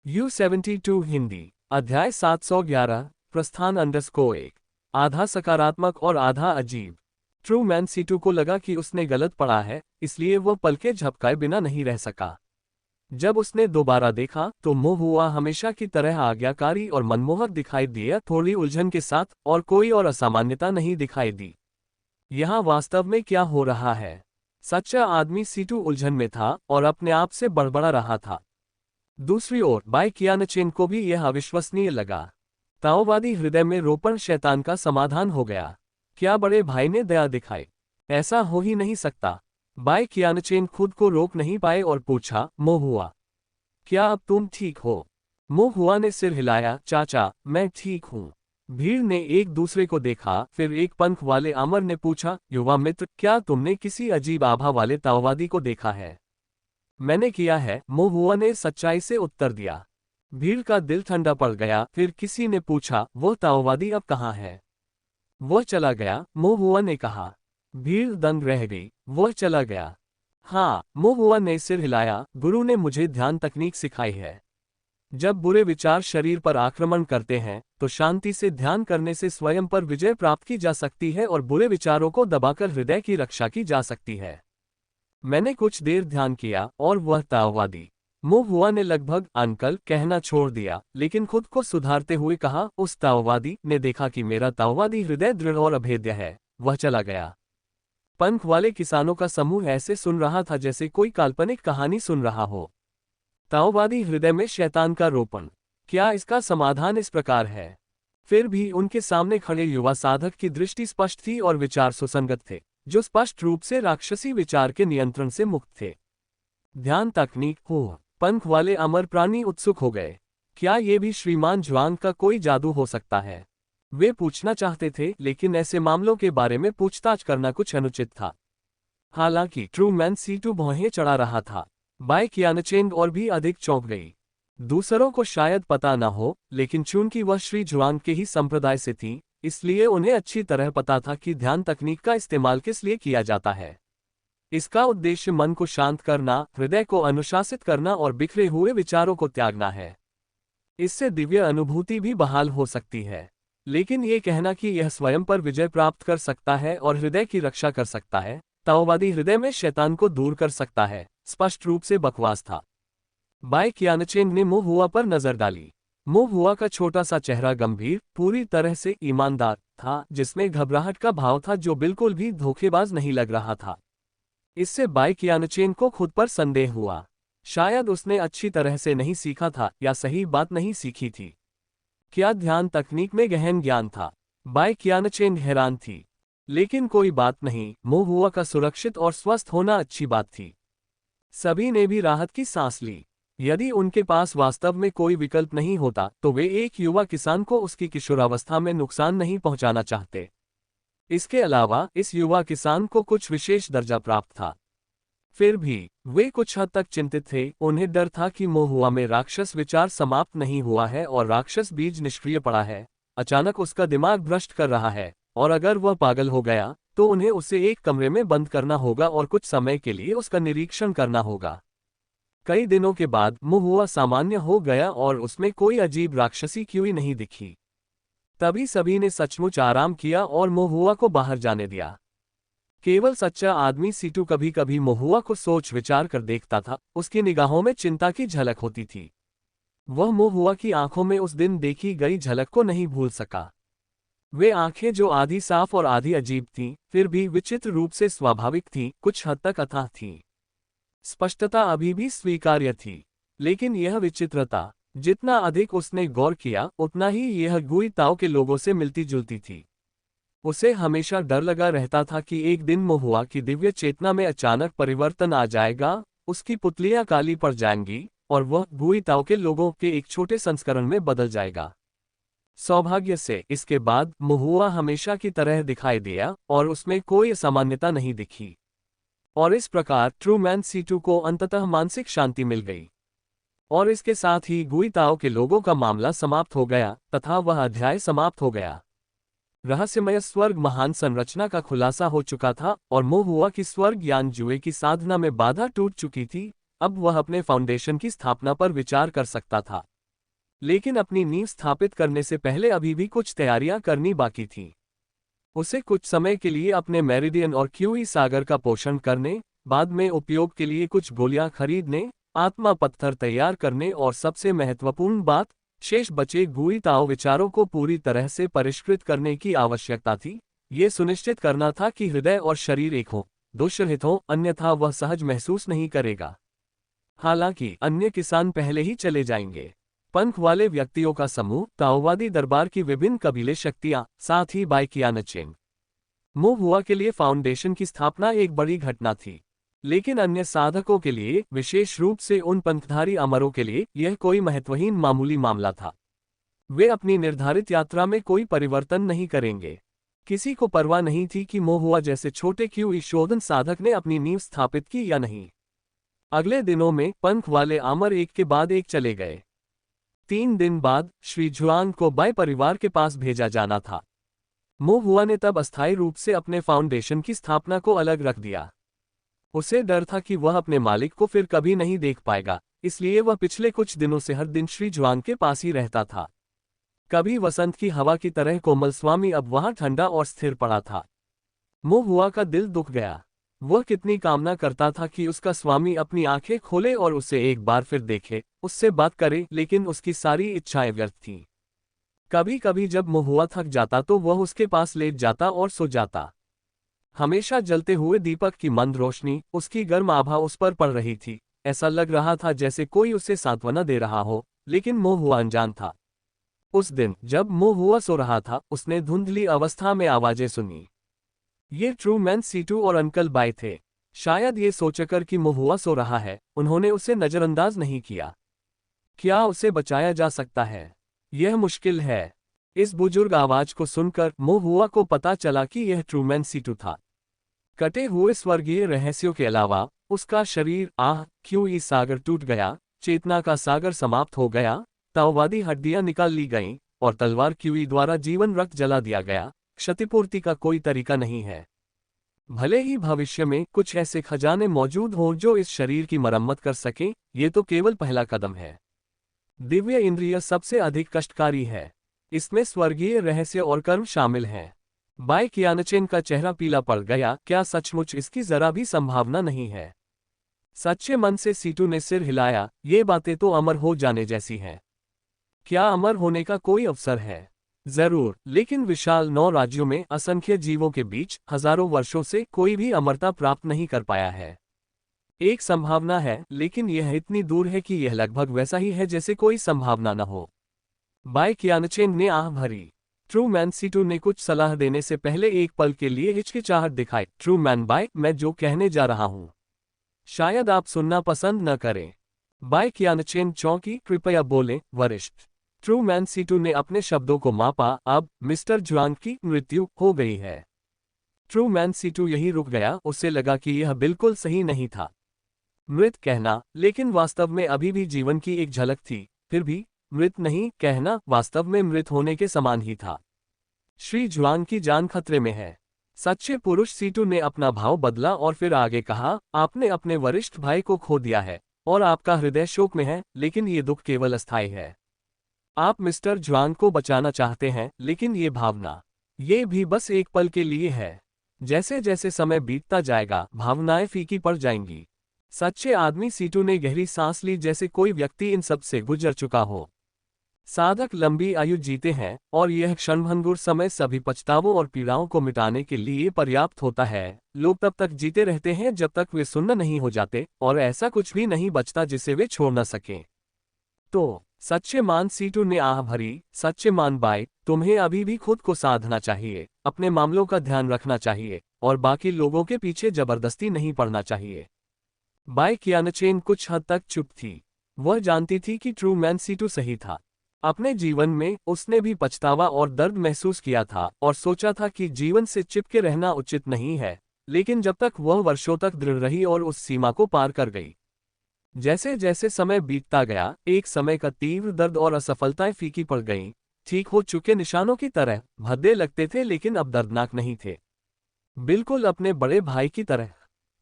U72 Hindi अध्याय 711 प्रस्थान _1 आधा सकारात्मक और आधा अजीब। ट्रूमैन सीटू को लगा कि उसने गलत पढ़ा है, इसलिए वह पलकें झपकाए बिना नहीं रह सका। जब उसने दोबारा देखा तो मोहुआ हमेशा की तरह आज्ञाकारी और मनमोहक दिखाई दिया, थोड़ी उलझन के साथ, और कोई और असामान्यता नहीं दिखाई दी। यहाँ वास्तव में क्या हो रहा है? सच्चा आदमी सीटू उलझन में था और अपने आप से बड़बड़ा रहा था। दूसरी ओर बाई कियानचेन को भी यह अविश्वसनीय लगा। ताओवादी हृदय में रोपण शैतान का समाधान हो गया। क्या बड़े भाई ने दया दिखाई? ऐसा हो ही नहीं सकता। बाई कियानचेन खुद को रोक नहीं पाए और पूछा, मोहुआ, क्या अब तुम ठीक हो? मोहुआ ने सिर हिलाया, चाचा, मैं ठीक हूँ। भीड़ ने एक दूसरे को देखा, फिर एक पंख वाले अमर ने पूछा, युवा मित्र, क्या तुमने किसी अजीब आभा वाले ताओवादी को देखा है? मैंने किया है, मोहुआ ने सच्चाई से उत्तर दिया। भीड़ का दिल ठंडा पड़ गया। फिर किसी ने पूछा, वो ताओवादी अब कहाँ है? वह चला गया, मोहुआ ने कहा। भीड़ दंग रह गई। वह चला गया? हाँ, मोहुआ ने सिर हिलाया, गुरु ने मुझे ध्यान तकनीक सिखाई है। जब बुरे विचार शरीर पर आक्रमण करते हैं तो शांति से ध्यान करने से स्वयं पर विजय प्राप्त की जा सकती है और बुरे विचारों को दबाकर हृदय की रक्षा की जा सकती है। मैंने कुछ देर ध्यान किया और वह ताओवादी, मोहुआ ने लगभग अंकल कहना छोड़ दिया, लेकिन खुद को सुधारते हुए कहा, उस ताओवादी ने देखा कि मेरा ताओवादी हृदय दृढ़ और अभेद्य है। वह चला गया। पंख वाले किसानों का समूह ऐसे सुन रहा था जैसे कोई काल्पनिक कहानी सुन रहा हो। ताओवादी हृदय में शैतान का रोपण। क्या इसका समाधान इस प्रकार है? फिर भी उनके सामने खड़े युवा साधक की दृष्टि स्पष्ट थी और विचार सुसंगत थे, जो स्पष्ट रूप से राक्षसी विचार के नियंत्रण से मुक्त थे। ध्यान तकनीक हो। पंख वाले अमर प्राणी उत्सुक हो गए। क्या ये भी श्रीमान जुआंग का कोई जादू हो सकता है? वे पूछना चाहते थे, लेकिन ऐसे मामलों के बारे में पूछताछ करना कुछ अनुचित था। हालांकि ट्रूमैन सीटू भौहें चढ़ा रहा था। बाई कियानचेन और भी अधिक चौंक गई। दूसरों को शायद पता न हो, लेकिन चूंकि वह श्री जुआंग के ही संप्रदाय से थी, इसलिए उन्हें अच्छी तरह पता था कि ध्यान तकनीक का इस्तेमाल किस लिए किया जाता है। इसका उद्देश्य मन को शांत करना, हृदय को अनुशासित करना और बिखरे हुए विचारों को त्यागना है। इससे दिव्य अनुभूति भी बहाल हो सकती है। लेकिन ये कहना कि यह स्वयं पर विजय प्राप्त कर सकता है और हृदय की रक्षा कर सकता है, ताओवादी हृदय में शैतान को दूर कर सकता है, स्पष्ट रूप से बकवास था। बाई कियानचेन ने मोहुआ पर नजर डाली। मोहुआ का छोटा सा चेहरा गंभीर, पूरी तरह से ईमानदार था, जिसमें घबराहट का भाव था जो बिल्कुल भी धोखेबाज नहीं लग रहा था। इससे बाई कियानचेन को खुद पर संदेह हुआ। शायद उसने अच्छी तरह से नहीं सीखा था या सही बात नहीं सीखी थी। क्या ध्यान तकनीक में गहन ज्ञान था? बाई कियानचेन हैरान थी। लेकिन कोई बात नहीं, मोहुआ का सुरक्षित और स्वस्थ होना अच्छी बात थी। सभी ने भी राहत की सांस ली। यदि उनके पास वास्तव में कोई विकल्प नहीं होता तो वे एक युवा किसान को उसकी किशोरावस्था में नुकसान नहीं पहुंचाना चाहते। इसके अलावा इस युवा किसान को कुछ विशेष दर्जा प्राप्त था। फिर भी वे कुछ हद तक चिंतित थे। उन्हें डर था कि मोहुआ में राक्षस विचार समाप्त नहीं हुआ है और राक्षस बीज निष्क्रिय पड़ा है। अचानक उसका दिमाग भ्रष्ट कर रहा है, और अगर वह पागल हो गया तो उन्हें उसे एक कमरे में बंद करना होगा और कुछ समय के लिए उसका निरीक्षण करना होगा। कई दिनों के बाद मोहुआ सामान्य हो गया और उसमें कोई अजीब राक्षसी कीवी नहीं दिखी। तभी सभी ने सचमुच आराम किया और मोहुआ को बाहर जाने दिया। केवल सच्चा आदमी सीटू कभी कभी मोहुआ को सोच विचार कर देखता था। उसकी निगाहों में चिंता की झलक होती थी। वह मोहुआ की आंखों में उस दिन देखी गई झलक को नहीं भूल सका। वे आंखें जो आधी साफ और आधी अजीब थीं, फिर भी विचित्र रूप से स्वाभाविक थीं, कुछ हद तक अथाह थीं। स्पष्टता अभी भी स्वीकार्य थी, लेकिन यह विचित्रता, जितना अधिक उसने गौर किया उतना ही यह गुई ताओ के लोगों से मिलती जुलती थी। उसे हमेशा डर लगा रहता था कि एक दिन मोहुआ की दिव्य चेतना में अचानक परिवर्तन आ जाएगा, उसकी पुतलियां काली पड़ जाएंगी और वह गुई ताओ के लोगों के एक छोटे संस्करण में बदल जाएगा। सौभाग्य से इसके बाद मोहुआ हमेशा की तरह दिखाई दिया और उसमें कोई असामान्यता नहीं दिखी। और इस प्रकार ट्रूमैन सीटू को अंततः मानसिक शांति मिल गई। और इसके साथ ही गुई ताओ के लोगों का मामला समाप्त हो गया तथा वह अध्याय समाप्त हो गया। रहस्यमय स्वर्ग महान संरचना का खुलासा हो चुका था और मोहुआ की स्वर्ग ज्ञान जुए की साधना में बाधा टूट चुकी थी। अब वह अपने फाउंडेशन की स्थापना पर विचार कर सकता था। लेकिन अपनी नींव स्थापित करने से पहले अभी भी कुछ तैयारियां करनी बाकी थी। उसे कुछ समय के लिए अपने मेरिडियन और क्यूई सागर का पोषण करने, बाद में उपयोग के लिए कुछ गोलियां खरीदने, आत्मा पत्थर तैयार करने और सबसे महत्वपूर्ण बात, शेष बचे गुई ताओ विचारों को पूरी तरह से परिष्कृत करने की आवश्यकता थी। ये सुनिश्चित करना था कि हृदय और शरीर एक हों, दोषरहित हों, अन्यथा वह सहज महसूस नहीं करेगा। हालांकि अन्य किसान पहले ही चले जाएंगे। पंख वाले व्यक्तियों का समूह, ताओवादी दरबार की विभिन्न कबीले शक्तियां, साथ ही बाई कियानचेन मो हुआ के लिए फाउंडेशन की स्थापना एक बड़ी घटना थी। लेकिन अन्य साधकों के लिए, विशेष रूप से उन पंथधारी अमरों के लिए, यह कोई महत्वहीन मामूली मामला था। वे अपनी निर्धारित यात्रा में कोई परिवर्तन नहीं करेंगे। किसी को परवाह नहीं थी कि मो हुआ जैसे छोटे क्यूई शोधन साधक ने अपनी नींव स्थापित की या नहीं। अगले दिनों में पंख वाले आमर एक के बाद एक चले गए। 3 दिन बाद श्री जुआंग को बाई परिवार के पास भेजा जाना था। मो हुआ ने तब अस्थायी रूप से अपने फाउंडेशन की स्थापना को अलग रख दिया। उसे डर था कि वह अपने मालिक को फिर कभी नहीं देख पाएगा, इसलिए वह पिछले कुछ दिनों से हर दिन श्री जुआंग के पास ही रहता था। कभी वसंत की हवा की तरह कोमल स्वामी अब वहां ठंडा और स्थिर पड़ा था। मो हुआ का दिल दुख गया। वह कितनी कामना करता था कि उसका स्वामी अपनी आंखें खोले और उसे एक बार फिर देखे, उससे बात करे, लेकिन उसकी सारी इच्छाएं व्यर्थ थीं। कभी कभी जब मो हुआ थक जाता तो वह उसके पास लेट जाता और सो जाता। हमेशा जलते हुए दीपक की मंद रोशनी, उसकी गर्म आभा उस पर पड़ रही थी। ऐसा लग रहा था जैसे कोई उसे सांत्वना दे रहा हो, लेकिन मो हुआ अनजान था। उस दिन जब मो हुआ सो रहा था, उसने धुंधली अवस्था में आवाजें सुनी। ये ट्रूमैन सीटू और अंकल बाय थे। शायद ये सोचकर कि मो हुआ सो रहा है, उन्होंने उसे नजरअंदाज नहीं किया। क्या उसे बचाया जा सकता है? यह मुश्किल है। इस बुजुर्ग आवाज को सुनकर मो हुआ को पता चला कि यह ट्रूमैन सीटू था। कटे हुए स्वर्गीय रहस्यों के अलावा उसका शरीर क्यूई सागर टूट गया, चेतना का सागर समाप्त हो गया, ताओवादी हड्डियां निकाल ली गईं और तलवार क्यूई द्वारा जीवन रक्त जला दिया गया। क्षतिपूर्ति का कोई तरीका नहीं है। भले ही भविष्य में कुछ ऐसे खजाने मौजूद हों जो इस शरीर की मरम्मत कर सकें, ये तो केवल पहला कदम है। दिव्य इंद्रिय सबसे अधिक कष्टकारी है। इसमें स्वर्गीय रहस्य और कर्म शामिल हैं। बाय कियानचेन का चेहरा पीला पड़ गया। क्या सचमुच इसकी जरा भी संभावना नहीं है? सच्चे मन से सीटू ने सिर हिलाया। ये बातें तो अमर हो जाने जैसी हैं। क्या अमर होने का कोई अवसर है? जरूर, लेकिन विशाल 9 राज्यों में असंख्य जीवों के बीच हजारों वर्षों से कोई भी अमरता प्राप्त नहीं कर पाया है। एक संभावना है, लेकिन यह इतनी दूर है कि यह लगभग वैसा ही है जैसे कोई संभावना न हो। बाय कियानचेन ने आह भरी। ट्रूमैन सीटू ने कुछ सलाह देने से पहले एक पल के लिए हिचकिचाहट दिखाई। ट्रूमैन बाय, मैं जो कहने जा रहा हूं शायद आप सुनना पसंद न करें। बाय कियानचेन चौंकी। कृपया बोलें, वरिष्ठ। ट्रूमैन सीटू ने अपने शब्दों को मापा। अब मिस्टर जुआंग की मृत्यु हो गई है। ट्रूमैन सीटू यही रुक गया। उसे लगा कि यह बिल्कुल सही नहीं था। मृत कहना, लेकिन वास्तव में अभी भी जीवन की एक झलक थी। फिर भी मृत नहीं कहना वास्तव में मृत होने के समान ही था। श्री जुआंग की जान खतरे में है। सच्चे पुरुष सीटू ने अपना भाव बदला और फिर आगे कहा, आपने अपने वरिष्ठ भाई को खो दिया है और आपका हृदय शोक में है, लेकिन ये दुख केवल अस्थायी है। आप मिस्टर जुआंग को बचाना चाहते हैं, लेकिन ये भावना, ये भी बस एक पल के लिए है। जैसे जैसे समय बीतता जाएगा, भावनाएं फीकी पड़ जाएंगी। सच्चे आदमी सीटू ने गहरी सांस ली, जैसे कोई व्यक्ति इन सब से गुजर चुका हो। साधक लंबी आयु जीते हैं और यह क्षणभंगुर समय सभी पछतावों और पीड़ाओं को मिटाने के लिए पर्याप्त होता है। लोग तब तक जीते रहते हैं जब तक वे सुन्न नहीं हो जाते, और ऐसा कुछ भी नहीं बचता जिसे वे छोड़ न सकें। तो सच्चे मान सीटू ने आह भरी। सच्चे मान बाय, तुम्हें अभी भी खुद को साधना चाहिए, अपने मामलों का ध्यान रखना चाहिए और बाकी लोगों के पीछे जबरदस्ती नहीं पड़ना चाहिए। बाय कियानचेन कुछ हद तक चुप थी। वह जानती थी कि ट्रूमैन सीटू सही था। अपने जीवन में उसने भी पछतावा और दर्द महसूस किया था और सोचा था कि जीवन से चिपके रहना उचित नहीं है, लेकिन जब तक वह वर्षों तक दृढ़ रही और उस सीमा को पार कर गई। जैसे जैसे समय बीतता गया, एक समय का तीव्र दर्द और असफलताएं फीकी पड़ गईं। ठीक हो चुके निशानों की तरह भद्दे लगते थे, लेकिन अब दर्दनाक नहीं थे। बिल्कुल अपने बड़े भाई की तरह।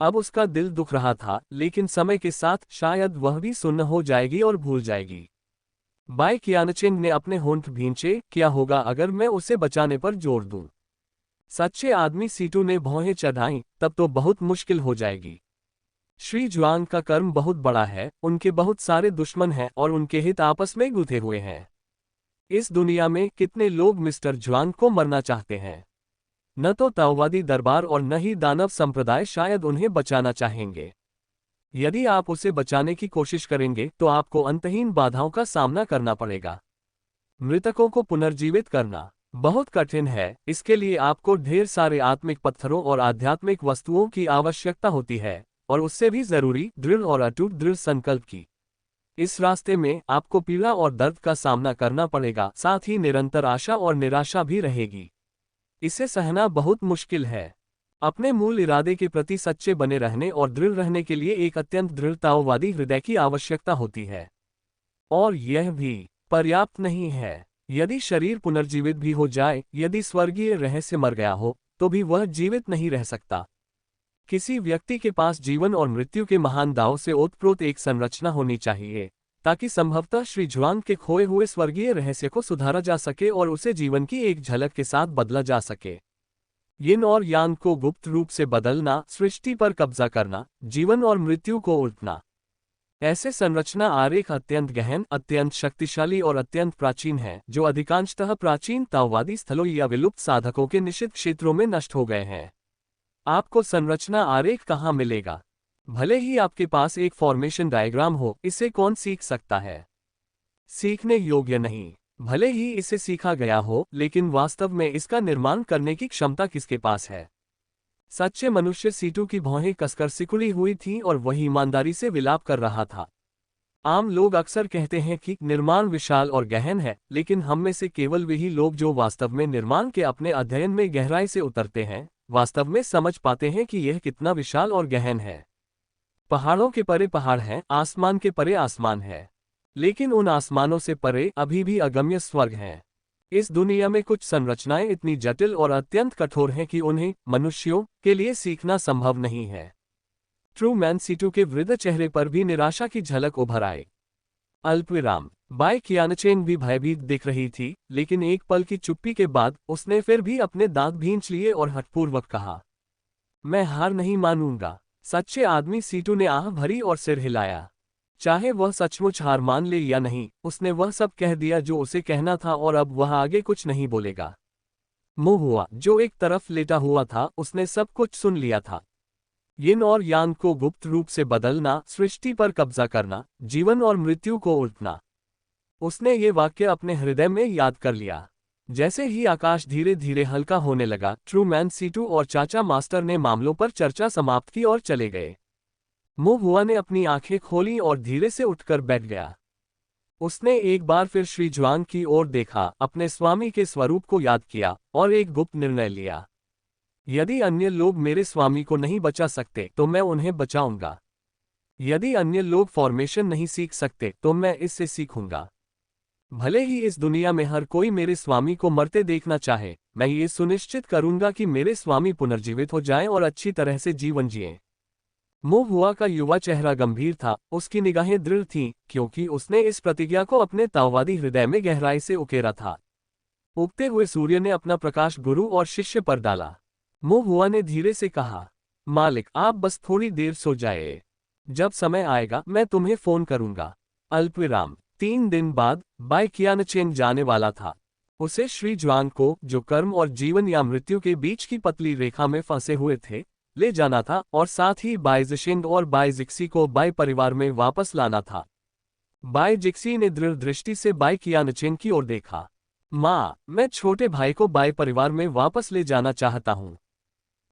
अब उसका दिल दुख रहा था, लेकिन समय के साथ शायद वह भी सुन्न हो जाएगी और भूल जाएगी। बाई कियानचेंग ने अपने होंठ भींचे, क्या होगा अगर मैं उसे बचाने पर जोर दूं? सच्चे आदमी सीटू ने भौहें चढ़ाईं, तब तो बहुत मुश्किल हो जाएगी। श्री जुआंग का कर्म बहुत बड़ा है, उनके बहुत सारे दुश्मन हैं और उनके हित आपस में गुंथे हुए हैं। इस दुनिया में कितने लोग मिस्टर जुआंग को मरना चाहते हैं। न तो ताओवादी दरबार और न ही दानव संप्रदाय शायद उन्हें बचाना चाहेंगे। यदि आप उसे बचाने की कोशिश करेंगे तो आपको अंतहीन बाधाओं का सामना करना पड़ेगा। मृतकों को पुनर्जीवित करना बहुत कठिन है, इसके लिए आपको ढेर सारे आत्मिक पत्थरों और आध्यात्मिक वस्तुओं की आवश्यकता होती है, और उससे भी जरूरी दृढ़ और अटूट दृढ़ संकल्प की। इस रास्ते में आपको पीड़ा और दर्द का सामना करना पड़ेगा, साथ ही निरंतर आशा और निराशा भी रहेगी। इसे सहना बहुत मुश्किल है। अपने मूल इरादे के प्रति सच्चे बने रहने और दृढ़ रहने के लिए एक अत्यंत दृढ़तावादी हृदय की आवश्यकता होती है। और यह भी पर्याप्त नहीं है। यदि शरीर पुनर्जीवित भी हो जाए, यदि स्वर्गीय रहस्य मर गया हो, तो भी वह जीवित नहीं रह सकता। किसी व्यक्ति के पास जीवन और मृत्यु के महान दांव से ओतप्रोत एक संरचना होनी चाहिए, ताकि संभवतः श्री जुआंग के खोए हुए स्वर्गीय रहस्य को सुधारा जा सके और उसे जीवन की एक झलक के साथ बदला जा सके। यिन और यांग को गुप्त रूप से बदलना, सृष्टि पर कब्जा करना, जीवन और मृत्यु को उल्टना। ऐसे संरचना आरेख अत्यंत गहन, अत्यंत शक्तिशाली और अत्यंत प्राचीन है, जो अधिकांशतः प्राचीन ताओवादी स्थलों या विलुप्त साधकों के निषिद्ध क्षेत्रों में नष्ट हो गए हैं। आपको संरचना आरेख कहाँ मिलेगा? भले ही आपके पास एक फॉर्मेशन डायग्राम हो, इसे कौन सीख सकता है? सीखने योग्य नहीं। भले ही इसे सीखा गया हो, लेकिन वास्तव में इसका निर्माण करने की क्षमता किसके पास है? सच्चे मनुष्य सीटू की भौहें कसकर सिकुड़ी हुई थीं और वही ईमानदारी से विलाप कर रहा था। आम लोग अक्सर कहते हैं कि निर्माण विशाल और गहन है, लेकिन हम में से केवल वही लोग जो वास्तव में निर्माण के अपने अध्ययन में गहराई से उतरते हैं, वास्तव में समझ पाते हैं कि यह कितना विशाल और गहन है। पहाड़ों के परे पहाड़ हैं, आसमान के परे आसमान है, लेकिन उन आसमानों से परे अभी भी अगम्य स्वर्ग हैं। इस दुनिया में कुछ संरचनाएं इतनी जटिल और अत्यंत कठोर हैं कि उन्हें मनुष्यों के लिए सीखना संभव नहीं है। ट्रू मैन सीटू के वृद्ध चेहरे पर भी निराशा की झलक उभर आए। अल्पविराम। बाई कियानचेंग भी भयभीत दिख रही थी, लेकिन एक पल की चुप्पी के बाद उसने फिर भी अपने दांत भींच लिए और हठपूर्वक कहा, मैं हार नहीं मानूंगा। सच्चे आदमी सीटू ने आह भरी और सिर हिलाया। चाहे वह सचमुच हार मान ले या नहीं, उसने वह सब कह दिया जो उसे कहना था और अब वह आगे कुछ नहीं बोलेगा। मुंह हुआ, जो एक तरफ लेटा हुआ था, उसने सब कुछ सुन लिया था। यिन और यांग को गुप्त रूप से बदलना, सृष्टि पर कब्जा करना, जीवन और मृत्यु को उल्टना। उसने ये वाक्य अपने हृदय में याद कर लिया। जैसे ही आकाश धीरे धीरे हल्का होने लगा, ट्रू मैन सीटू और चाचा मास्टर ने मामलों पर चर्चा समाप्त की और चले गए। मुंह हुआ ने अपनी आंखें खोली और धीरे से उठकर बैठ गया। उसने एक बार फिर श्री जुआंग की ओर देखा, अपने स्वामी के स्वरूप को याद किया और एक गुप्त निर्णय लिया। यदि अन्य लोग मेरे स्वामी को नहीं बचा सकते तो मैं उन्हें बचाऊंगा। यदि अन्य लोग फॉर्मेशन नहीं सीख सकते तो मैं इससे सीखूंगा। भले ही इस दुनिया में हर कोई मेरे स्वामी को मरते देखना चाहे, मैं ये सुनिश्चित करूंगा कि मेरे स्वामी पुनर्जीवित हो जाएं और अच्छी तरह से जीवन जिएं। मुंह हुआ का युवा चेहरा गंभीर था, उसकी निगाहें दृढ़ थीं, क्योंकि उसने इस प्रतिज्ञा को अपने ताओवादी हृदय में गहराई से उकेरा था। उगते हुए सूर्य ने अपना प्रकाश गुरु और शिष्य पर डाला। मुंह हुआ ने धीरे से कहा, मालिक, आप बस थोड़ी देर सो जाए। जब समय आएगा मैं तुम्हें फोन करूंगा। अल्पविराम। 3 दिन बाद बाई कियानचेंग जाने वाला था। उसे श्री जुआंग को, जो कर्म और जीवन या मृत्यु के बीच की पतली रेखा में फंसे हुए थे, ले जाना था, और साथ ही बाई जिशिंग और बाई जिक्सी को बाई परिवार में वापस लाना था। बाई जिक्सी ने दृढ़ दृष्टि से बाई कियानचेंग की ओर देखा। माँ, मैं छोटे भाई को बाई परिवार में वापस ले जाना चाहता हूँ।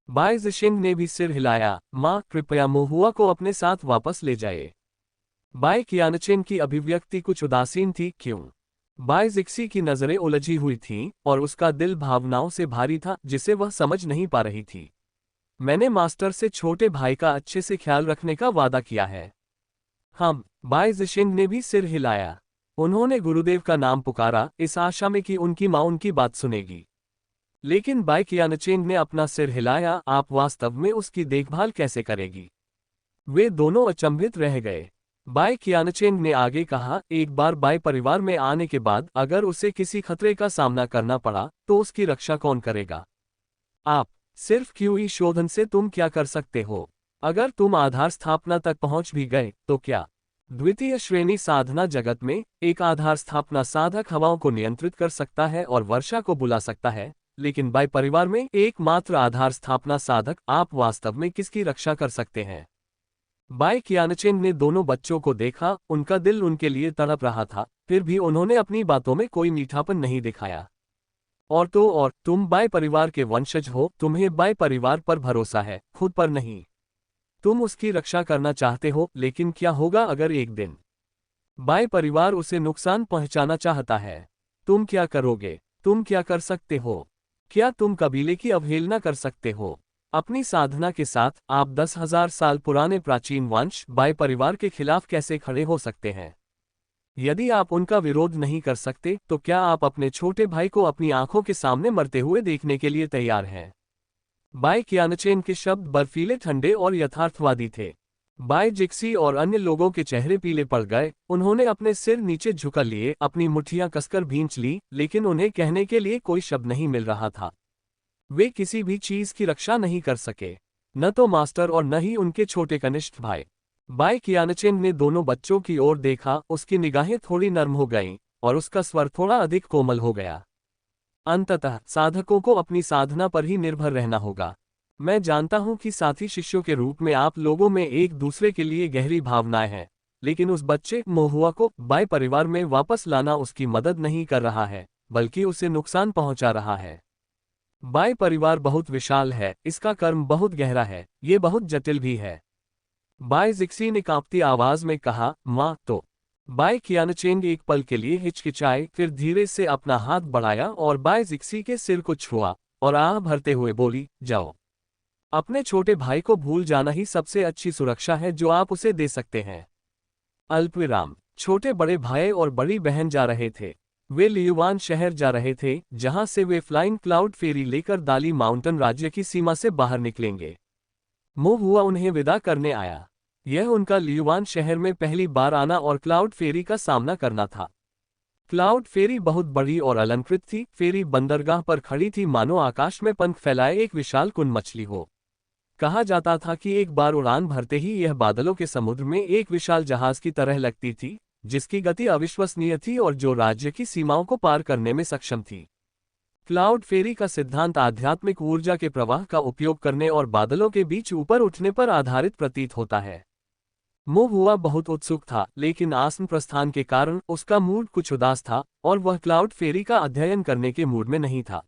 बाई जिशिंग ने भी सिर हिलाया। माँ, कृपया मुहुआ को अपने साथ वापस ले जाए। बाई कियानचेंग की अभिव्यक्ति कुछ उदासीन थी। क्यों? बाई जिक्सी की नजरें उलझी हुई थीं और उसका दिल भावनाओं से भारी था जिसे वह समझ नहीं पा रही थी। मैंने मास्टर से छोटे भाई का अच्छे से ख्याल रखने का वादा किया है। हम। बाई जिशिंग ने भी सिर हिलाया। उन्होंने गुरुदेव का नाम पुकारा, इस आशा में कि उनकी माँ उनकी बात सुनेगी। लेकिन बाई कियानचेंग ने अपना सिर हिलाया। आप वास्तव में उसकी देखभाल कैसे करेगी? वे दोनों अचंभित रह गए। बाई कियानचेंग ने आगे कहा, एक बार बाई परिवार में आने के बाद अगर उसे किसी खतरे का सामना करना पड़ा तो उसकी रक्षा कौन करेगा? आप। सिर्फ क्यूई शोधन से तुम क्या कर सकते हो? अगर तुम आधार स्थापना तक पहुंच भी गए तो क्या? द्वितीय श्रेणी साधना जगत में एक आधार स्थापना साधक हवाओं को नियंत्रित कर सकता है और वर्षा को बुला सकता है, लेकिन बाई परिवार में एकमात्र आधार स्थापना साधक आप वास्तव में किसकी रक्षा कर सकते हैं? बाई कियानचेंग ने दोनों बच्चों को देखा, उनका दिल उनके लिए तड़प रहा था, फिर भी उन्होंने अपनी बातों में कोई मीठापन नहीं दिखाया। और तो और, तुम बाई परिवार के वंशज हो, तुम्हें बाई परिवार पर भरोसा है, खुद पर नहीं। तुम उसकी रक्षा करना चाहते हो, लेकिन क्या होगा अगर एक दिन बाई परिवार उसे नुकसान पहुंचाना चाहता है? तुम क्या करोगे? तुम क्या कर सकते हो? क्या तुम कबीले की अवहेलना कर सकते हो? अपनी साधना के साथ आप 10,000 साल पुराने प्राचीन वंश बाई परिवार के खिलाफ कैसे खड़े हो सकते हैं? यदि आप उनका विरोध नहीं कर सकते तो क्या आप अपने छोटे भाई को अपनी आंखों के सामने मरते हुए देखने के लिए तैयार हैं? बाई कियानचेन के शब्द बर्फीले, ठंडे और यथार्थवादी थे। बाई जिक्सी और अन्य लोगों के चेहरे पीले पड़ गए, उन्होंने अपने सिर नीचे झुका लिए, अपनी मुट्ठियां कसकर भींच ली, लेकिन उन्हें कहने के लिए कोई शब्द नहीं मिल रहा था। वे किसी भी चीज की रक्षा नहीं कर सके, न तो मास्टर और न ही उनके छोटे कनिष्ठ भाई। बाई कियानचेन ने दोनों बच्चों की ओर देखा, उसकी निगाहें थोड़ी नर्म हो गईं और उसका स्वर थोड़ा अधिक कोमल हो गया। अंततः साधकों को अपनी साधना पर ही निर्भर रहना होगा। मैं जानता हूं कि साथी शिष्यों के रूप में आप लोगों में एक दूसरे के लिए गहरी भावनाएं हैं, लेकिन उस बच्चे मोहुआ को बाई परिवार में वापस लाना उसकी मदद नहीं कर रहा है, बल्कि उसे नुकसान पहुंचा रहा है। बाई परिवार बहुत विशाल है, इसका कर्म बहुत गहरा है, ये बहुत जटिल भी है। बाई जिक्सी ने कांपती आवाज में कहा, माँ तो। बाई कियानचेंग एक पल के लिए हिचकिचाई, फिर धीरे से अपना हाथ बढ़ाया और बाई जिक्सी के सिर को छुआ और आह भरते हुए बोली, जाओ। अपने छोटे भाई को भूल जाना ही सबसे अच्छी सुरक्षा है जो आप उसे दे सकते हैं। अल्पविराम। छोटे बड़े भाई और बड़ी बहन जा रहे थे। वे लियुआन शहर जा रहे थे, जहां से वे फ्लाइंग क्लाउड फेरी लेकर दाली माउंटेन राज्य की सीमा से बाहर निकलेंगे। मोहुआ उन्हें विदा करने आया। यह उनका लियुआन शहर में पहली बार आना और क्लाउड फेरी का सामना करना था। क्लाउड फेरी बहुत बड़ी और अलंकृत थी। फेरी बंदरगाह पर खड़ी थी, मानो आकाश में पंख फैलाए एक विशाल कुन मछली हो। कहा जाता था कि एक बार उड़ान भरते ही यह बादलों के समुद्र में एक विशाल जहाज की तरह लगती थी, जिसकी गति अविश्वसनीय थी और जो राज्य की सीमाओं को पार करने में सक्षम थी। क्लाउड फेरी का सिद्धांत आध्यात्मिक ऊर्जा के प्रवाह का उपयोग करने और बादलों के बीच ऊपर उठने पर आधारित प्रतीत होता है। मोहुआ बहुत उत्सुक था, लेकिन आसन प्रस्थान के कारण उसका मूड कुछ उदास था और वह क्लाउड फेरी का अध्ययन करने के मूड में नहीं था।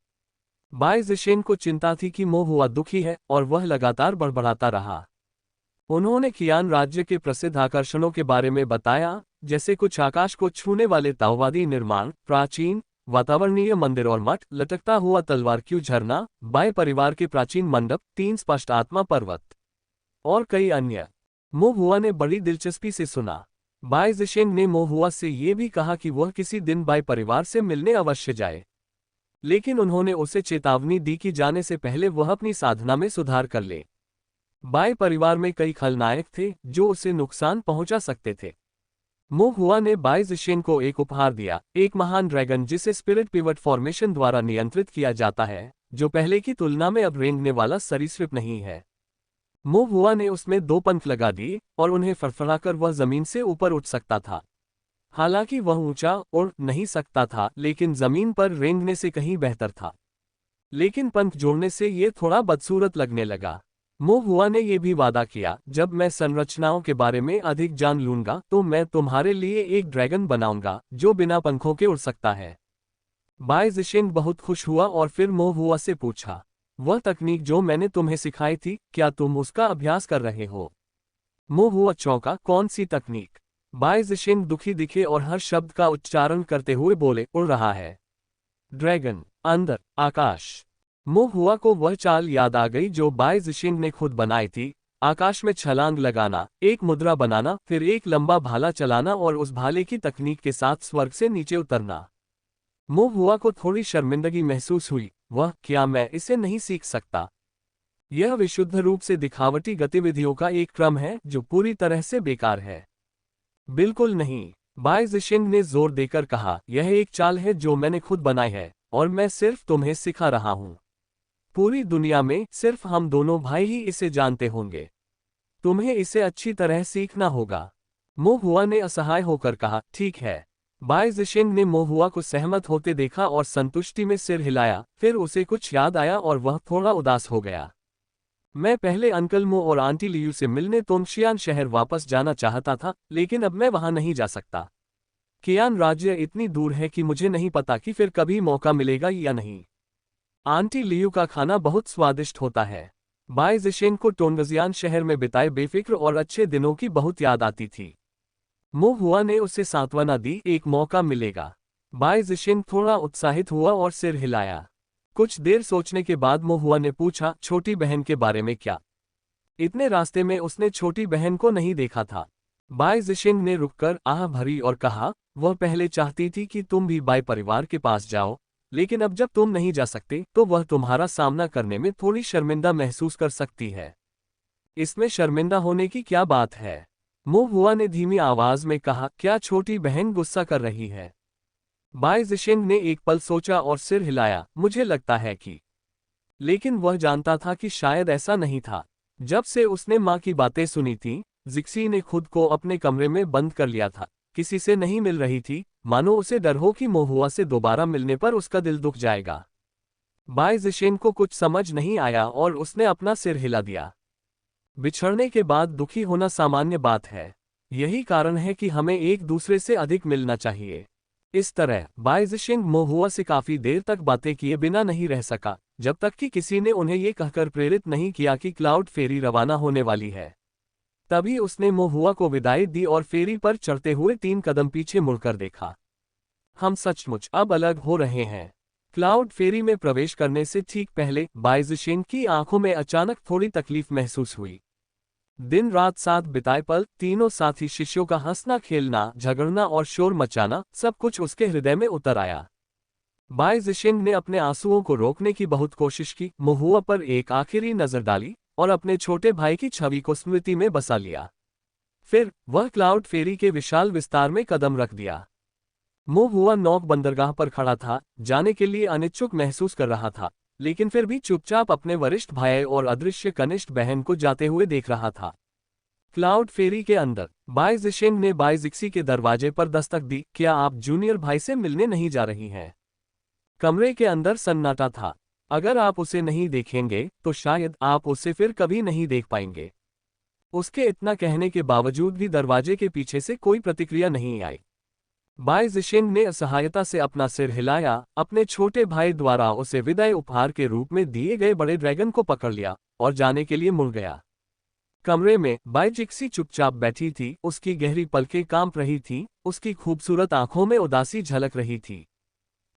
बाई जिशेन को चिंता थी कि मोहुआ दुखी है और वह लगातार बड़बड़ाता रहा। उन्होंने कियान राज्य के प्रसिद्ध आकर्षणों के बारे में बताया, जैसे कुछ आकाश को छूने वाले ताओवादी निर्माण, प्राचीन वातावरणीय मंदिर और मठ, लटकता हुआ तलवार क्यू झरना, बाई परिवार के प्राचीन मंडप, 3 स्पष्ट आत्मा पर्वत और कई अन्य। मोहुआ ने बड़ी दिलचस्पी से सुना। बाई जिशेन ने मोहुआ से ये भी कहा कि वह किसी दिन बाई परिवार से मिलने अवश्य जाए, लेकिन उन्होंने उसे चेतावनी दी कि जाने से पहले वह अपनी साधना में सुधार कर ले। बाई परिवार में कई खलनायक थे जो उसे नुकसान पहुंचा सकते थे। मोहुआ ने बाई जिशेन को एक उपहार दिया, एक महान ड्रैगन जिसे स्पिरिट पिवट फॉर्मेशन द्वारा नियंत्रित किया जाता है, जो पहले की तुलना में अब रेंगने वाला सरीसृप नहीं है। मोहुआ ने उसमें 2 पंख लगा दिए और उन्हें फड़फड़ाकर वह जमीन से ऊपर उठ सकता था। हालांकि वह ऊंचा उड़ नहीं सकता था, लेकिन जमीन पर रेंगने से कहीं बेहतर था। लेकिन पंख जोड़ने से ये थोड़ा बदसूरत लगने लगा। मोहुआ ने यह भी वादा किया, जब मैं संरचनाओं के बारे में अधिक जान लूंगा तो मैं तुम्हारे लिए एक ड्रैगन बनाऊंगा जो बिना पंखों के उड़ सकता है। बाई जिशेन बहुत खुश हुआ और फिर मोहुआ से पूछा, वह तकनीक जो मैंने तुम्हें सिखाई थी, क्या तुम उसका अभ्यास कर रहे हो? मोहुआ चौंका, कौन सी तकनीक? बाई जिशेन दुखी दिखे और हर शब्द का उच्चारण करते हुए बोले, उड़ रहा है। ड्रैगन, अंदर, आकाश। मोहुआ को वह चाल याद आ गई जो बाई जिशेन ने खुद बनाई थी, आकाश में छलांग लगाना, एक मुद्रा बनाना, फिर एक लंबा भाला चलाना और उस भाले की तकनीक के साथ स्वर्ग से नीचे उतरना। मोहुआ को थोड़ी शर्मिंदगी महसूस हुई, वह, क्या मैं इसे नहीं सीख सकता? यह विशुद्ध रूप से दिखावटी गतिविधियों का एक क्रम है जो पूरी तरह से बेकार है। बिल्कुल नहीं, बाई जिशिंग ने जोर देकर कहा, यह एक चाल है जो मैंने खुद बनाई है, और मैं सिर्फ तुम्हें सिखा रहा हूं। पूरी दुनिया में सिर्फ हम दोनों भाई ही इसे जानते होंगे। तुम्हें इसे अच्छी तरह सीखना होगा। मोहुआ ने असहाय होकर कहा, ठीक है। बाई जिशिंग ने मोहुआ को सहमत होते देखा और संतुष्टि में सिर हिलाया, फिर उसे कुछ याद आया और वह थोड़ा उदास हो गया। मैं पहले अंकल मो और आंटी लियू से मिलने तोंगशियान शहर वापस जाना चाहता था, लेकिन अब मैं वहां नहीं जा सकता। कियान राज्य इतनी दूर है कि मुझे नहीं पता कि फिर कभी मौका मिलेगा या नहीं। आंटी लियू का खाना बहुत स्वादिष्ट होता है। बाई जिशिंग को टोंगजियान शहर में बिताए बेफिक्र और अच्छे दिनों की बहुत याद आती थी। मोहुआ ने उसे सांत्वना दी, एक मौका मिलेगा। बाई जिशिंग थोड़ा उत्साहित हुआ और सिर हिलाया। कुछ देर सोचने के बाद मोहुआ ने पूछा, छोटी बहन के बारे में क्या? इतने रास्ते में उसने छोटी बहन को नहीं देखा था। बाई जिशिंग ने रुककर आह भरी और कहा, वह पहले चाहती थी कि तुम भी बाई परिवार के पास जाओ, लेकिन अब जब तुम नहीं जा सकते तो वह तुम्हारा सामना करने में थोड़ी शर्मिंदा महसूस कर सकती है। इसमें शर्मिंदा होने की क्या बात है? मोहुआ ने धीमी आवाज में कहा, क्या छोटी बहन गुस्सा कर रही है? बाई जिशिंग ने एक पल सोचा और सिर हिलाया, मुझे लगता है कि। लेकिन वह जानता था कि शायद ऐसा नहीं था। जब से उसने माँ की बातें सुनी थीं, जिक्सी ने खुद को अपने कमरे में बंद कर लिया था, किसी से नहीं मिल रही थी, मानो उसे डर हो कि मोहुआ से दोबारा मिलने पर उसका दिल दुख जाएगा। बाई जिशिंग को कुछ समझ नहीं आया और उसने अपना सिर हिला दिया। बिछड़ने के बाद दुखी होना सामान्य बात है। यही कारण है कि हमें एक दूसरे से अधिक मिलना चाहिए। इस तरह बाई जिशिंग मोहुआ से काफी देर तक बातें किए बिना नहीं रह सका, जब तक कि किसी ने उन्हें ये कहकर प्रेरित नहीं किया कि क्लाउड फेरी रवाना होने वाली है। तभी उसने मोहुआ को विदाई दी और फेरी पर चढ़ते हुए 3 कदम पीछे मुड़कर देखा। हम सचमुच अब अलग हो रहे हैं। क्लाउड फेरी में प्रवेश करने से ठीक पहले बाई जिशिंग की आंखों में अचानक थोड़ी तकलीफ महसूस हुई। दिन रात साथ बिताए पल, तीनों साथी शिष्यों का हंसना खेलना, झगड़ना और शोर मचाना, सब कुछ उसके हृदय में उतर आया। बाई जिशिंग ने अपने आंसुओं को रोकने की बहुत कोशिश की, मोहुआ पर एक आखिरी नजर डाली और अपने छोटे भाई की छवि को स्मृति में बसा लिया। फिर वह क्लाउड फेरी के विशाल विस्तार में कदम रख दिया। मोहुआ नौक बंदरगाह पर खड़ा था, जाने के लिए अनिच्छुक महसूस कर रहा था, लेकिन फिर भी चुपचाप अपने वरिष्ठ भाई और अदृश्य कनिष्ठ बहन को जाते हुए देख रहा था। क्लाउड फेरी के अंदर बाई जिशिंग ने बाई जिक्सी के दरवाजे पर दस्तक दी, क्या आप जूनियर भाई से मिलने नहीं जा रही हैं? कमरे के अंदर सन्नाटा था। अगर आप उसे नहीं देखेंगे तो शायद आप उसे फिर कभी नहीं देख पाएंगे। उसके इतना कहने के बावजूद भी दरवाजे के पीछे से कोई प्रतिक्रिया नहीं आई। बाई जिशिंग ने असहायता से अपना सिर हिलाया, अपने छोटे भाई द्वारा उसे विदाई उपहार के रूप में दिए गए बड़े ड्रैगन को पकड़ लिया और जाने के लिए मुड़ गया। कमरे में बाई जिक्सी चुपचाप बैठी थी, उसकी गहरी पलकें कांप रही थीं, उसकी खूबसूरत आंखों में उदासी झलक रही थी।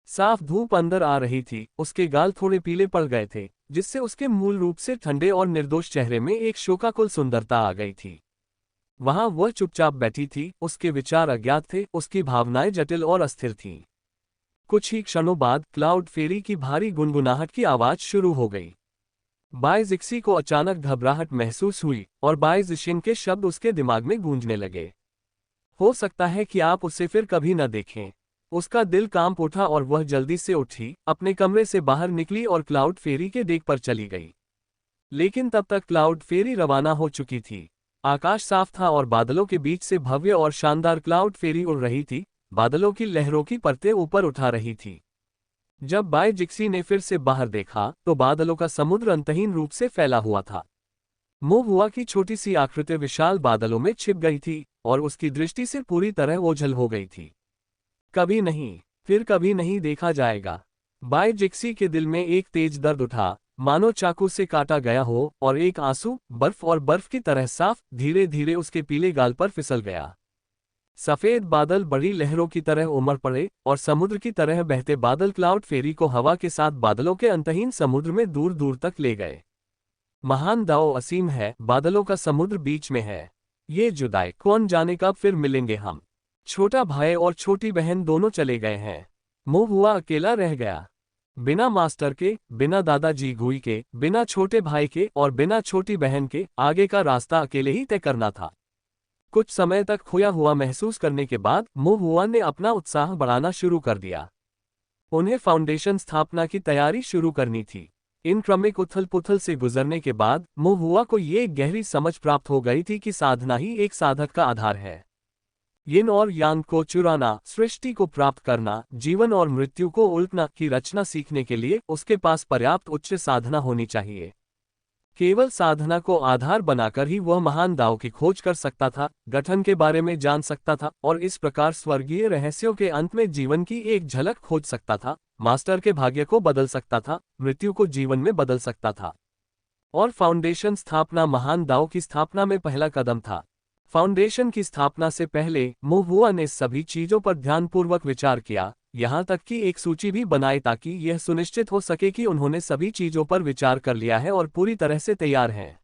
साफ धूप अंदर आ रही थी, उसके गाल थोड़े पीले पड़ गए थे, जिससे उसके मूल रूप से ठंडे और निर्दोष चेहरे में एक शोकाकुल सुंदरता आ गई थी। वहां वह चुपचाप बैठी थी, उसके विचार अज्ञात थे, उसकी भावनाएं जटिल और अस्थिर थीं। कुछ ही क्षणों बाद क्लाउड फेरी की भारी गुनगुनाहट की आवाज शुरू हो गई। बाई जिक्सी को अचानक घबराहट महसूस हुई और बाई जिशिंग के शब्द उसके दिमाग में गूंजने लगे। हो सकता है कि आप उसे फिर कभी न देखें। उसका दिल कांप उठा और वह जल्दी से उठी, अपने कमरे से बाहर निकली और क्लाउड फेरी के डेक पर चली गई। लेकिन तब तक क्लाउड फेरी रवाना हो चुकी थी। आकाश साफ था और बादलों के बीच से भव्य और शानदार क्लाउड फेरी उड़ रही थी, बादलों की लहरों की परतें ऊपर उठा रही थी। जब बाई जिक्सी ने फिर से बाहर देखा तो बादलों का समुद्र अंतहीन रूप से फैला हुआ था। मोहुआ की छोटी सी आकृति विशाल बादलों में छिप गई थी और उसकी दृष्टि से पूरी तरह ओझल हो गई थी। कभी नहीं, फिर कभी नहीं देखा जाएगा। बाई जिक्सी के दिल में एक तेज दर्द उठा, मानो चाकू से काटा गया हो, और एक आंसू बर्फ और बर्फ की तरह साफ धीरे धीरे उसके पीले गाल पर फिसल गया। सफेद बादल बड़ी लहरों की तरह उमड़ पड़े और समुद्र की तरह बहते बादल क्लाउड फेरी को हवा के साथ बादलों के अंतहीन समुद्र में दूर दूर तक ले गए। महान दाओ असीम है, बादलों का समुद्र बीच में है। ये जुदाई, कौन जाने कब फिर मिलेंगे हम। छोटा भाई और छोटी बहन दोनों चले गए हैं। मोहुआ अकेला रह गया, बिना मास्टर के, बिना दादाजी गुई के, बिना छोटे भाई के और बिना छोटी बहन के। आगे का रास्ता अकेले ही तय करना था। कुछ समय तक खोया हुआ महसूस करने के बाद मोहुआ ने अपना उत्साह बढ़ाना शुरू कर दिया। उन्हें फाउंडेशन स्थापना की तैयारी शुरू करनी थी। इन क्रमिक उथल-पुथल से गुजरने के बाद मोहुआ को ये गहरी समझ प्राप्त हो गई थी कि साधना ही एक साधक का आधार है। यिन और यांग को चुराना, सृष्टि को प्राप्त करना, जीवन और मृत्यु को उलटना की रचना सीखने के लिए उसके पास पर्याप्त उच्च साधना होनी चाहिए। केवल साधना को आधार बनाकर ही वह महान दाव की खोज कर सकता था, गठन के बारे में जान सकता था और इस प्रकार स्वर्गीय रहस्यों के अंत में जीवन की एक झलक खोज सकता था, मास्टर के भाग्य को बदल सकता था, मृत्यु को जीवन में बदल सकता था। और फाउंडेशन स्थापना महान दाव की स्थापना में पहला कदम था। फाउंडेशन की स्थापना से पहले मोहुआ ने सभी चीजों पर ध्यानपूर्वक विचार किया, यहाँ तक कि एक सूची भी बनाई ताकि यह सुनिश्चित हो सके कि उन्होंने सभी चीजों पर विचार कर लिया है और पूरी तरह से तैयार हैं।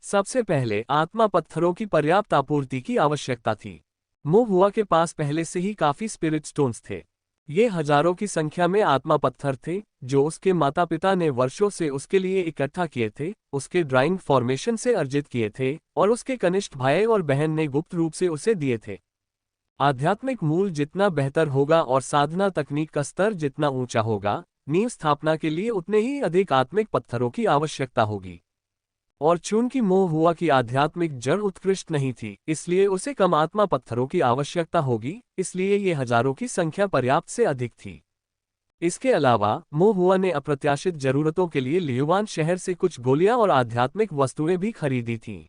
सबसे पहले आत्मा पत्थरों की पर्याप्त आपूर्ति की आवश्यकता थी। मोहुआ के पास पहले से ही काफी स्पिरिट स्टोन्स थे। ये हजारों की संख्या में आत्मा पत्थर थे जो उसके माता पिता ने वर्षों से उसके लिए इकट्ठा किए थे, उसके ड्राइंग फॉर्मेशन से अर्जित किए थे और उसके कनिष्ठ भाई और बहन ने गुप्त रूप से उसे दिए थे। आध्यात्मिक मूल जितना बेहतर होगा और साधना तकनीक का स्तर जितना ऊंचा होगा, नींव स्थापना के लिए उतने ही अधिक आत्मिक पत्थरों की आवश्यकता होगी। और चूंकि मोहुआ की आध्यात्मिक जड़ उत्कृष्ट नहीं थी, इसलिए उसे कम आत्मा पत्थरों की आवश्यकता होगी, इसलिए ये हजारों की संख्या पर्याप्त से अधिक थी। इसके अलावा मोहुआ ने अप्रत्याशित जरूरतों के लिए लियुआन शहर से कुछ गोलियां और आध्यात्मिक वस्तुएं भी खरीदी थीं।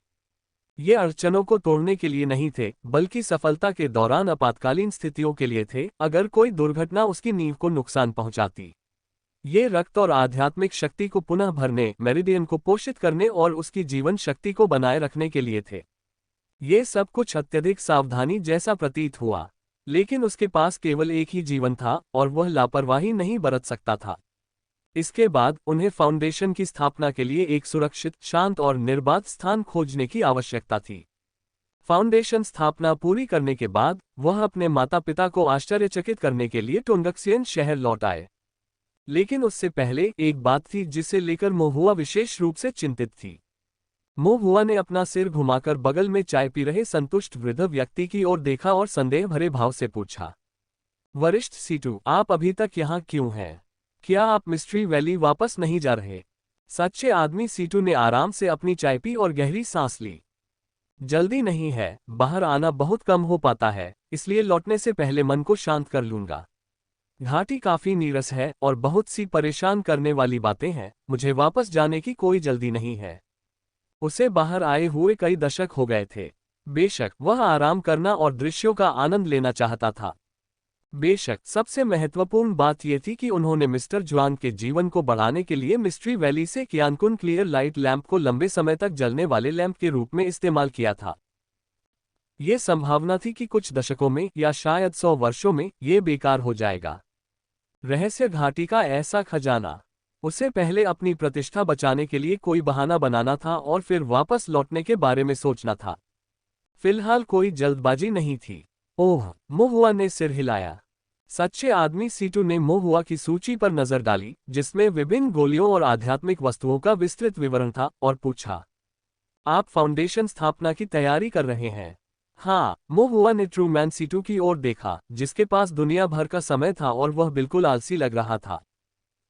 ये अड़चनों को तोड़ने के लिए नहीं थे, बल्कि सफलता के दौरान आपातकालीन स्थितियों के लिए थे, अगर कोई दुर्घटना उसकी नींव को नुकसान पहुंचाती। ये रक्त और आध्यात्मिक शक्ति को पुनः भरने, मेरिडियन को पोषित करने और उसकी जीवन शक्ति को बनाए रखने के लिए थे। ये सब कुछ अत्यधिक सावधानी जैसा प्रतीत हुआ, लेकिन उसके पास केवल एक ही जीवन था और वह लापरवाही नहीं बरत सकता था। इसके बाद उन्हें फाउंडेशन की स्थापना के लिए एक सुरक्षित, शांत और निर्बाध स्थान खोजने की आवश्यकता थी। फाउंडेशन स्थापना पूरी करने के बाद वह अपने माता पिता को आश्चर्यचकित करने के लिए टोंगक्सियन शहर लौट आए। लेकिन उससे पहले एक बात थी जिसे लेकर मोहुआ विशेष रूप से चिंतित थी। मोहुआ ने अपना सिर घुमाकर बगल में चाय पी रहे संतुष्ट वृद्ध व्यक्ति की ओर देखा और संदेह भरे भाव से पूछा, वरिष्ठ सीटू, आप अभी तक यहाँ क्यों हैं? क्या आप मिस्ट्री वैली वापस नहीं जा रहे? सच्चे आदमी सीटू ने आराम से अपनी चाय पी और गहरी सांस ली। जल्दी नहीं है, बाहर आना बहुत कम हो पाता है, इसलिए लौटने से पहले मन को शांत कर लूंगा। घाटी काफी नीरस है और बहुत सी परेशान करने वाली बातें हैं, मुझे वापस जाने की कोई जल्दी नहीं है। उसे बाहर आए हुए कई दशक हो गए थे। बेशक वह आराम करना और दृश्यों का आनंद लेना चाहता था। बेशक सबसे महत्वपूर्ण बात यह थी कि उन्होंने मिस्टर जुआन के जीवन को बढ़ाने के लिए मिस्ट्री वैली से क्यानकुन क्लियर लाइट लैंप को लंबे समय तक जलने वाले लैंप के रूप में इस्तेमाल किया था। ये संभावना थी कि कुछ दशकों में या शायद 100 वर्षों में ये बेकार हो जाएगा। रहस्य घाटी का ऐसा खजाना। उसे पहले अपनी प्रतिष्ठा बचाने के लिए कोई बहाना बनाना था और फिर वापस लौटने के बारे में सोचना था। फिलहाल कोई जल्दबाजी नहीं थी। ओह, मोहुआ ने सिर हिलाया। सच्चे आदमी सीटू ने मोहुआ की सूची पर नजर डाली, जिसमें विभिन्न गोलियों और आध्यात्मिक वस्तुओं का विस्तृत विवरण था, और पूछा, आप फाउंडेशन स्थापना की तैयारी कर रहे हैं? हाँ, मोहुआ ने ट्रू मैन सीटू की ओर देखा, जिसके पास दुनिया भर का समय था और वह बिल्कुल आलसी लग रहा था।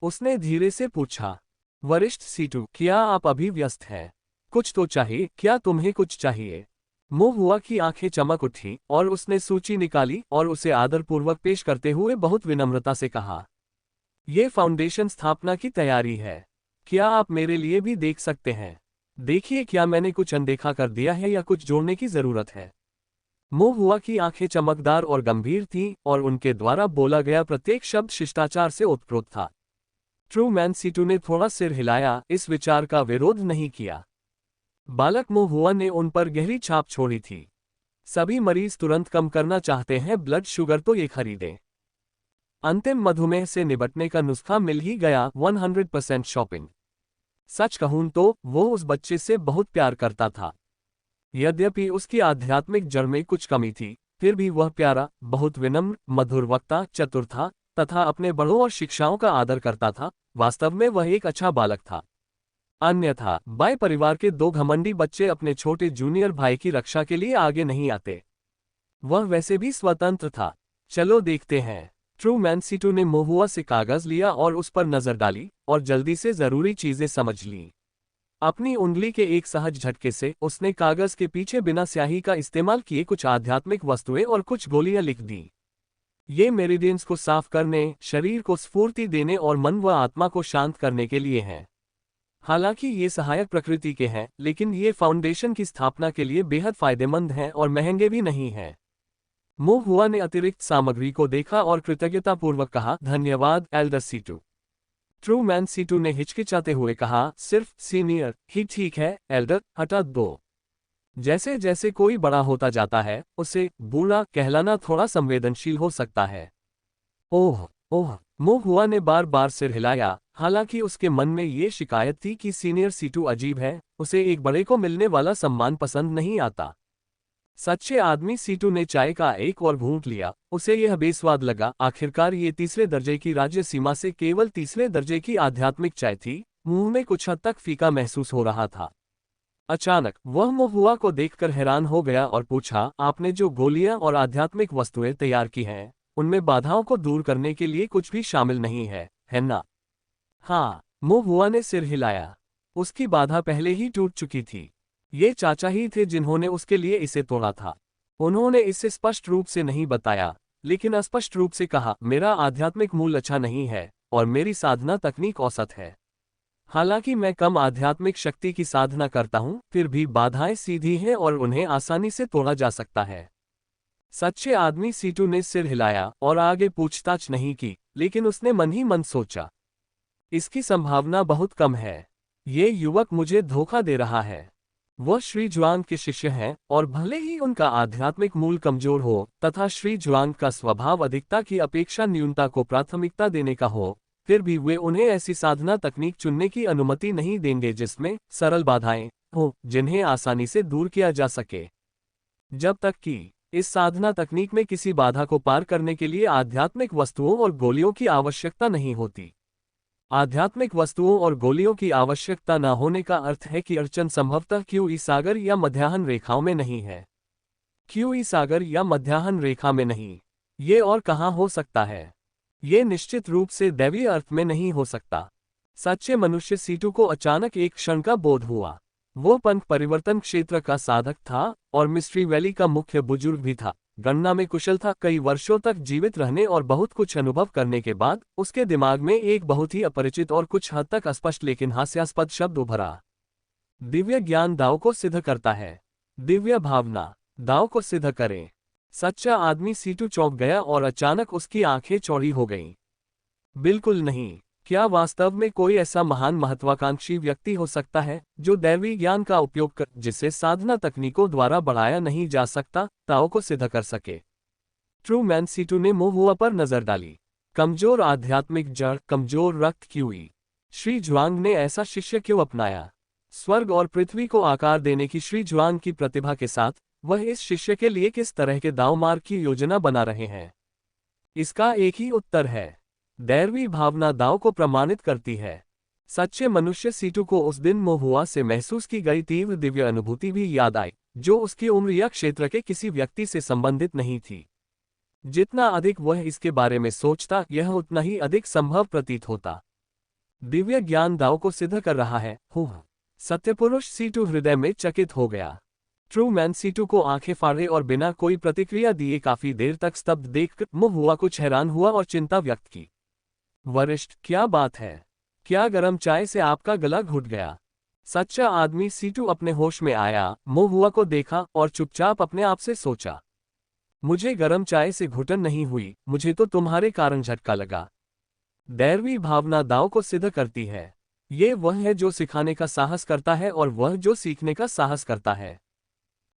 उसने धीरे से पूछा, वरिष्ठ सीटू, क्या आप अभी व्यस्त हैं? कुछ तो चाहिए, क्या तुम्हें कुछ चाहिए? मोहुआ की आंखें चमक उठी और उसने सूची निकाली और उसे आदरपूर्वक पेश करते हुए बहुत विनम्रता से कहा, यह फाउंडेशन स्थापना की तैयारी है। क्या आप मेरे लिए भी देख सकते हैं? देखिए, क्या मैंने कुछ अनदेखा कर दिया है या कुछ जोड़ने की जरूरत है? मोहुआ की आंखें चमकदार और गंभीर थीं और उनके द्वारा बोला गया प्रत्येक शब्द शिष्टाचार से ओतप्रोत था। ट्रू मैन सीटू ने थोड़ा सिर हिलाया, इस विचार का विरोध नहीं किया। बालक मोहुआ ने उन पर गहरी छाप छोड़ी थी। सभी मरीज तुरंत कम करना चाहते हैं ब्लड शुगर, तो ये खरीदें। अंतिम मधुमेह से निपटने का नुस्खा मिल ही गया, 100% शॉपिंग। सच कहूं तो वो उस बच्चे से बहुत प्यार करता था। यद्यपि उसकी आध्यात्मिक जड़ में कुछ कमी थी, फिर भी वह प्यारा, बहुत विनम्र, मधुर वक्ता, चतुर था तथा अपने बड़ों और शिक्षाओं का आदर करता था। वास्तव में वह एक अच्छा बालक था। अन्यथा बाय परिवार के दो घमंडी बच्चे अपने छोटे जूनियर भाई की रक्षा के लिए आगे नहीं आते। वह वैसे भी स्वतंत्र था। चलो देखते हैं। ट्रू मैन सीटू ने मोहुआ से कागज लिया और उस पर नजर डाली और जल्दी से जरूरी चीजें समझ ली। अपनी उंगली के एक सहज झटके से उसने कागज के पीछे बिना स्याही का इस्तेमाल किए कुछ आध्यात्मिक वस्तुएं और कुछ गोलियां लिख दी। ये मेरिडियंस को साफ करने, शरीर को स्फूर्ति देने और मन व आत्मा को शांत करने के लिए हैं। हालांकि ये सहायक प्रकृति के हैं, लेकिन ये फाउंडेशन की स्थापना के लिए बेहद फायदेमंद हैं और महंगे भी नहीं हैं। मोहुआ ने अतिरिक्त सामग्री को देखा और कृतज्ञतापूर्वक कहा, धन्यवाद एल्डर सीटू। ट्रू मैन सीटू ने हिचकिचाते हुए कहा, सिर्फ सीनियर ही ठीक है एल्डर, हटा दो। जैसे जैसे कोई बड़ा होता जाता है उसे बूढ़ा कहलाना थोड़ा संवेदनशील हो सकता है। ओह ओह, मोहुआ ने बार बार सिर हिलाया। हालांकि उसके मन में ये शिकायत थी कि सीनियर सीटू अजीब है, उसे एक बड़े को मिलने वाला सम्मान पसंद नहीं आता। सच्चे आदमी सीटू ने चाय का एक और घूंट लिया। उसे यह बेस्वाद लगा। आखिरकार ये तीसरे दर्जे की राज्य सीमा से केवल तीसरे दर्जे की आध्यात्मिक चाय थी। मुंह में कुछ हद तक फीका महसूस हो रहा था। अचानक वह मोहुआ को देखकर हैरान हो गया और पूछा, आपने जो गोलियां और आध्यात्मिक वस्तुएं तैयार की हैं, उनमें बाधाओं को दूर करने के लिए कुछ भी शामिल नहीं है ना? हाँ, मोहुआ ने सिर हिलाया। उसकी बाधा पहले ही टूट चुकी थी। ये चाचा ही थे जिन्होंने उसके लिए इसे तोड़ा था। उन्होंने इसे स्पष्ट रूप से नहीं बताया, लेकिन अस्पष्ट रूप से कहा, मेरा आध्यात्मिक मूल अच्छा नहीं है और मेरी साधना तकनीक औसत है। हालांकि मैं कम आध्यात्मिक शक्ति की साधना करता हूं, फिर भी बाधाएं सीधी हैं और उन्हें आसानी से तोड़ा जा सकता है। सच्चे आदमी सीटू ने सिर हिलाया और आगे पूछताछ नहीं की, लेकिन उसने मन ही मन सोचा, इसकी संभावना बहुत कम है। ये युवक मुझे धोखा दे रहा है। वह श्री जुआंग के शिष्य हैं और भले ही उनका आध्यात्मिक मूल कमजोर हो तथा श्री जुआंग का स्वभाव अधिकता की अपेक्षा न्यूनता को प्राथमिकता देने का हो, फिर भी वे उन्हें ऐसी साधना तकनीक चुनने की अनुमति नहीं देंगे जिसमें सरल बाधाएं हो जिन्हें आसानी से दूर किया जा सके। जब तक कि इस साधना तकनीक में किसी बाधा को पार करने के लिए आध्यात्मिक वस्तुओं और गोलियों की आवश्यकता नहीं होती। आध्यात्मिक वस्तुओं और गोलियों की आवश्यकता न होने का अर्थ है कि अड़चन संभवतः क्यूई सागर या मध्याह्न रेखाओं में नहीं है। क्यूई सागर या मध्याह्न रेखा में नहीं। ये और कहाँ हो सकता है? ये निश्चित रूप से दैवीय अर्थ में नहीं हो सकता। सच्चे मनुष्य सीटू को अचानक एक क्षण का बोध हुआ। वो पंथ परिवर्तन क्षेत्र का साधक था और मिस्ट्री वैली का मुख्य बुजुर्ग भी था। गणना में कुशल था। कई वर्षों तक जीवित रहने और बहुत कुछ अनुभव करने के बाद उसके दिमाग में एक बहुत ही अपरिचित और कुछ हद तक अस्पष्ट लेकिन हास्यास्पद शब्द उभरा। दिव्य ज्ञान दाव को सिद्ध करता है। दिव्य भावना दाव को सिद्ध करे। सच्चा आदमी सीटू चौंक गया और अचानक उसकी आंखें चौड़ी हो गईं। बिल्कुल नहीं। क्या वास्तव में कोई ऐसा महान महत्वाकांक्षी व्यक्ति हो सकता है जो दैवी ज्ञान का उपयोग कर, जिसे साधना तकनीकों द्वारा बढ़ाया नहीं जा सकता, ताओ को सिद्ध कर सके? ट्रू मैन सीटू ने मोहुआ पर नजर डाली। कमजोर आध्यात्मिक जड़, कमजोर रक्त क्यूई। श्री जुआंग ने ऐसा शिष्य क्यों अपनाया? स्वर्ग और पृथ्वी को आकार देने की श्री जुआंग की प्रतिभा के साथ वह इस शिष्य के लिए किस तरह के दांव मार की योजना बना रहे हैं? इसका एक ही उत्तर है, दैवी भावना दाव को प्रमाणित करती है। सच्चे मनुष्य सीटू को उस दिन मोहुआ से महसूस की गई तीव्र दिव्य अनुभूति भी याद आई, जो उसकी उम्र या क्षेत्र के किसी व्यक्ति से संबंधित नहीं थी। जितना अधिक वह इसके बारे में सोचता, यह उतना ही अधिक संभव प्रतीत होता। दिव्य ज्ञान दाव को सिद्ध कर रहा है। सत्यपुरुष सीटू हृदय में चकित हो गया। ट्रू मैन सीटू को आंखें फाड़े और बिना कोई प्रतिक्रिया दिए काफी देर तक स्तब्ध देखकर मोहुआ कुछ हैरान हुआ और चिंता व्यक्त की। वरिष्ठ, क्या बात है? क्या गरम चाय से आपका गला घुट गया? सच्चा आदमी सीटू अपने होश में आया, मोहुआ को देखा और चुपचाप अपने आप से सोचा, मुझे गरम चाय से घुटन नहीं हुई, मुझे तो तुम्हारे कारण झटका लगा। दैवी भावना दाव को सिद्ध करती है। ये वह है जो सिखाने का साहस करता है और वह जो सीखने का साहस करता है।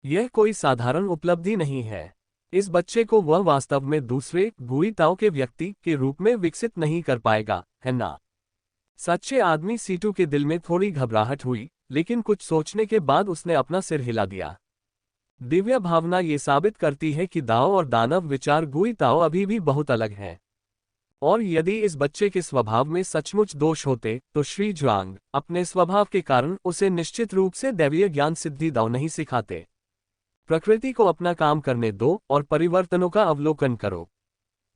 यह कोई साधारण उपलब्धि नहीं है। इस बच्चे को वह वास्तव में दूसरे गुई ताओ के व्यक्ति के रूप में विकसित नहीं कर पाएगा, है ना? सच्चे आदमी सीटू के दिल में थोड़ी घबराहट हुई, लेकिन कुछ सोचने के बाद उसने अपना सिर हिला दिया। दिव्य भावना ये साबित करती है कि दाओ और दानव विचार गुई ताओ अभी भी बहुत अलग हैं। और यदि इस बच्चे के स्वभाव में सचमुच दोष होते तो श्री ज्वांग अपने स्वभाव के कारण उसे निश्चित रूप से दैवीय ज्ञान सिद्धि दाव नहीं सिखाते। प्रकृति को अपना काम करने दो और परिवर्तनों का अवलोकन करो।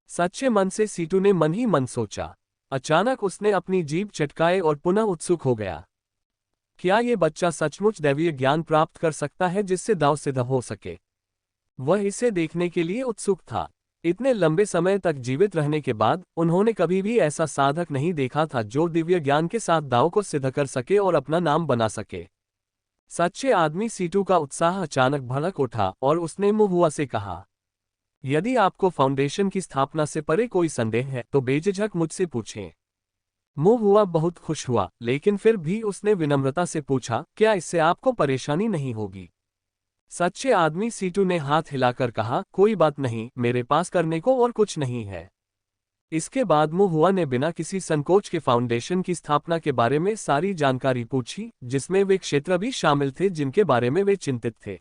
सच्चे मन से सीटू ने मन ही मन सोचा। अचानक उसने अपनी जीभ चटकाए और पुनः उत्सुक हो गया। क्या ये बच्चा सचमुच दैवीय ज्ञान प्राप्त कर सकता है जिससे दाव सिद्ध हो सके? वह इसे देखने के लिए उत्सुक था। इतने लंबे समय तक जीवित रहने के बाद उन्होंने कभी भी ऐसा साधक नहीं देखा था जो दिव्य ज्ञान के साथ दाव को सिद्ध कर सके और अपना नाम बना सके। सच्चे आदमी सीटू का उत्साह अचानक भड़क उठा और उसने मुहुआ से कहा, यदि आपको फाउंडेशन की स्थापना से परे कोई संदेह है तो बेझिझक मुझसे पूछें। मुहुआ बहुत खुश हुआ, लेकिन फिर भी उसने विनम्रता से पूछा, क्या इससे आपको परेशानी नहीं होगी? सच्चे आदमी सीटू ने हाथ हिलाकर कहा, कोई बात नहीं, मेरे पास करने को और कुछ नहीं है। इसके बाद मुहुआ ने बिना किसी संकोच के फाउंडेशन की स्थापना के बारे में सारी जानकारी पूछी, जिसमें वे क्षेत्र भी शामिल थे जिनके बारे में वे चिंतित थे।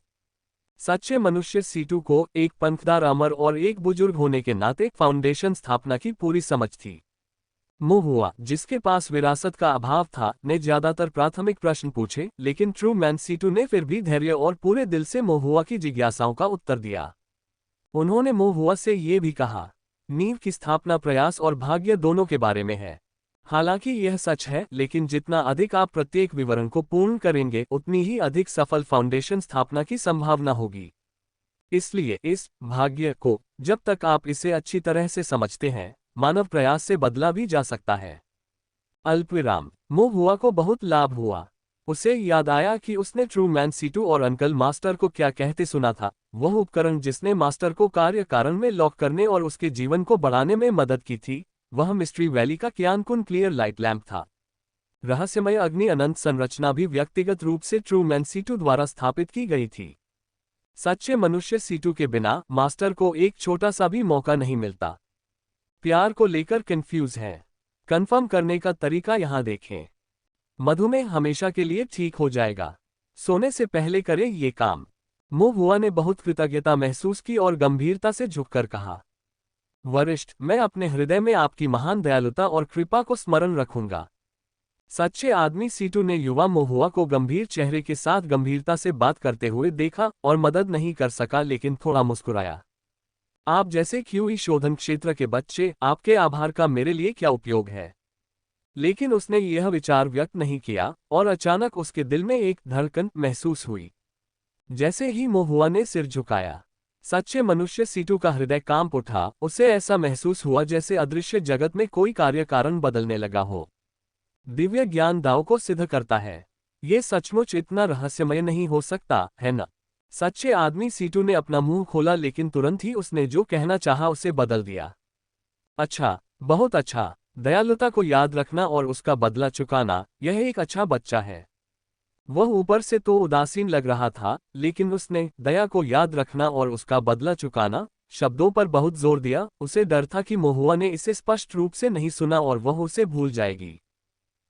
सच्चे मनुष्य सीटू को एक पंखदार अमर और एक बुजुर्ग होने के नाते फाउंडेशन स्थापना की पूरी समझ थी। मुहुआ, जिसके पास विरासत का अभाव था, ने ज्यादातर प्राथमिक प्रश्न पूछे, लेकिन ट्रू मैन सीटू ने फिर भी धैर्य और पूरे दिल से मुहुआ की जिज्ञासाओं का उत्तर दिया। उन्होंने मुहुआ से ये भी कहा, नींव की स्थापना प्रयास और भाग्य दोनों के बारे में है। हालांकि यह सच है, लेकिन जितना अधिक आप प्रत्येक विवरण को पूर्ण करेंगे उतनी ही अधिक सफल फाउंडेशन स्थापना की संभावना होगी। इसलिए इस भाग्य को जब तक आप इसे अच्छी तरह से समझते हैं, मानव प्रयास से बदला भी जा सकता है। अल्पविराम। मुहुआ को बहुत लाभ हुआ। उसे याद आया कि उसने ट्रू मैन सीटू और अंकल मास्टर को क्या कहते सुना था। वह उपकरण जिसने मास्टर को कार्य कारण में लॉक करने और उसके जीवन को बढ़ाने में मदद की थी, वह मिस्ट्री वैली का क्यानकुन क्लियर लाइट लैंप था। रहस्यमय अग्नि अनंत संरचना भी व्यक्तिगत रूप से ट्रू मैन सीटू द्वारा स्थापित की गई थी। सच्चे मनुष्य सीटू के बिना मास्टर को एक छोटा सा भी मौका नहीं मिलता। प्यार को लेकर कंफ्यूज हैं? कंफर्म करने का तरीका यहां देखें। मधुमेह हमेशा के लिए ठीक हो जाएगा। सोने से पहले करें ये काम। मुहुआ ने बहुत कृतज्ञता महसूस की और गंभीरता से झुककर कहा, वरिष्ठ, मैं अपने हृदय में आपकी महान दयालुता और कृपा को स्मरण रखूंगा। सच्चे आदमी सीटू ने युवा मुहुआ को गंभीर चेहरे के साथ गंभीरता से बात करते हुए देखा और मदद नहीं कर सका, लेकिन थोड़ा मुस्कुराया। आप जैसे क्यूई शोधन क्षेत्र के बच्चे, आपके आभार का मेरे लिए क्या उपयोग है? लेकिन उसने यह विचार व्यक्त नहीं किया और अचानक उसके दिल में एक धड़कन महसूस हुई। जैसे ही मुहुआ ने सिर झुकाया, सच्चे मनुष्य सीटू का हृदय कांप उठा। उसे ऐसा महसूस हुआ जैसे अदृश्य जगत में कोई कार्य कारण बदलने लगा हो। दिव्य ज्ञान दाव को सिद्ध करता है। ये सचमुच इतना रहस्यमय नहीं हो सकता, है न? सच्चे आदमी सीटू ने अपना मुंह खोला, लेकिन तुरंत ही उसने जो कहना चाहा उसे बदल दिया। अच्छा, बहुत अच्छा। दयालुता को याद रखना और उसका बदला चुकाना, यह एक अच्छा बच्चा है। वह ऊपर से तो उदासीन लग रहा था, लेकिन उसने दया को याद रखना और उसका बदला चुकाना शब्दों पर बहुत जोर दिया। उसे डर था कि मुहुआ ने इसे स्पष्ट रूप से नहीं सुना और वह उसे भूल जाएगी।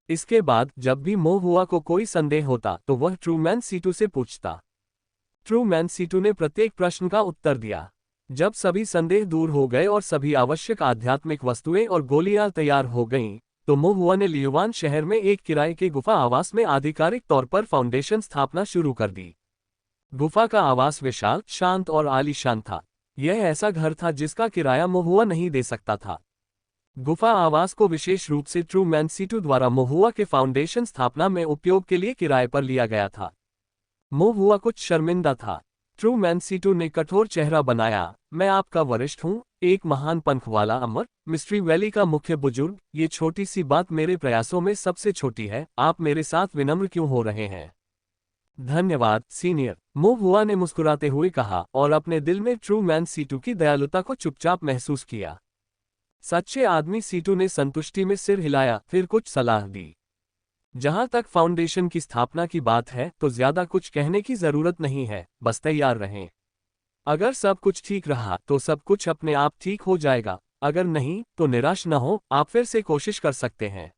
इसके बाद जब भी मुहुआ को कोई संदेह होता तो वह ट्रू मैन सीटू से पूछता। ट्रू मैन सीटू ने प्रत्येक प्रश्न का उत्तर दिया। जब सभी संदेह दूर हो गए और सभी आवश्यक आध्यात्मिक वस्तुएं और गोलियां तैयार हो गईं, तो मुहुआ ने लियुवान शहर में एक किराए के गुफा आवास में आधिकारिक तौर पर फाउंडेशन स्थापना शुरू कर दी। गुफा का आवास विशाल, शांत और आलीशान था। यह ऐसा घर था जिसका किराया मुहुआ नहीं दे सकता था। गुफा आवास को विशेष रूप से ट्रू मैन सीटू द्वारा मुहुआ के फाउंडेशन स्थापना में उपयोग के लिए किराए पर लिया गया था। मुहुआ कुछ शर्मिंदा था। ट्रू मैन सीटू ने कठोर चेहरा बनाया, मैं आपका वरिष्ठ हूँ, एक महान पंख वाला अमर, मिस्ट्री वैली का मुख्य बुजुर्ग। ये छोटी सी बात मेरे प्रयासों में सबसे छोटी है। आप मेरे साथ विनम्र क्यों हो रहे हैं? धन्यवाद सीनियर, मुहुआ ने मुस्कुराते हुए कहा और अपने दिल में ट्रू मैन सीटू की दयालुता को चुपचाप महसूस किया। सच्चे आदमी सीटू ने संतुष्टि में सिर हिलाया, फिर कुछ सलाह दी। जहां तक फाउंडेशन की स्थापना की बात है तो ज्यादा कुछ कहने की जरूरत नहीं है, बस तैयार रहें। अगर सब कुछ ठीक रहा तो सब कुछ अपने आप ठीक हो जाएगा, अगर नहीं तो निराश न हो, आप फिर से कोशिश कर सकते हैं।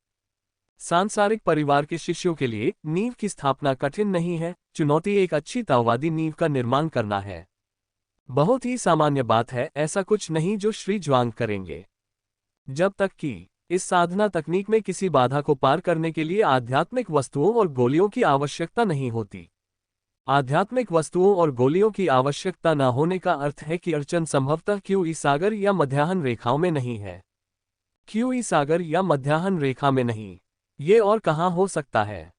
सांसारिक परिवार के शिष्यों के लिए नींव की स्थापना कठिन नहीं है, चुनौती एक अच्छी ताओवादी नींव का निर्माण करना है। बहुत ही सामान्य बात है, ऐसा कुछ नहीं जो श्री ज्वांग करेंगे। जब तक कि इस साधना तकनीक में किसी बाधा को पार करने के लिए आध्यात्मिक वस्तुओं और गोलियों की आवश्यकता नहीं होती। आध्यात्मिक वस्तुओं और गोलियों की आवश्यकता न होने का अर्थ है कि अड़चन संभवतः क्यूई सागर या मध्याह्न रेखाओं में नहीं है। क्यूई सागर या मध्याह्न रेखा में नहीं। ये और कहाँ हो सकता है?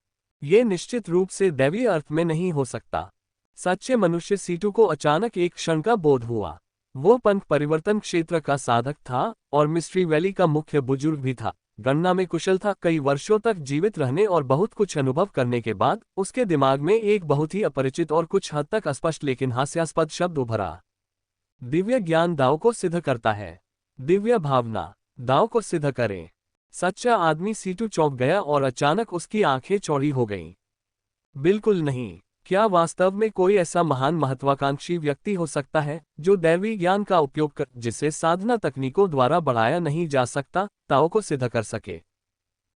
ये निश्चित रूप से दैवीय अर्थ में नहीं हो सकता। सच्चे मनुष्य सीटू को अचानक एक क्षण का बोध हुआ। वो पंथ परिवर्तन क्षेत्र का साधक था और मिस्ट्री वैली का मुख्य बुजुर्ग भी था। गणना में कुशल था। कई वर्षों तक जीवित रहने और बहुत कुछ अनुभव करने के बाद उसके दिमाग में एक बहुत ही अपरिचित और कुछ हद तक अस्पष्ट लेकिन हास्यास्पद शब्द उभरा। दिव्य ज्ञान दाव को सिद्ध करता है। दिव्य भावना दाव को सिद्ध करे। सच्चा आदमी सीटू चौंक गया और अचानक उसकी आंखें चौड़ी हो गईं। बिल्कुल नहीं। क्या वास्तव में कोई ऐसा महान महत्वाकांक्षी व्यक्ति हो सकता है जो दैवी ज्ञान का उपयोग कर जिसे साधना तकनीकों द्वारा बढ़ाया नहीं जा सकता ताओ को सिद्ध कर सके?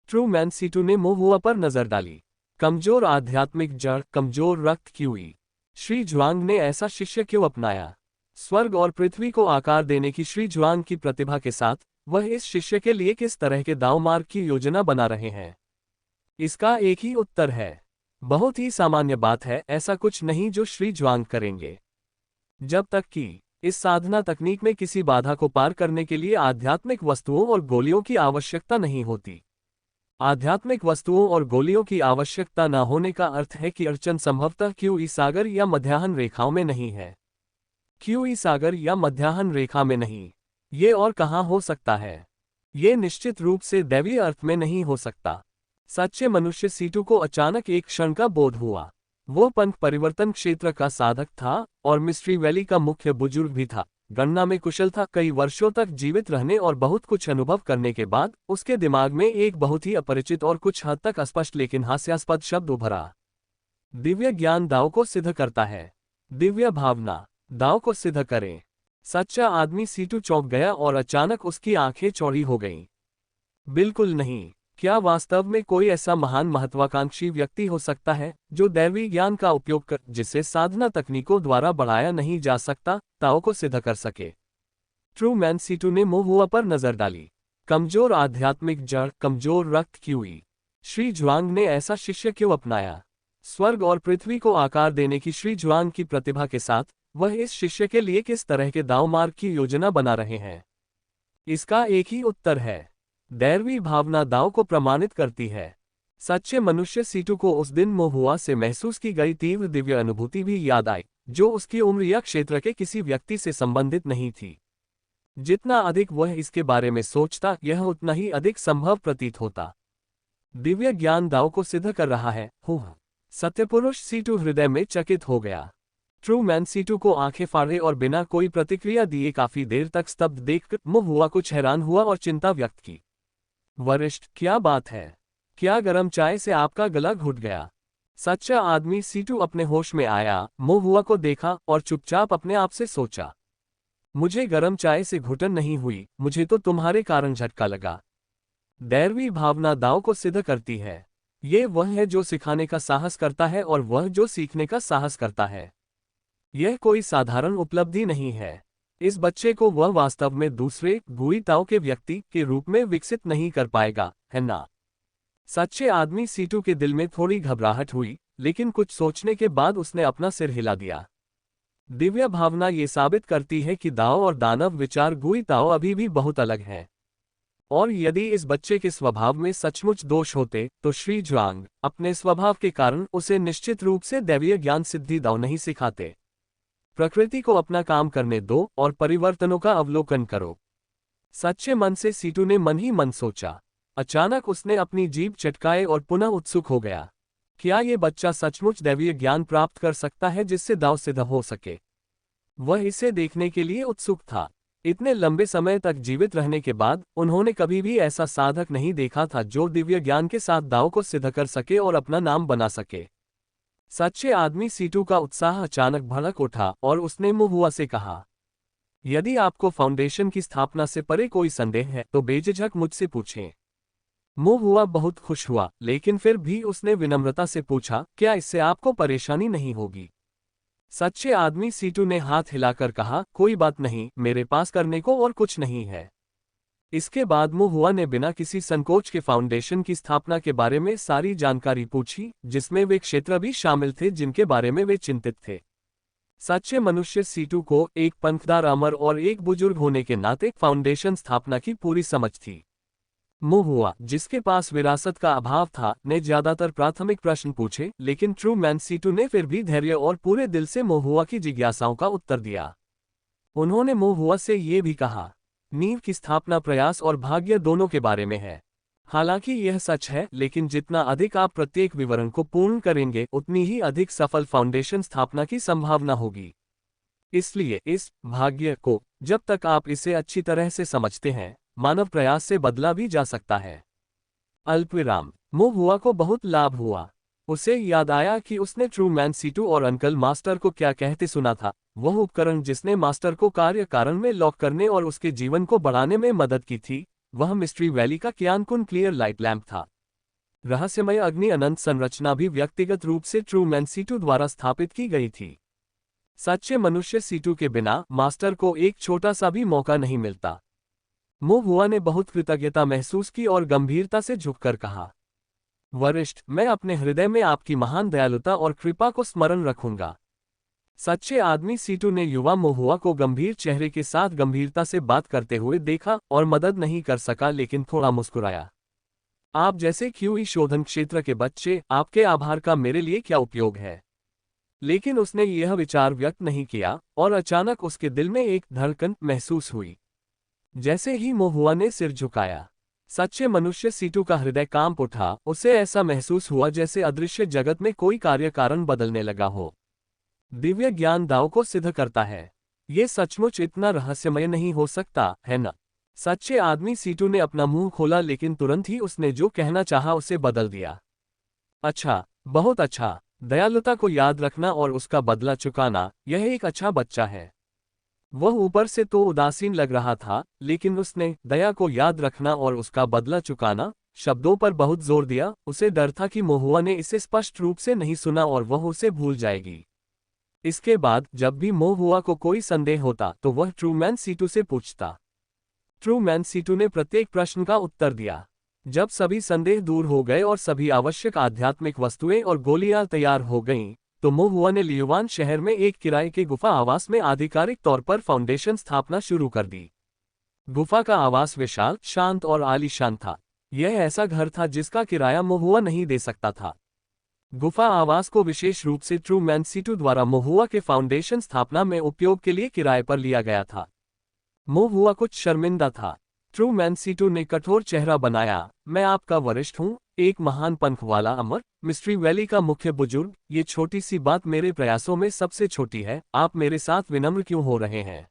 ट्रू मैन सीटू ने मोहुआ पर नजर डाली। कमजोर आध्यात्मिक जड़, कमजोर रक्त क्यूई। श्री जुआंग ने ऐसा शिष्य क्यों अपनाया? स्वर्ग और पृथ्वी को आकार देने की श्री जुआंग की प्रतिभा के साथ वह इस शिष्य के लिए किस तरह के दांव मार्ग की योजना बना रहे हैं? इसका एक ही उत्तर है। बहुत ही सामान्य बात है, ऐसा कुछ नहीं जो श्री जुआंग करेंगे। जब तक कि इस साधना तकनीक में किसी बाधा को पार करने के लिए आध्यात्मिक वस्तुओं और गोलियों की आवश्यकता नहीं होती। आध्यात्मिक वस्तुओं और गोलियों की आवश्यकता न होने का अर्थ है कि अड़चन संभवतः क्यूई सागर या मध्याह्न रेखाओं में नहीं है। क्यूई सागर या मध्याह्न रेखा में नहीं। ये और कहाँ हो सकता है? ये निश्चित रूप से दैवीय अर्थ में नहीं हो सकता। सच्चे मनुष्य सीटू को अचानक एक क्षण का बोध हुआ। वो पंथ परिवर्तन क्षेत्र का साधक था और मिस्ट्री वैली का मुख्य बुजुर्ग भी था। गणना में कुशल था। कई वर्षों तक जीवित रहने और बहुत कुछ अनुभव करने के बाद उसके दिमाग में एक बहुत ही अपरिचित और कुछ हद तक अस्पष्ट लेकिन हास्यास्पद शब्द उभरा। दिव्य ज्ञान दाव को सिद्ध करता है। दिव्य भावना दाव को सिद्ध करे। सच्चा आदमी सीटू चौंक गया और अचानक उसकी आंखें चौड़ी हो गईं। बिल्कुल नहीं। क्या वास्तव में कोई ऐसा महान महत्वाकांक्षी व्यक्ति हो सकता है जो दैवी ज्ञान का उपयोग कर जिसे साधना तकनीकों द्वारा बढ़ाया नहीं जा सकता ताओ को सिद्ध कर सके? ट्रू मैन सीटू ने मोहुआ पर नजर डाली। कमजोर आध्यात्मिक जड़, कमजोर रक्त क्यूई। श्री जुआंग ने ऐसा शिष्य क्यों अपनाया? स्वर्ग और पृथ्वी को आकार देने की श्री जुआंग की प्रतिभा के साथ वह इस शिष्य के लिए किस तरह के दांव मार्ग की योजना बना रहे हैं? इसका एक ही उत्तर है। दैवी भावना दाव को प्रमाणित करती है। सच्चे मनुष्य सीटू को उस दिन मोहुआ से महसूस की गई तीव्र दिव्य अनुभूति भी याद आई, जो उसकी उम्र या क्षेत्र के किसी व्यक्ति से संबंधित नहीं थी। जितना अधिक वह इसके बारे में सोचता, यह उतना ही अधिक संभव प्रतीत होता। दिव्य ज्ञान दाव को सिद्ध कर रहा है। सत्यपुरुष सीटू हृदय में चकित हो गया। ट्रू मैन सीटू को आंखें फाड़े और बिना कोई प्रतिक्रिया दिए काफी देर तक स्तब्ध देखकर मोहुआ कुछ हैरान हुआ और चिंता व्यक्त की। वरिष्ठ, क्या बात है? क्या गरम चाय से आपका गला घुट गया? सच्चा आदमी सीटू अपने होश में आया, मोहुआ को देखा और चुपचाप अपने आप से सोचा, मुझे गरम चाय से घुटन नहीं हुई, मुझे तो तुम्हारे कारण झटका लगा। दैवी भावना दाव को सिद्ध करती है। ये वह है जो सिखाने का साहस करता है और वह जो सीखने का साहस करता है। यह कोई साधारण उपलब्धि नहीं है। इस बच्चे को वह वास्तव में दूसरे गुई ताओ के व्यक्ति के रूप में विकसित नहीं कर पाएगा, है ना? सच्चे आदमी सीटू के दिल में थोड़ी घबराहट हुई, लेकिन कुछ सोचने के बाद उसने अपना सिर हिला दिया। दिव्य भावना ये साबित करती है कि दाओ और दानव विचार गुई ताओ अभी भी बहुत अलग हैं। और यदि इस बच्चे के स्वभाव में सचमुच दोष होते तो श्री जुआंग अपने स्वभाव के कारण उसे निश्चित रूप से दैवीय ज्ञान सिद्धि दाव नहीं सिखाते। प्रकृति को अपना काम करने दो और परिवर्तनों का अवलोकन करो। सच्चे मन से सीटू ने मन ही मन सोचा। अचानक उसने अपनी जीभ चटकाए और पुनः उत्सुक हो गया। क्या ये बच्चा सचमुच दैवीय ज्ञान प्राप्त कर सकता है जिससे दाव सिद्ध हो सके? वह इसे देखने के लिए उत्सुक था। इतने लंबे समय तक जीवित रहने के बाद उन्होंने कभी भी ऐसा साधक नहीं देखा था जो दिव्य ज्ञान के साथ दाव को सिद्ध कर सके और अपना नाम बना सके। सच्चे आदमी सीटू का उत्साह अचानक भड़क उठा और उसने मोहुआ से कहा, यदि आपको फाउंडेशन की स्थापना से परे कोई संदेह है तो बेझिझक मुझसे पूछें। मोहुआ बहुत खुश हुआ, लेकिन फिर भी उसने विनम्रता से पूछा, क्या इससे आपको परेशानी नहीं होगी? सच्चे आदमी सीटू ने हाथ हिलाकर कहा, कोई बात नहीं, मेरे पास करने को और कुछ नहीं है। इसके बाद मुहुआ ने बिना किसी संकोच के फाउंडेशन की स्थापना के बारे में सारी जानकारी पूछी, जिसमें वे क्षेत्र भी शामिल थे जिनके बारे में वे चिंतित थे। सच्चे मनुष्य सीटू को एक पंखदार अमर और एक बुजुर्ग होने के नाते फाउंडेशन स्थापना की पूरी समझ थी। मुहुआ, जिसके पास विरासत का अभाव था, ने ज्यादातर प्राथमिक प्रश्न पूछे, लेकिन ट्रू मैन सीटू ने फिर भी धैर्य और पूरे दिल से मुहुआ की जिज्ञासाओं का उत्तर दिया। उन्होंने मुहुआ से ये भी कहा, नींव की स्थापना प्रयास और भाग्य दोनों के बारे में है। हालांकि यह सच है, लेकिन जितना अधिक आप प्रत्येक विवरण को पूर्ण करेंगे, उतनी ही अधिक सफल फाउंडेशन स्थापना की संभावना होगी। इसलिए इस भाग्य को, जब तक आप इसे अच्छी तरह से समझते हैं, मानव प्रयास से बदला भी जा सकता है। अल्पविराम। मुहुआ को बहुत लाभ हुआ। उसे याद आया कि उसने ट्रू मैन सीटू और अंकल मास्टर को क्या कहते सुना था। वह उपकरण जिसने मास्टर को कार्य कारण में लॉक करने और उसके जीवन को बढ़ाने में मदद की थी, वह मिस्ट्री वैली का क्यानकुन क्लियर लाइट लैंप था। रहस्यमय अग्नि अनंत संरचना भी व्यक्तिगत रूप से ट्रू मैन सीटू द्वारा स्थापित की गई थी। सच्चे मनुष्य सीटू के बिना मास्टर को एक छोटा सा भी मौका नहीं मिलता। मुहुआ ने बहुत कृतज्ञता महसूस की और गंभीरता से झुककर कहा, वरिष्ठ, मैं अपने हृदय में आपकी महान दयालुता और कृपा को स्मरण रखूंगा। सच्चे आदमी सीटू ने युवा मुहुआ को गंभीर चेहरे के साथ गंभीरता से बात करते हुए देखा और मदद नहीं कर सका, लेकिन थोड़ा मुस्कुराया। आप जैसे क्यूई शोधन क्षेत्र के बच्चे, आपके आभार का मेरे लिए क्या उपयोग है? लेकिन उसने यह विचार व्यक्त नहीं किया और अचानक उसके दिल में एक धड़कन महसूस हुई। जैसे ही मुहुआ ने सिर झुकाया, सच्चे मनुष्य सीटू का हृदय कांप उठा। उसे ऐसा महसूस हुआ जैसे अदृश्य जगत में कोई कार्य कारण बदलने लगा हो। दिव्य ज्ञान दाव को सिद्ध करता है। ये सचमुच इतना रहस्यमय नहीं हो सकता, है न? सच्चे आदमी सीटू ने अपना मुंह खोला, लेकिन तुरंत ही उसने जो कहना चाहा उसे बदल दिया। अच्छा, बहुत अच्छा। दयालुता को याद रखना और उसका बदला चुकाना, यह एक अच्छा बच्चा है। वह ऊपर से तो उदासीन लग रहा था, लेकिन उसने दया को याद रखना और उसका बदला चुकाना शब्दों पर बहुत जोर दिया। उसे डर था कि मुहुआ ने इसे स्पष्ट रूप से नहीं सुना और वह उसे भूल जाएगी। इसके बाद जब भी मुहुआ को कोई संदेह होता तो वह ट्रू मैन सीटू से पूछता। ट्रू मैन सीटू ने प्रत्येक प्रश्न का उत्तर दिया। जब सभी संदेह दूर हो गए और सभी आवश्यक आध्यात्मिक वस्तुएं और गोलियां तैयार हो गईं, तो मुहुआ ने लियुआन शहर में एक किराए के गुफा आवास में आधिकारिक तौर पर फाउंडेशन स्थापना शुरू कर दी। गुफा का आवास विशाल, शांत और आलीशान था। यह ऐसा घर था जिसका किराया मुहुआ नहीं दे सकता था। गुफा आवास को विशेष रूप से ट्रू मैन सीटू द्वारा मुहुआ के फाउंडेशन स्थापना में उपयोग के लिए किराए पर लिया गया था। मुहुआ कुछ शर्मिंदा था। ट्रू मैन सीटू ने कठोर चेहरा बनाया। मैं आपका वरिष्ठ हूँ, एक महान पंख वाला अमर, मिस्ट्री वैली का मुख्य बुजुर्ग। ये छोटी सी बात मेरे प्रयासों में सबसे छोटी है। आप मेरे साथ विनम्र क्यों हो रहे हैं?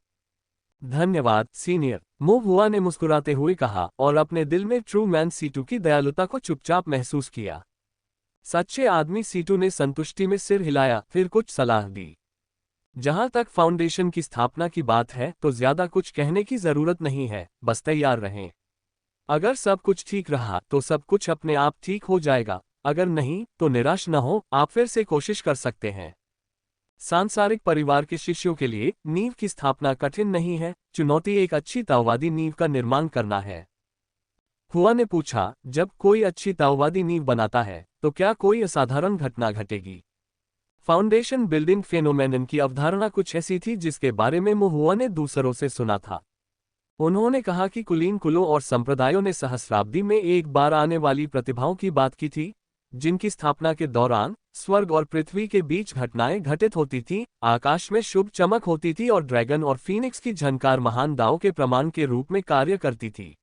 धन्यवाद सीनियर, मुहुआ ने मुस्कुराते हुए कहा और अपने दिल में ट्रू मैन सीटू की दयालुता को चुपचाप महसूस किया। सच्चे आदमी सीटू ने संतुष्टि में सिर हिलाया, फिर कुछ सलाह दी। जहां तक फाउंडेशन की स्थापना की बात है, तो ज्यादा कुछ कहने की जरूरत नहीं है, बस तैयार रहें। अगर सब कुछ ठीक रहा तो सब कुछ अपने आप ठीक हो जाएगा। अगर नहीं तो निराश न हो, आप फिर से कोशिश कर सकते हैं। सांसारिक परिवार के शिष्यों के लिए नींव की स्थापना कठिन नहीं है। चुनौती एक अच्छी ताओवादी नींव का निर्माण करना है। हुआ ने पूछा, जब कोई अच्छी ताओवादी नींव बनाता है तो क्या कोई असाधारण घटना घटेगी? फाउंडेशन बिल्डिंग फेनोमेनन की अवधारणा कुछ ऐसी थी जिसके बारे में मुहुआ ने दूसरों से सुना था। उन्होंने कहा कि कुलीन कुलों और संप्रदायों ने सहस्राब्दी में एक बार आने वाली प्रतिभाओं की बात की थी, जिनकी स्थापना के दौरान स्वर्ग और पृथ्वी के बीच घटनाएं घटित होती थीं, आकाश में शुभ चमक होती थी और ड्रैगन और फीनिक्स की झनकार महान दाव के प्रमाण के रूप में कार्य करती थी।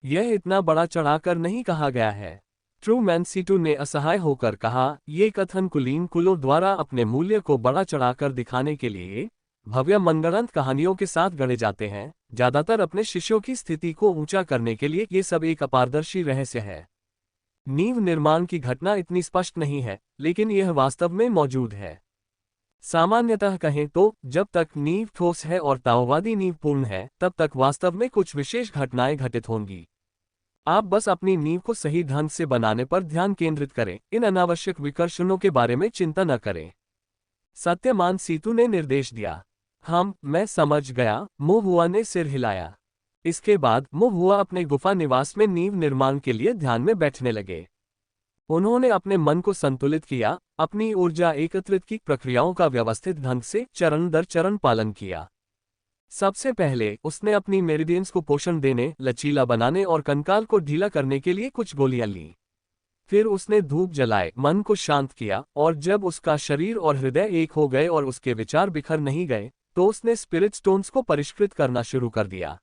यह इतना बड़ा चढ़ाकर नहीं कहा गया है। ट्रू मैन सीटू ने असहाय होकर कहा, ये कथन कुलीन कुलों द्वारा अपने मूल्य को बड़ा चढ़ाकर दिखाने के लिए भव्य मनगढ़ंत कहानियों के साथ गढ़े जाते हैं, ज्यादातर अपने शिष्यों की स्थिति को ऊंचा करने के लिए। ये सब एक अपारदर्शी रहस्य है। नींव निर्माण की घटना इतनी स्पष्ट नहीं है, लेकिन यह वास्तव में मौजूद है। सामान्यतः कहें तो जब तक नींव ठोस है और ताओवादी नींव पूर्ण है, तब तक वास्तव में कुछ विशेष घटनाएं घटित होंगी। आप बस अपनी नींव को सही ढंग से बनाने पर ध्यान केंद्रित करें, इन अनावश्यक विकर्षणों के बारे में चिंता न करें। सत्यमान सीतू ने निर्देश दिया। मैं समझ गया, मुहुआ ने सिर हिलाया। इसके बाद मोह हुआ अपने गुफा निवास में नींव निर्माण के लिए ध्यान में बैठने लगे। उन्होंने अपने मन को संतुलित किया, अपनी ऊर्जा एकत्रित की, प्रक्रियाओं का व्यवस्थित ढंग से चरण दर चरण पालन किया। सबसे पहले उसने अपनी मेरिडियंस को पोषण देने, लचीला बनाने और कंकाल को ढीला करने के लिए कुछ गोलियां ली। फिर उसने धूप जलाए, मन को शांत किया, और जब उसका शरीर और हृदय एक हो गए और उसके विचार बिखर नहीं गए, तो उसने स्पिरिट स्टोन्स को परिष्कृत करना शुरू कर दिया।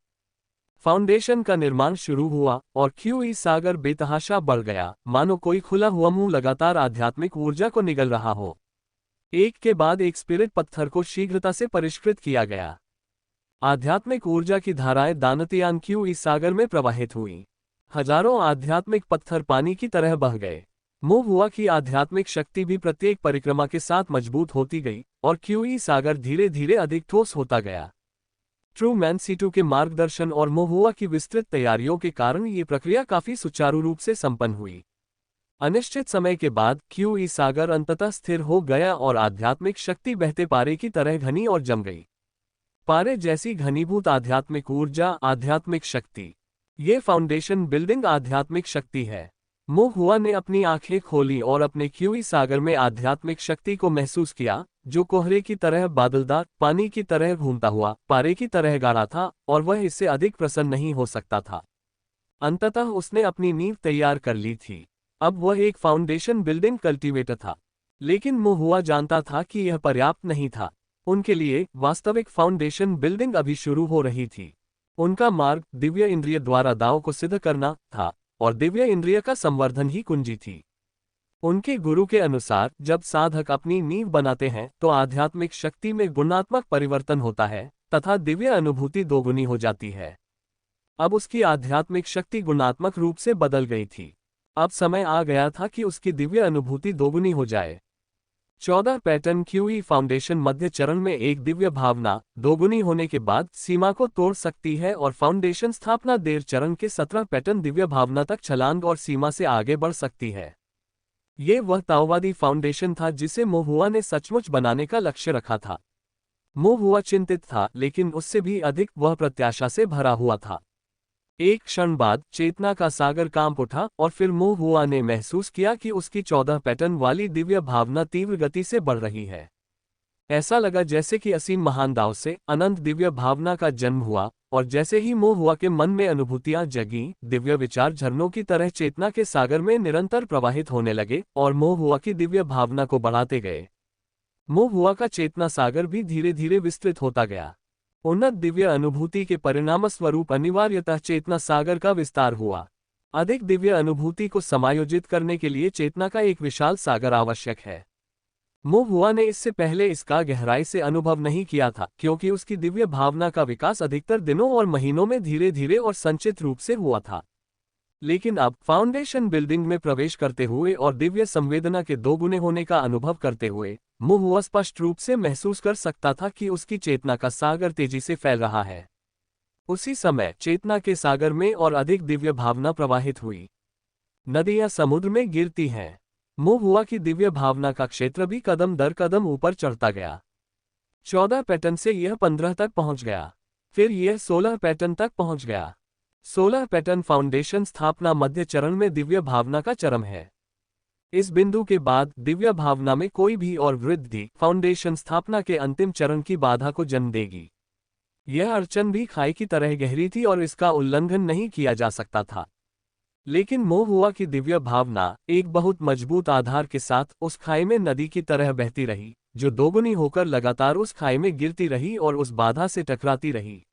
फाउंडेशन का निर्माण शुरू हुआ और क्यूई सागर बेतहाशा बढ़ गया, मानो कोई खुला हुआ मुंह लगातार आध्यात्मिक ऊर्जा को निगल रहा हो। एक के बाद एक स्पिरिट पत्थर को शीघ्रता से परिष्कृत किया गया। आध्यात्मिक ऊर्जा की धाराएं दानतियान क्यूई सागर में प्रवाहित हुई। हजारों आध्यात्मिक पत्थर पानी की तरह बह गए। मोह हुआ की आध्यात्मिक शक्ति भी प्रत्येक परिक्रमा के साथ मजबूत होती गई और क्यूई सागर धीरे धीरे अधिक ठोस होता गया। ट्रू मैन C2 के मार्गदर्शन और मोह हुआ की विस्तृत तैयारियों के कारण ये प्रक्रिया काफी सुचारू रूप से संपन्न हुई। अनिश्चित समय के बाद क्यूई सागर अंततः स्थिर हो गया और आध्यात्मिक शक्ति बहते पारे की तरह घनी और जम गई। पारे जैसी घनीभूत आध्यात्मिक ऊर्जा, आध्यात्मिक शक्ति, ये फाउंडेशन बिल्डिंग आध्यात्मिक शक्ति है। मोह हुआ ने अपनी आंखें खोली और अपने क्यूई सागर में आध्यात्मिक शक्ति को महसूस किया, जो कोहरे की तरह बादलदार, पानी की तरह घूमता हुआ, पारे की तरह गाढ़ा था और वह इससे अधिक प्रसन्न नहीं हो सकता था। अंततः उसने अपनी नींव तैयार कर ली थी। अब वह एक फाउंडेशन बिल्डिंग कल्टीवेटर था। लेकिन मोह हुआ जानता था कि यह पर्याप्त नहीं था। उनके लिए वास्तविक फाउंडेशन बिल्डिंग अभी शुरू हो रही थी। उनका मार्ग दिव्य इंद्रिय द्वारा दांव को सिद्ध करना था, और दिव्य इंद्रिय का संवर्धन ही कुंजी थी। उनके गुरु के अनुसार जब साधक अपनी नींव बनाते हैं तो आध्यात्मिक शक्ति में गुणात्मक परिवर्तन होता है तथा दिव्य अनुभूति दोगुनी हो जाती है। अब उसकी आध्यात्मिक शक्ति गुणात्मक रूप से बदल गई थी। अब समय आ गया था कि उसकी दिव्य अनुभूति दोगुनी हो जाए। 14 पैटर्न क्यूई फाउंडेशन मध्य चरण में एक दिव्य भावना दोगुनी होने के बाद सीमा को तोड़ सकती है और फाउंडेशन स्थापना देर चरण के 17 पैटर्न दिव्य भावना तक छलांग और सीमा से आगे बढ़ सकती है। ये वह ताओवादी फाउंडेशन था जिसे मोह हुआ ने सचमुच बनाने का लक्ष्य रखा था। मोह हुआ चिंतित था, लेकिन उससे भी अधिक वह प्रत्याशा से भरा हुआ था। एक क्षण बाद चेतना का सागर कांप उठा और फिर मोह हुआ ने महसूस किया कि उसकी 14 पैटर्न वाली दिव्य भावना तीव्र गति से बढ़ रही है। ऐसा लगा जैसे कि असीम महान दाव से अनंत दिव्य भावना का जन्म हुआ, और जैसे ही मोह हुआ के मन में अनुभूतियां जगी, दिव्य विचार झरनों की तरह चेतना के सागर में निरंतर प्रवाहित होने लगे और मोह हुआ की दिव्य भावना को बढ़ाते गए। मोह हुआ का चेतना सागर भी धीरे धीरे विस्तृत होता गया। उन्नत दिव्य अनुभूति के परिणामस्वरूप अनिवार्यतः चेतना सागर का विस्तार हुआ। अधिक दिव्य अनुभूति को समायोजित करने के लिए चेतना का एक विशाल सागर आवश्यक है। मोह हुआ ने इससे पहले इसका गहराई से अनुभव नहीं किया था, क्योंकि उसकी दिव्य भावना का विकास अधिकतर दिनों और महीनों में धीरे धीरे और संचित रूप से हुआ था। लेकिन अब फाउंडेशन बिल्डिंग में प्रवेश करते हुए और दिव्य संवेदना के दोगुने होने का अनुभव करते हुए मोह हुआ स्पष्ट रूप से महसूस कर सकता था कि उसकी चेतना का सागर तेजी से फैल रहा है। उसी समय चेतना के सागर में और अधिक दिव्य भावना प्रवाहित हुई। नदियां समुद्र में गिरती हैं। मोह हुआ की दिव्य भावना का क्षेत्र भी कदम दर कदम ऊपर चढ़ता गया। 14 पैटर्न से यह 15 तक पहुंच गया, फिर यह 16 पैटर्न तक पहुंच गया। 16 पैटर्न फाउंडेशन स्थापना मध्य चरण में दिव्य भावना का चरम है। इस बिंदु के बाद दिव्य भावना में कोई भी और वृद्धि फाउंडेशन स्थापना के अंतिम चरण की बाधा को जन्म देगी। यह अड़चन भी खाई की तरह गहरी थी और इसका उल्लंघन नहीं किया जा सकता था। लेकिन मोह हुआ की दिव्य भावना एक बहुत मजबूत आधार के साथ उस खाई में नदी की तरह बहती रही, जो दोगुनी होकर लगातार उस खाई में गिरती रही और उस बाधा से टकराती रही।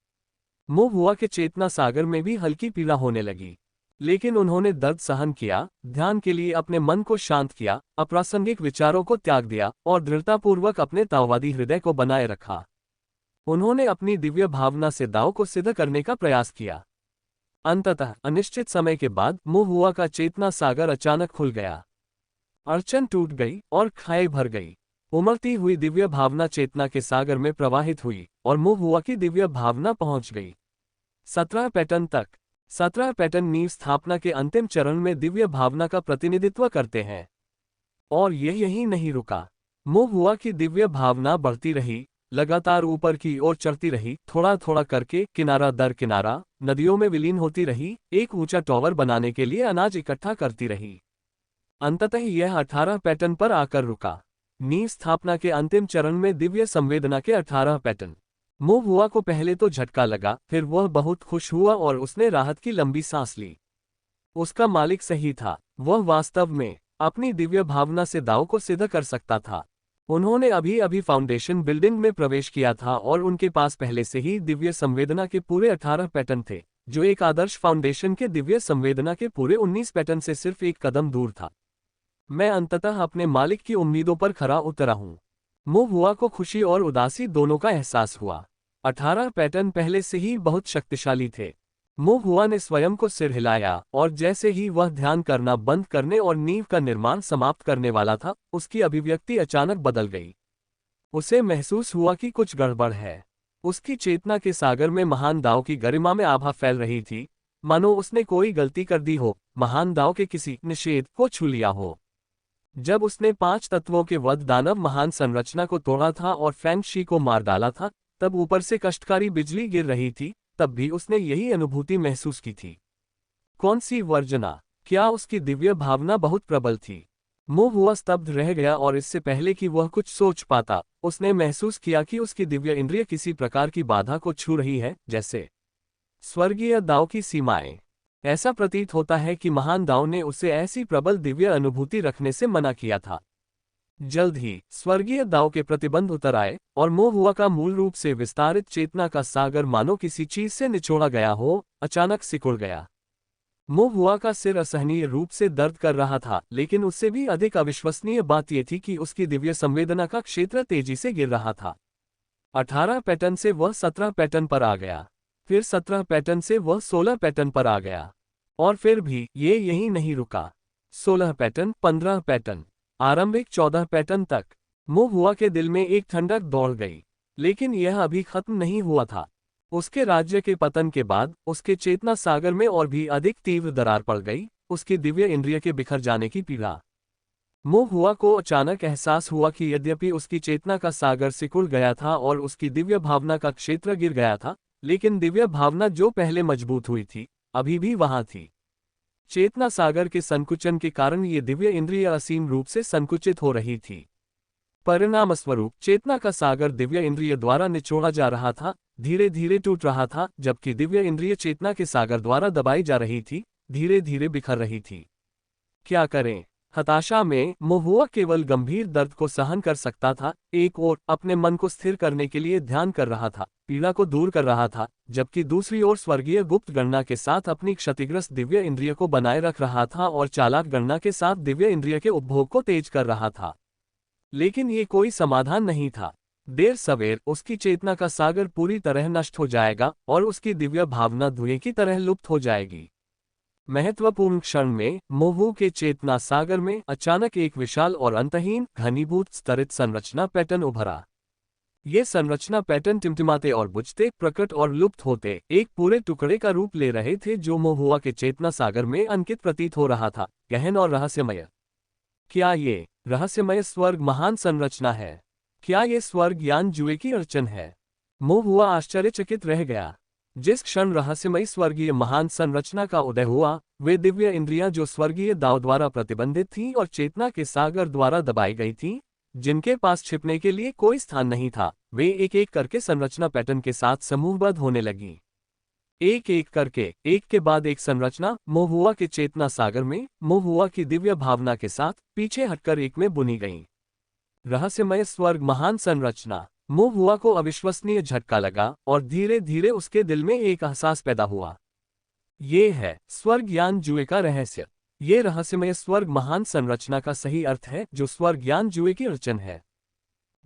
मोह हुआ के चेतना सागर में भी हल्की पीड़ा होने लगी, लेकिन उन्होंने दर्द सहन किया, ध्यान के लिए अपने मन को शांत किया, अप्रासंगिक विचारों को त्याग दिया और दृढ़तापूर्वक अपने ताओवादी हृदय को बनाए रखा। उन्होंने अपनी दिव्य भावना से दांव को सिद्ध करने का प्रयास किया। अंततः अनिश्चित समय के बाद मोह हुआ का चेतना सागर अचानक खुल गया। अड़चन टूट गई और खाई भर गई। उमड़ती हुई दिव्य भावना चेतना के सागर में प्रवाहित हुई और मोह हुआ की दिव्य भावना पहुंच गई 17 पैटर्न तक। 17 पैटर्न नींव स्थापना के अंतिम चरण में दिव्य भावना का प्रतिनिधित्व करते हैं। और यह यहीं नहीं रुका। मोह हुआ की दिव्य भावना बढ़ती रही, लगातार ऊपर की ओर चढ़ती रही, थोड़ा थोड़ा करके, किनारा दर किनारा, नदियों में विलीन होती रही, एक ऊंचा टॉवर बनाने के लिए अनाज इकट्ठा करती रही। अंततः यह 18 पैटर्न पर आकर रुका। नींव स्थापना के अंतिम चरण में दिव्य संवेदना के 18 पैटर्न। मोहुआ को पहले तो झटका लगा, फिर वह बहुत खुश हुआ और उसने राहत की लंबी सांस ली। उसका मालिक सही था, वह वास्तव में अपनी दिव्य भावना से दांव को सिद्ध कर सकता था। उन्होंने अभी अभी फाउंडेशन बिल्डिंग में प्रवेश किया था और उनके पास पहले से ही दिव्य संवेदना के पूरे 18 पैटर्न थे, जो एक आदर्श फाउंडेशन के दिव्य संवेदना के पूरे 19 पैटर्न से सिर्फ एक कदम दूर था। मैं अंततः अपने मालिक की उम्मीदों पर खरा उतरा हूँ। मोहुआ को खुशी और उदासी दोनों का एहसास हुआ। 18 पैटर्न पहले से ही बहुत शक्तिशाली थे। मोहुआ ने स्वयं को सिर हिलाया और जैसे ही वह ध्यान करना बंद करने और नींव का निर्माण समाप्त करने वाला था, उसकी अभिव्यक्ति अचानक बदल गई। उसे महसूस हुआ कि कुछ गड़बड़ है। उसकी चेतना के सागर में महान दाव की गरिमा में आभा फैल रही थी, मानो उसने कोई गलती कर दी हो, महान दाव के किसी निषेध को छू लिया हो। जब उसने 5 तत्वों के वध दानव महान संरचना को तोड़ा था और फैंग शी को मार डाला था, तब ऊपर से कष्टकारी बिजली गिर रही थी, तब भी उसने यही अनुभूति महसूस की थी। कौन सी वर्जना? क्या उसकी दिव्य भावना बहुत प्रबल थी? मोहुआ स्तब्ध रह गया और इससे पहले कि वह कुछ सोच पाता, उसने महसूस किया कि उसकी दिव्य इंद्रिय किसी प्रकार की बाधा को छू रही है, जैसे स्वर्गीय दाव की सीमाएं। ऐसा प्रतीत होता है कि महान दाव ने उसे ऐसी प्रबल दिव्य अनुभूति रखने से मना किया था। जल्द ही स्वर्गीय दाव के प्रतिबंध उतर आए और मोहुआ का मूल रूप से विस्तारित चेतना का सागर मानो किसी चीज से निचोड़ा गया हो, अचानक सिकुड़ गया। मोहुआ का सिर असहनीय रूप से दर्द कर रहा था, लेकिन उससे भी अधिक अविश्वसनीय बात यह थी कि उसकी दिव्य संवेदना का क्षेत्र तेजी से गिर रहा था। 18 पैटर्न से वह 17 पैटर्न पर आ गया, फिर 17 पैटर्न से वह 16 पैटर्न पर आ गया, और फिर भी ये यहीं नहीं रुका। 16 पैटर्न, 15 पैटर्न, आरंभिक 14 पैटर्न तक। मोहुआ के दिल में एक ठंडक दौड़ गई, लेकिन यह अभी खत्म नहीं हुआ था। उसके राज्य के पतन के बाद उसके चेतना सागर में और भी अधिक तीव्र दरार पड़ गई, उसकी दिव्य इंद्रिय के बिखर जाने की पीड़ा। मोहुआ को अचानक एहसास हुआ कि यद्यपि उसकी चेतना का सागर सिकुड़ गया था और उसकी दिव्य भावना का क्षेत्र गिर गया था, लेकिन दिव्य भावना जो पहले मजबूत हुई थी, अभी भी वहां थी। चेतना सागर के संकुचन के कारण ये दिव्य इंद्रिय असीम रूप से संकुचित हो रही थी। परिणामस्वरूप चेतना का सागर दिव्य इंद्रिय द्वारा निचोड़ा जा रहा था, धीरे धीरे टूट रहा था, जबकि दिव्य इंद्रिय चेतना के सागर द्वारा दबाई जा रही थी, धीरे धीरे बिखर रही थी। क्या करें? हताशा में मोहुआ केवल गंभीर दर्द को सहन कर सकता था, एक ओर अपने मन को स्थिर करने के लिए ध्यान कर रहा था, पीड़ा को दूर कर रहा था, जबकि दूसरी ओर स्वर्गीय गुप्त गणना के साथ अपनी क्षतिग्रस्त दिव्य इंद्रिय को बनाए रख रहा था और चालाक गणना के साथ दिव्य इंद्रिय के उपभोग को तेज कर रहा था। लेकिन ये कोई समाधान नहीं था। देर सवेर उसकी चेतना का सागर पूरी तरह नष्ट हो जाएगा और उसकी दिव्य भावना धुएं की तरह लुप्त हो जाएगी। महत्वपूर्ण क्षण में मोहू के चेतना सागर में अचानक एक विशाल और अंतहीन घनीभूत स्तरित संरचना पैटर्न उभरा। ये संरचना पैटर्न टिमटिमाते और बुझते, प्रकट और लुप्त होते एक पूरे टुकड़े का रूप ले रहे थे, जो मोहुआ के चेतना सागर में अंकित प्रतीत हो रहा था, गहन और रहस्यमय। क्या ये रहस्यमय स्वर्ग महान संरचना है? क्या ये स्वर्ग यान जुए की अड़चन है? मोहुआ आश्चर्यचकित रह गया। जिस क्षण रहस्यमयी स्वर्गीय महान संरचना का उदय हुआ, वे दिव्य इंद्रियां जो स्वर्गीय दाव द्वारा प्रतिबंधित थीं और चेतना के सागर द्वारा दबाई गई थीं, जिनके पास छिपने के लिए कोई स्थान नहीं था, वे एक एक करके संरचना पैटर्न के साथ समूहबद्ध होने लगीं। एक एक करके, एक के बाद एक संरचना मोहुआ के चेतना सागर में, मोहुआ की दिव्य भावना के साथ पीछे हटकर एक में बुनी गईं। रहस्यमय स्वर्ग महान संरचना। मोहुआ को अविश्वसनीय झटका लगा और धीरे धीरे उसके दिल में एक एहसास पैदा हुआ। ये है स्वर्ग यान जुए का रहस्य। ये रहस्यमय स्वर्ग महान संरचना का सही अर्थ है, जो स्वर्ग यान जुए की अड़चन है।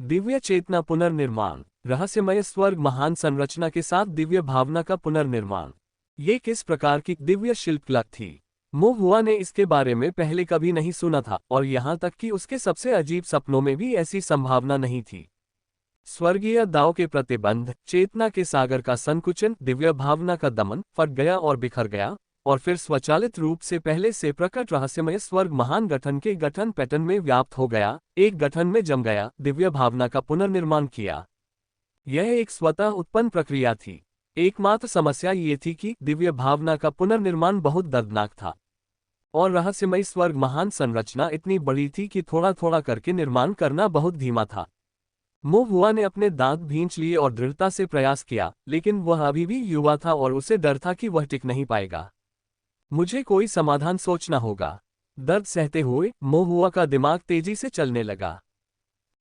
दिव्य चेतना पुनर्निर्माण। रहस्यमय स्वर्ग महान संरचना के साथ दिव्य भावना का पुनर्निर्माण। ये किस प्रकार की दिव्य शिल्पकला थी? मोहुआ ने इसके बारे में पहले कभी नहीं सुना था, और यहाँ तक कि उसके सबसे अजीब सपनों में भी ऐसी संभावना नहीं थी। स्वर्गीय दाव के प्रतिबंध, चेतना के सागर का संकुचन, दिव्य भावना का दमन, फट गया और बिखर गया, और फिर स्वचालित रूप से पहले से प्रकट रहस्यमय स्वर्ग महान गठन के गठन पैटर्न में व्याप्त हो गया, एक गठन में जम गया, दिव्य भावना का पुनर्निर्माण किया। यह एक स्वतः उत्पन्न प्रक्रिया थी। एकमात्र समस्या ये थी कि दिव्य भावना का पुनर्निर्माण बहुत दर्दनाक था और रहस्यमयी स्वर्ग महान संरचना इतनी बड़ी थी कि थोड़ा थोड़ा करके निर्माण करना बहुत धीमा था। मोहुआ ने अपने दांत भींच लिए और दृढ़ता से प्रयास किया, लेकिन वह अभी भी युवा था और उसे डर था कि वह टिक नहीं पाएगा। मुझे कोई समाधान सोचना होगा। दर्द सहते हुए मोहुआ का दिमाग तेजी से चलने लगा।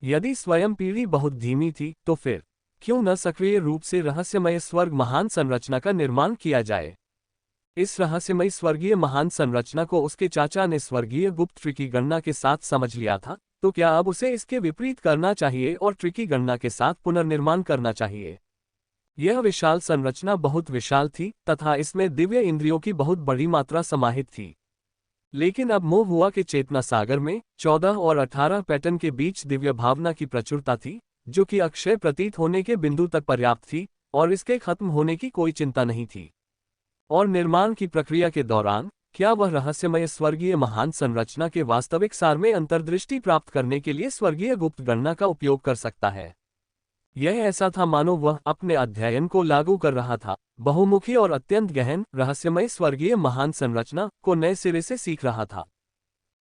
यदि स्वयं पीढ़ी बहुत धीमी थी तो फिर क्यों न सक्रिय रूप से रहस्यमय स्वर्ग महान संरचना का निर्माण किया जाए। इस रहस्यमयी स्वर्गीय महान संरचना को उसके चाचा ने स्वर्गीय गुप्त ट्रिकी गणना के साथ समझ लिया था, तो क्या अब उसे इसके विपरीत करना चाहिए और ट्रिकी गणना के साथ पुनर्निर्माण करना चाहिए। यह विशाल संरचना बहुत विशाल थी तथा इसमें दिव्य इंद्रियों की बहुत बड़ी मात्रा समाहित थी। लेकिन अब मोहुआ के चेतना सागर में 14 और 18 पैटर्न के बीच दिव्य भावना की प्रचुरता थी, जो कि अक्षय प्रतीत होने के बिंदु तक पर्याप्त थी और इसके खत्म होने की कोई चिंता नहीं थी। और निर्माण की प्रक्रिया के दौरान क्या वह रहस्यमय स्वर्गीय महान संरचना के वास्तविक सार में अंतर्दृष्टि प्राप्त करने के लिए स्वर्गीय गुप्त गणना का उपयोग कर सकता है। यह ऐसा था मानो वह अपने अध्ययन को लागू कर रहा था, बहुमुखी और अत्यंत गहन रहस्यमय स्वर्गीय महान संरचना को नए सिरे से सीख रहा था।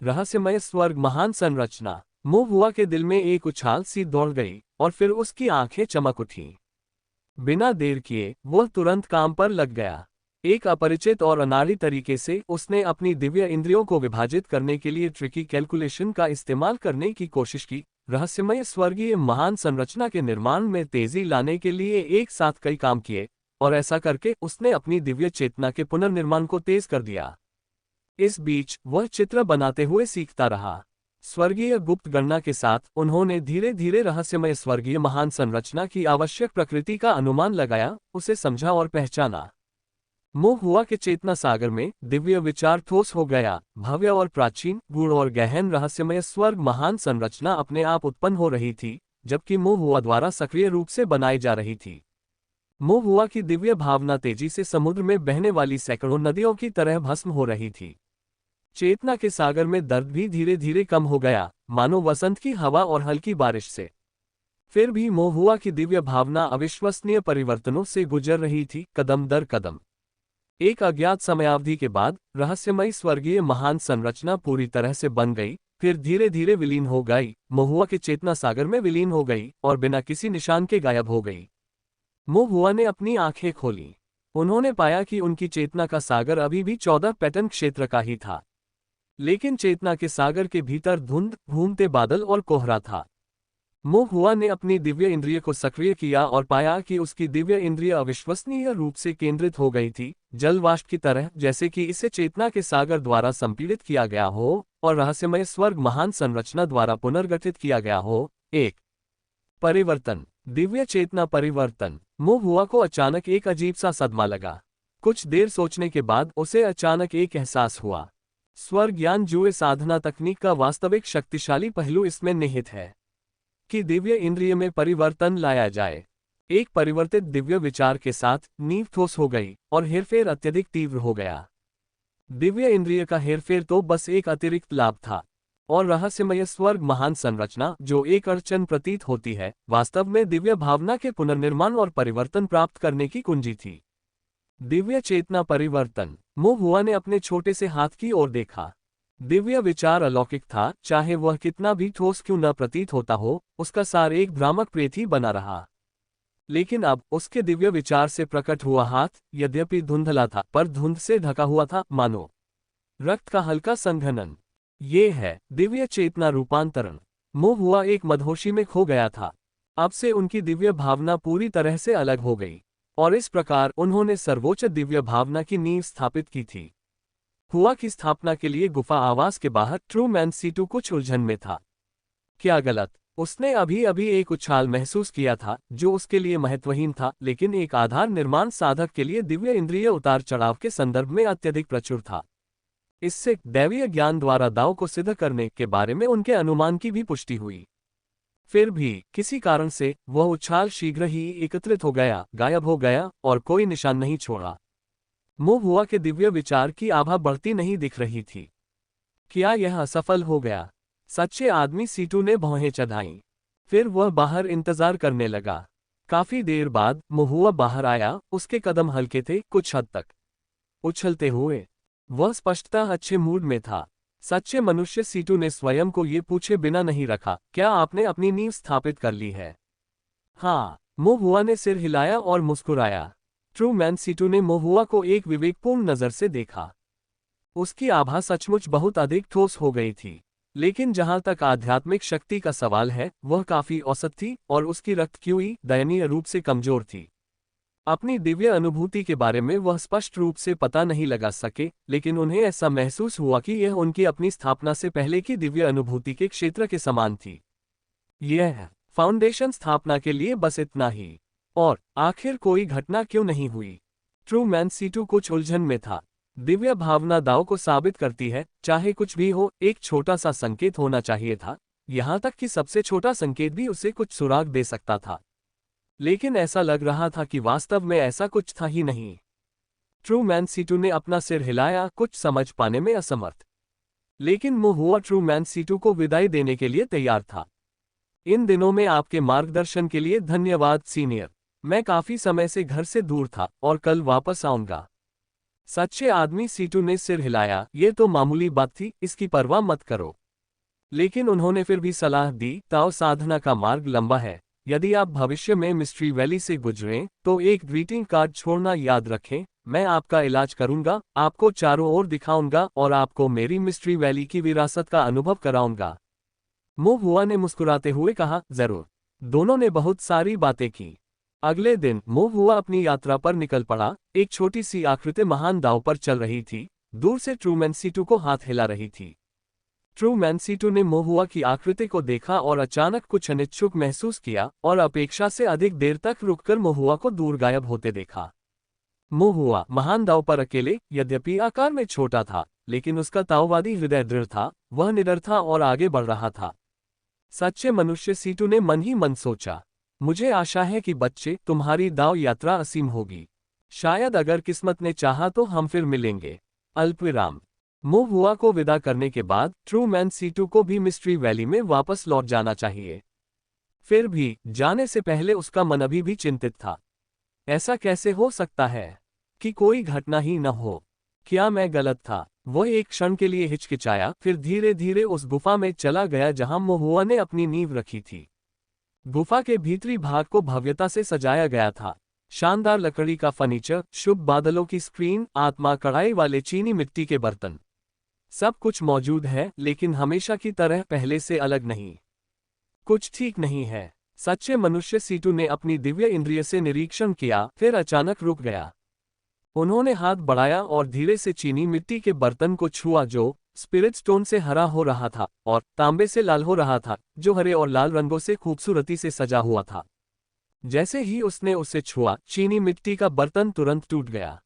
रहस्यमय स्वर्ग महान संरचना। मोहुआ के दिल में एक उछाल सी दौड़ गई और फिर उसकी आंखें चमक उठीं। बिना देर किए वह तुरंत काम पर लग गया। एक अपरिचित और अनाड़ी तरीके से उसने अपनी दिव्य इंद्रियों को विभाजित करने के लिए ट्रिकी कैलकुलेशन का इस्तेमाल करने की कोशिश की, रहस्यमय स्वर्गीय महान संरचना के निर्माण में तेजी लाने के लिए एक साथ कई काम किए, और ऐसा करके उसने अपनी दिव्य चेतना के पुनर्निर्माण को तेज कर दिया। इस बीच वह चित्र बनाते हुए सीखता रहा। स्वर्गीय गुप्त गणना के साथ उन्होंने धीरे धीरे रहस्यमय स्वर्गीय महान संरचना की आवश्यक प्रकृति का अनुमान लगाया, उसे समझा और पहचाना। मोहुआ के चेतना सागर में दिव्य विचार ठोस हो गया। भव्य और प्राचीन, गूढ़ और गहन रहस्यमय स्वर्ग महान संरचना अपने आप उत्पन्न हो रही थी, जबकि मोहुआ द्वारा सक्रिय रूप से बनाई जा रही थी। मोहुआ की दिव्य भावना तेजी से समुद्र में बहने वाली सैकड़ों नदियों की तरह भस्म हो रही थी। चेतना के सागर में दर्द भी धीरे धीरे कम हो गया, मानो वसंत की हवा और हल्की बारिश से। फिर भी मोहुआ की दिव्य भावना अविश्वसनीय परिवर्तनों से गुजर रही थी, कदम दर कदम। एक अज्ञात समयावधि के बाद रहस्यमयी स्वर्गीय महान संरचना पूरी तरह से बन गई, फिर धीरे धीरे विलीन हो गई, मोहुआ के चेतना सागर में विलीन हो गई और बिना किसी निशान के गायब हो गई। मोहुआ ने अपनी आंखें खोली। उन्होंने पाया कि उनकी चेतना का सागर अभी भी 14 पैटर्न क्षेत्र का ही था, लेकिन चेतना के सागर के भीतर धुंध, घूमते बादल और कोहरा था। मोहुआ ने अपनी दिव्य इंद्रिय को सक्रिय किया और पाया कि उसकी दिव्य इंद्रिय अविश्वसनीय रूप से केंद्रित हो गई थी, जलवाष्प की तरह, जैसे कि इसे चेतना के सागर द्वारा संपीड़ित किया गया हो और रहस्यमय स्वर्ग महान संरचना द्वारा पुनर्गठित किया गया हो। एक परिवर्तन, दिव्य चेतना परिवर्तन। मोहुआ को अचानक एक अजीब सा सदमा लगा। कुछ देर सोचने के बाद उसे अचानक एक एहसास हुआ। स्वर्ग ज्ञान जुए साधना तकनीक का वास्तविक शक्तिशाली पहलू इसमें निहित है कि दिव्य इंद्रिय में परिवर्तन लाया जाए। एक परिवर्तित दिव्य विचार के साथ नींव ठोस हो गई और हेरफेर अत्यधिक तीव्र हो गया। दिव्य इंद्रिय का हेरफेर तो बस एक अतिरिक्त लाभ था, और रहस्यमय स्वर्ग महान संरचना, जो एक अड़चन प्रतीत होती है, वास्तव में दिव्य भावना के पुनर्निर्माण और परिवर्तन प्राप्त करने की कुंजी थी। दिव्य चेतना परिवर्तन। मोहुआ ने अपने छोटे से हाथ की ओर देखा। दिव्य विचार अलौकिक था, चाहे वह कितना भी ठोस क्यों न प्रतीत होता हो, उसका सार एक भ्रामक प्रेत ही बना रहा। लेकिन अब उसके दिव्य विचार से प्रकट हुआ हाथ, यद्यपि धुंधला था, पर धुंध से ढका हुआ था, मानो रक्त का हल्का संघनन। ये है दिव्य चेतना रूपांतरण। मोहुआ एक मदहोशी में खो गया था। अब से उनकी दिव्य भावना पूरी तरह से अलग हो गई, और इस प्रकार उन्होंने सर्वोच्च दिव्य भावना की नींव स्थापित की थी। हुआ की स्थापना के लिए गुफा आवास के बाहर ट्रूमैन सीटू कुछ उलझन में था। क्या गलत? उसने अभी अभी एक उछाल महसूस किया था, जो उसके लिए महत्वहीन था, लेकिन एक आधार निर्माण साधक के लिए दिव्य इंद्रिय उतार चढ़ाव के संदर्भ में अत्यधिक प्रचुर था। इससे दैवीय ज्ञान द्वारा दाव को सिद्ध करने के बारे में उनके अनुमान की भी पुष्टि हुई। फिर भी किसी कारण से वह उछाल शीघ्र ही एकत्रित हो गया, गायब हो गया और कोई निशान नहीं छोड़ा। मोहुआ के दिव्य विचार की आभा बढ़ती नहीं दिख रही थी। क्या यह असफल हो गया? सच्चे आदमी सीटू ने भौहें चढ़ाईं। फिर वह बाहर इंतजार करने लगा। काफी देर बाद महुआ बाहर आया, उसके कदम हल्के थे, कुछ हद तक उछलते हुए। वह स्पष्टतः अच्छे मूड में था। सच्चे मनुष्य सीटू ने स्वयं को ये पूछे बिना नहीं रखा, क्या आपने अपनी नींव स्थापित कर ली है? हाँ, महुआ ने सिर हिलाया और मुस्कुराया। ट्रू मैन सीटू ने महुआ को एक विवेकपूर्ण नजर से देखा। उसकी आभा सचमुच बहुत अधिक ठोस हो गई थी, लेकिन जहां तक आध्यात्मिक शक्ति का सवाल है, वह काफी औसत थी और उसकी रक्तक्यूई दयनीय रूप से कमजोर थी। अपनी दिव्य अनुभूति के बारे में वह स्पष्ट रूप से पता नहीं लगा सके, लेकिन उन्हें ऐसा महसूस हुआ कि यह उनकी अपनी स्थापना से पहले की दिव्य अनुभूति के क्षेत्र के समान थी। यह फाउंडेशन स्थापना के लिए बस इतना ही। और आखिर कोई घटना क्यों नहीं हुई? ट्रू मैन सीटू कुछ उलझन में था। दिव्य भावना दाव को साबित करती है, चाहे कुछ भी हो, एक छोटा सा संकेत होना चाहिए था, यहां तक कि सबसे छोटा संकेत भी उसे कुछ सुराग दे सकता था। लेकिन ऐसा लग रहा था कि वास्तव में ऐसा कुछ था ही नहीं। ट्रू मैन सीटू ने अपना सिर हिलाया, कुछ समझ पाने में असमर्थ। लेकिन महुआ ट्रू मैन सीटू को विदाई देने के लिए तैयार था। इन दिनों में आपके मार्गदर्शन के लिए धन्यवाद सीनियर। मैं काफी समय से घर से दूर था और कल वापस आऊंगा। सच्चे आदमी सीटू ने सिर हिलाया, ये तो मामूली बात थी, इसकी परवाह मत करो। लेकिन उन्होंने फिर भी सलाह दी, ताओ साधना का मार्ग लंबा है। यदि आप भविष्य में मिस्ट्री वैली से गुजरें तो एक ग्रीटिंग कार्ड छोड़ना याद रखें। मैं आपका इलाज करूंगा, आपको चारों ओर दिखाऊंगा और आपको मेरी मिस्ट्री वैली की विरासत का अनुभव कराऊंगा। महुआ ने मुस्कुराते हुए कहा, जरूर। दोनों ने बहुत सारी बातें की। अगले दिन महुआ अपनी यात्रा पर निकल पड़ा। एक छोटी सी आकृति महान दाव पर चल रही थी, दूर से ट्रूमैन सीटू को हाथ हिला रही थी। ट्रूमैन सीटू ने महुआ की आकृति को देखा और अचानक कुछ अनिच्छुक महसूस किया और अपेक्षा से अधिक देर तक रुककर महुआ को दूर गायब होते देखा। महुआ महान दाव पर अकेले, यद्यपि आकार में छोटा था, लेकिन उसका ताओवादी हृदय दृढ़ था। वह निडर था और आगे बढ़ रहा था। सच्चे मनुष्य सीटू ने मन ही मन सोचा, मुझे आशा है कि बच्चे, तुम्हारी दाव यात्रा असीम होगी। शायद अगर किस्मत ने चाहा तो हम फिर मिलेंगे। अल्पविराम। महुआ को विदा करने के बाद ट्रू मैन सीटू को भी मिस्ट्री वैली में वापस लौट जाना चाहिए। फिर भी जाने से पहले उसका मन अभी भी चिंतित था। ऐसा कैसे हो सकता है कि कोई घटना ही न हो? क्या मैं गलत था? वह एक क्षण के लिए हिचकिचाया, फिर धीरे धीरे उस गुफा में चला गया जहां महुआ ने अपनी नींव रखी थी। गुफा के भीतरी भाग को भव्यता से सजाया गया था। शानदार लकड़ी का फर्नीचर, शुभ बादलों की स्क्रीन, आत्मा कढ़ाई वाले चीनी मिट्टी के बर्तन, सब कुछ मौजूद है, लेकिन हमेशा की तरह पहले से अलग नहीं। कुछ ठीक नहीं है। सच्चे मनुष्य सीटू ने अपनी दिव्य इंद्रिय से निरीक्षण किया, फिर अचानक रुक गया। उन्होंने हाथ बढ़ाया और धीरे से चीनी मिट्टी के बर्तन को छुआ जो स्पिरिट स्टोन से हरा हो रहा था और तांबे से लाल हो रहा था, जो हरे और लाल रंगों से खूबसूरती से सजा हुआ था। जैसे ही उसने उसे छुआ, चीनी मिट्टी का बर्तन तुरंत टूट गया।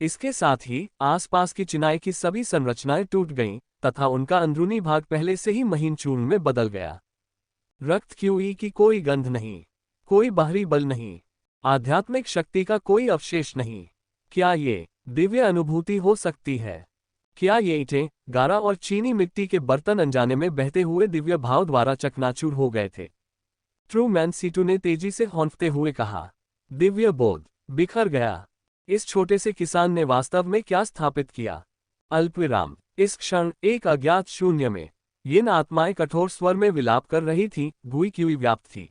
इसके साथ ही आसपास की चिनाई की सभी संरचनाएं टूट गईं तथा उनका अंदरूनी भाग पहले से ही महीन चूर्ण में बदल गया। रक्त की कोई गंध नहीं, कोई बाहरी बल नहीं, आध्यात्मिक शक्ति का कोई अवशेष नहीं। क्या ये दिव्य अनुभूति हो सकती है? क्या ये ईंटें, गारा और चीनी मिट्टी के बर्तन अनजाने में बहते हुए दिव्य भाव द्वारा चकनाचूर हो गए थे? ट्रू मैन सीटू ने तेजी से हौंफते हुए कहा। दिव्य बोध बिखर गया। इस छोटे से किसान ने वास्तव में क्या स्थापित किया? अल्पविराम। इस क्षण एक अज्ञात शून्य में ये आत्माएं कठोर स्वर में विलाप कर रही थीं, गुई क्यूई व्याप्त थी।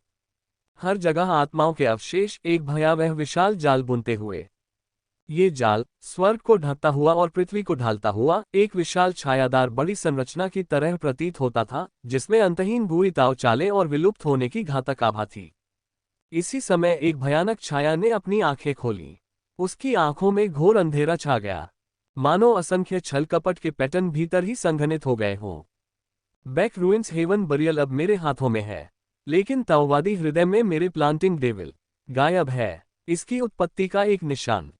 हर जगह आत्माओं के अवशेष एक भयावह विशाल जाल बुनते हुए। ये जाल स्वर्ग को ढकता हुआ और पृथ्वी को ढालता हुआ एक विशाल छायादार बड़ी संरचना की तरह प्रतीत होता था, जिसमें अंतहीन भूरी ताव चालें और विलुप्त होने की घातक आभा थी। इसी समय एक भयानक छाया ने अपनी आंखें खोली। उसकी आंखों में घोर अंधेरा छा गया, मानो असंख्य छल कपट के पैटर्न भीतर ही संघनित हो गए हों। बैक रूइंस हेवन बरियल अब मेरे हाथों में है, लेकिन ताओवादी हृदय में मेरे प्लांटिंग डेविल गायब है। इसकी उत्पत्ति का एक निशान।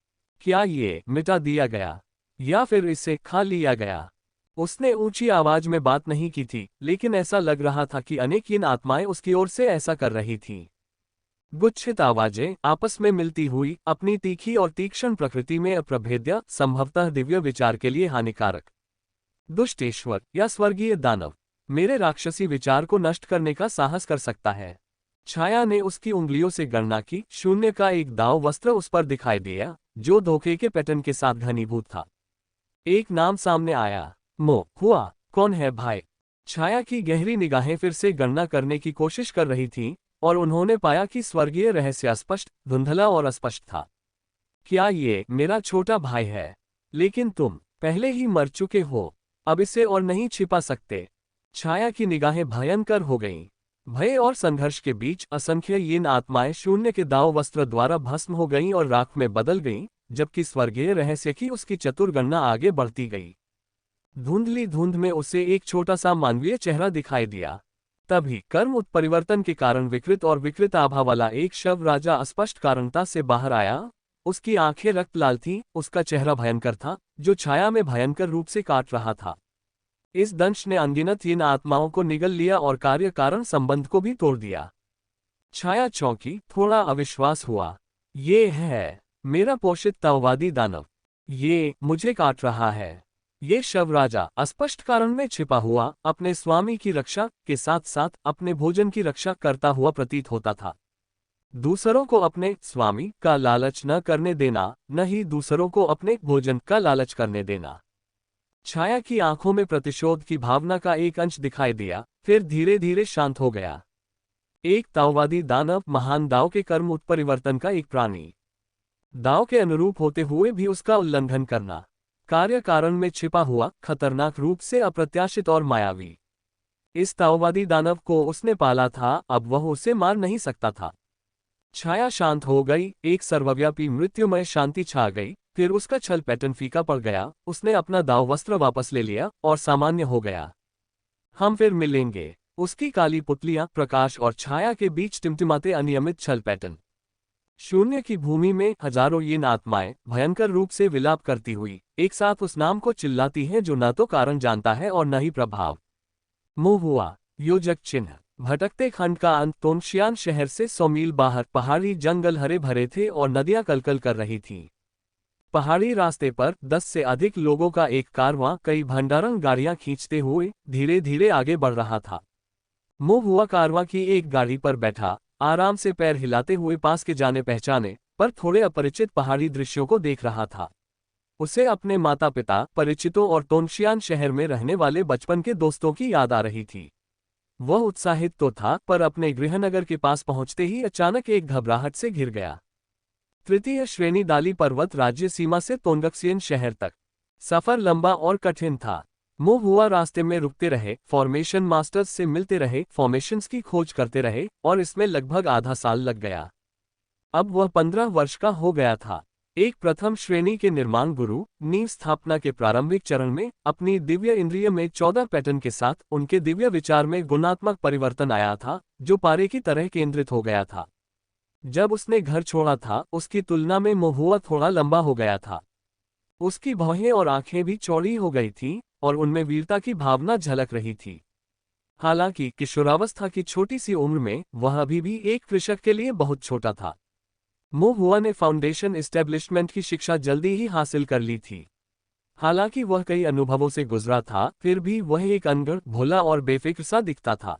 क्या ये मिटा दिया गया या फिर इसे खा लिया गया? उसने ऊंची आवाज में बात नहीं की थी, लेकिन ऐसा लग रहा था कि अनेक आत्माएं उसकी ओर से ऐसा कर रही थीं। गुच्छित आवाजें आपस में मिलती हुई, अपनी तीखी और तीक्ष्ण प्रकृति में अप्रभेद्य, संभवतः दिव्य विचार के लिए हानिकारक। दुष्ट ईश्वर या स्वर्गीय दानव मेरे राक्षसी विचार को नष्ट करने का साहस कर सकता है। छाया ने उसकी उंगलियों से गणना की। शून्य का एक दाव वस्त्र उस पर दिखाई दिया, जो धोखे के पैटर्न के साथ घनीभूत था। एक नाम सामने आया, मो हुआ। कौन है भाई? छाया की गहरी निगाहें फिर से गणना करने की कोशिश कर रही थीं, और उन्होंने पाया कि स्वर्गीय रहस्य अस्पष्ट, धुंधला और अस्पष्ट था। क्या ये मेरा छोटा भाई है? लेकिन तुम पहले ही मर चुके हो, अब इसे और नहीं छिपा सकते। छाया की निगाहें भयंकर हो गईं। भय और संघर्ष के बीच असंख्य यीन आत्माएं शून्य के दाव वस्त्र द्वारा भस्म हो गईं और राख में बदल गईं, जबकि स्वर्गीय रहस्य की उसकी चतुर गणना आगे बढ़ती गई। धुंधली धुंध में उसे एक छोटा सा मानवीय चेहरा दिखाई दिया। तभी कर्म उत्परिवर्तन के कारण विकृत और विकृत आभा वाला एक शव राजा अस्पष्ट कारणता से बाहर आया। उसकी आंखें रक्त लाल थीं, उसका चेहरा भयंकर था, जो छाया में भयंकर रूप से काट रहा था। इस दंश ने अनगिनत इन आत्माओं को निगल लिया और कार्य कारण संबंध को भी तोड़ दिया। छाया चौंकी, थोड़ा अविश्वास हुआ। ये है मेरा पोषित ताओवादी दानव। ये मुझे काट रहा है। ये शव राजा अस्पष्ट कारण में छिपा हुआ अपने स्वामी की रक्षा के साथ साथ अपने भोजन की रक्षा करता हुआ प्रतीत होता था। दूसरों को अपने स्वामी का लालच न करने देना, न ही दूसरों को अपने भोजन का लालच करने देना। छाया की आंखों में प्रतिशोध की भावना का एक अंश दिखाई दिया, फिर धीरे धीरे शांत हो गया। एक ताओवादी दानव, महान दाव के कर्म उत्परिवर्तन का एक प्राणी। दाव के अनुरूप होते हुए भी उसका उल्लंघन करना, कार्य कारण में छिपा हुआ, खतरनाक रूप से अप्रत्याशित और मायावी। इस ताओवादी दानव को उसने पाला था, अब वह उसे मार नहीं सकता था। छाया शांत हो गई, एक सर्वव्यापी मृत्युमय शांति छा गई। फिर उसका छल पैटर्न फीका पड़ गया, उसने अपना दाव वस्त्र वापस ले लिया और सामान्य हो गया। हम फिर मिलेंगे। उसकी काली पुतलियां, प्रकाश और छाया के बीच टिमटिमाते अनियमित छल पैटर्न। शून्य की भूमि में हजारों यीन आत्माएं भयंकर रूप से विलाप करती हुई एक साथ उस नाम को चिल्लाती हैं जो न तो कारण जानता है और न ही प्रभाव। मुंह हुआ योजक चिन्ह। भटकते खंड का अंत तोंगशियान शहर से 100 मील बाहर पहाड़ी जंगल हरे भरे थे और नदियां कलकल कर रही थीं। पहाड़ी रास्ते पर 10 से अधिक लोगों का एक कारवां कई भंडारण गाड़ियां खींचते हुए धीरे धीरे आगे बढ़ रहा था। मुंह हुआ कारवां की एक गाड़ी पर बैठा, आराम से पैर हिलाते हुए पास के जाने पहचाने पर थोड़े अपरिचित पहाड़ी दृश्यों को देख रहा था। उसे अपने माता पिता, परिचितों और तोंगशियान शहर में रहने वाले बचपन के दोस्तों की याद आ रही थी। वह उत्साहित तो था, पर अपने गृहनगर के पास पहुंचते ही अचानक एक घबराहट से घिर गया। तृतीय श्रेणी दाली पर्वत राज्य सीमा से तोंगक्सियन शहर तक सफर लंबा और कठिन था। मुंह हुआ रास्ते में रुकते रहे, फॉर्मेशन मास्टर्स से मिलते रहे, फॉर्मेशंस की खोज करते रहे, और इसमें लगभग आधा साल लग गया। अब वह 15 वर्ष का हो गया था। एक प्रथम श्रेणी के निर्माण गुरु, नींव स्थापना के प्रारंभिक चरण में अपनी दिव्य इंद्रिय में 14 पैटर्न के साथ उनके दिव्य विचार में गुणात्मक परिवर्तन आया था, जो पारे की तरह केंद्रित हो गया था। जब उसने घर छोड़ा था, उसकी तुलना में महुआ थोड़ा लंबा हो गया था। उसकी भौहें और आंखें भी चौड़ी हो गई थीं, और उनमें वीरता की भावना झलक रही थी। हालांकि किशोरावस्था की छोटी सी उम्र में वह अभी भी एक कृषक के लिए बहुत छोटा था। महुआ ने फाउंडेशन एस्टेब्लिशमेंट की शिक्षा जल्दी ही हासिल कर ली थी। हालांकि वह कई अनुभवों से गुजरा था, फिर भी वह एक अनगढ़, भोला और बेफिक्र सा दिखता था।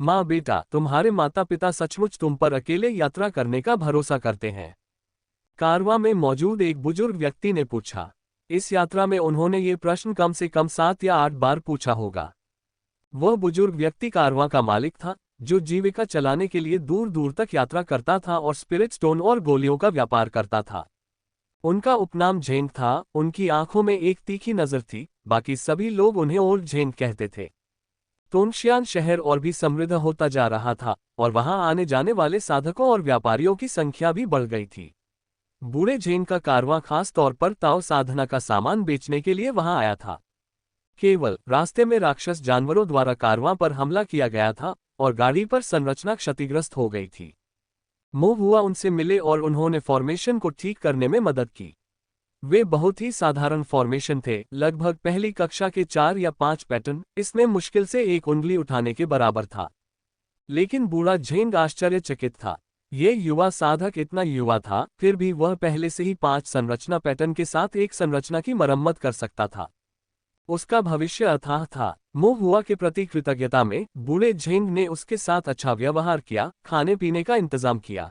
माँ बेटा, तुम्हारे माता पिता सचमुच तुम पर अकेले यात्रा करने का भरोसा करते हैं? कारवां में मौजूद एक बुजुर्ग व्यक्ति ने पूछा। इस यात्रा में उन्होंने ये प्रश्न कम से कम 7 या 8 बार पूछा होगा। वह बुजुर्ग व्यक्ति कारवां का मालिक था, जो जीविका चलाने के लिए दूर दूर तक यात्रा करता था और स्पिरिट स्टोन और गोलियों का व्यापार करता था। उनका उपनाम झेंग था। उनकी आंखों में एक तीखी नजर थी, बाकी सभी लोग उन्हें और झेंग कहते थे। तोंगशियान शहर और भी समृद्ध होता जा रहा था, और वहां आने जाने वाले साधकों और व्यापारियों की संख्या भी बढ़ गई थी। बूढ़े झेंग का कारवां खास तौर पर ताओ साधना का सामान बेचने के लिए वहां आया था। केवल रास्ते में राक्षस जानवरों द्वारा कारवां पर हमला किया गया था और गाड़ी पर संरचना क्षतिग्रस्त हो गई थी। मुंह हुआ उनसे मिले और उन्होंने फॉर्मेशन को ठीक करने में मदद की। वे बहुत ही साधारण फॉर्मेशन थे, लगभग पहली कक्षा के 4 या 5 पैटर्न, इसमें मुश्किल से एक उंगली उठाने के बराबर था। लेकिन बूढ़ा झेंग आश्चर्यचकित था। ये युवा साधक इतना युवा था, फिर भी वह पहले से ही 5 संरचना पैटर्न के साथ एक संरचना की मरम्मत कर सकता था। उसका भविष्य अथाह था। मोहुआ के प्रति कृतज्ञता में बूढ़े झेंग ने उसके साथ अच्छा व्यवहार किया, खाने पीने का इंतजाम किया।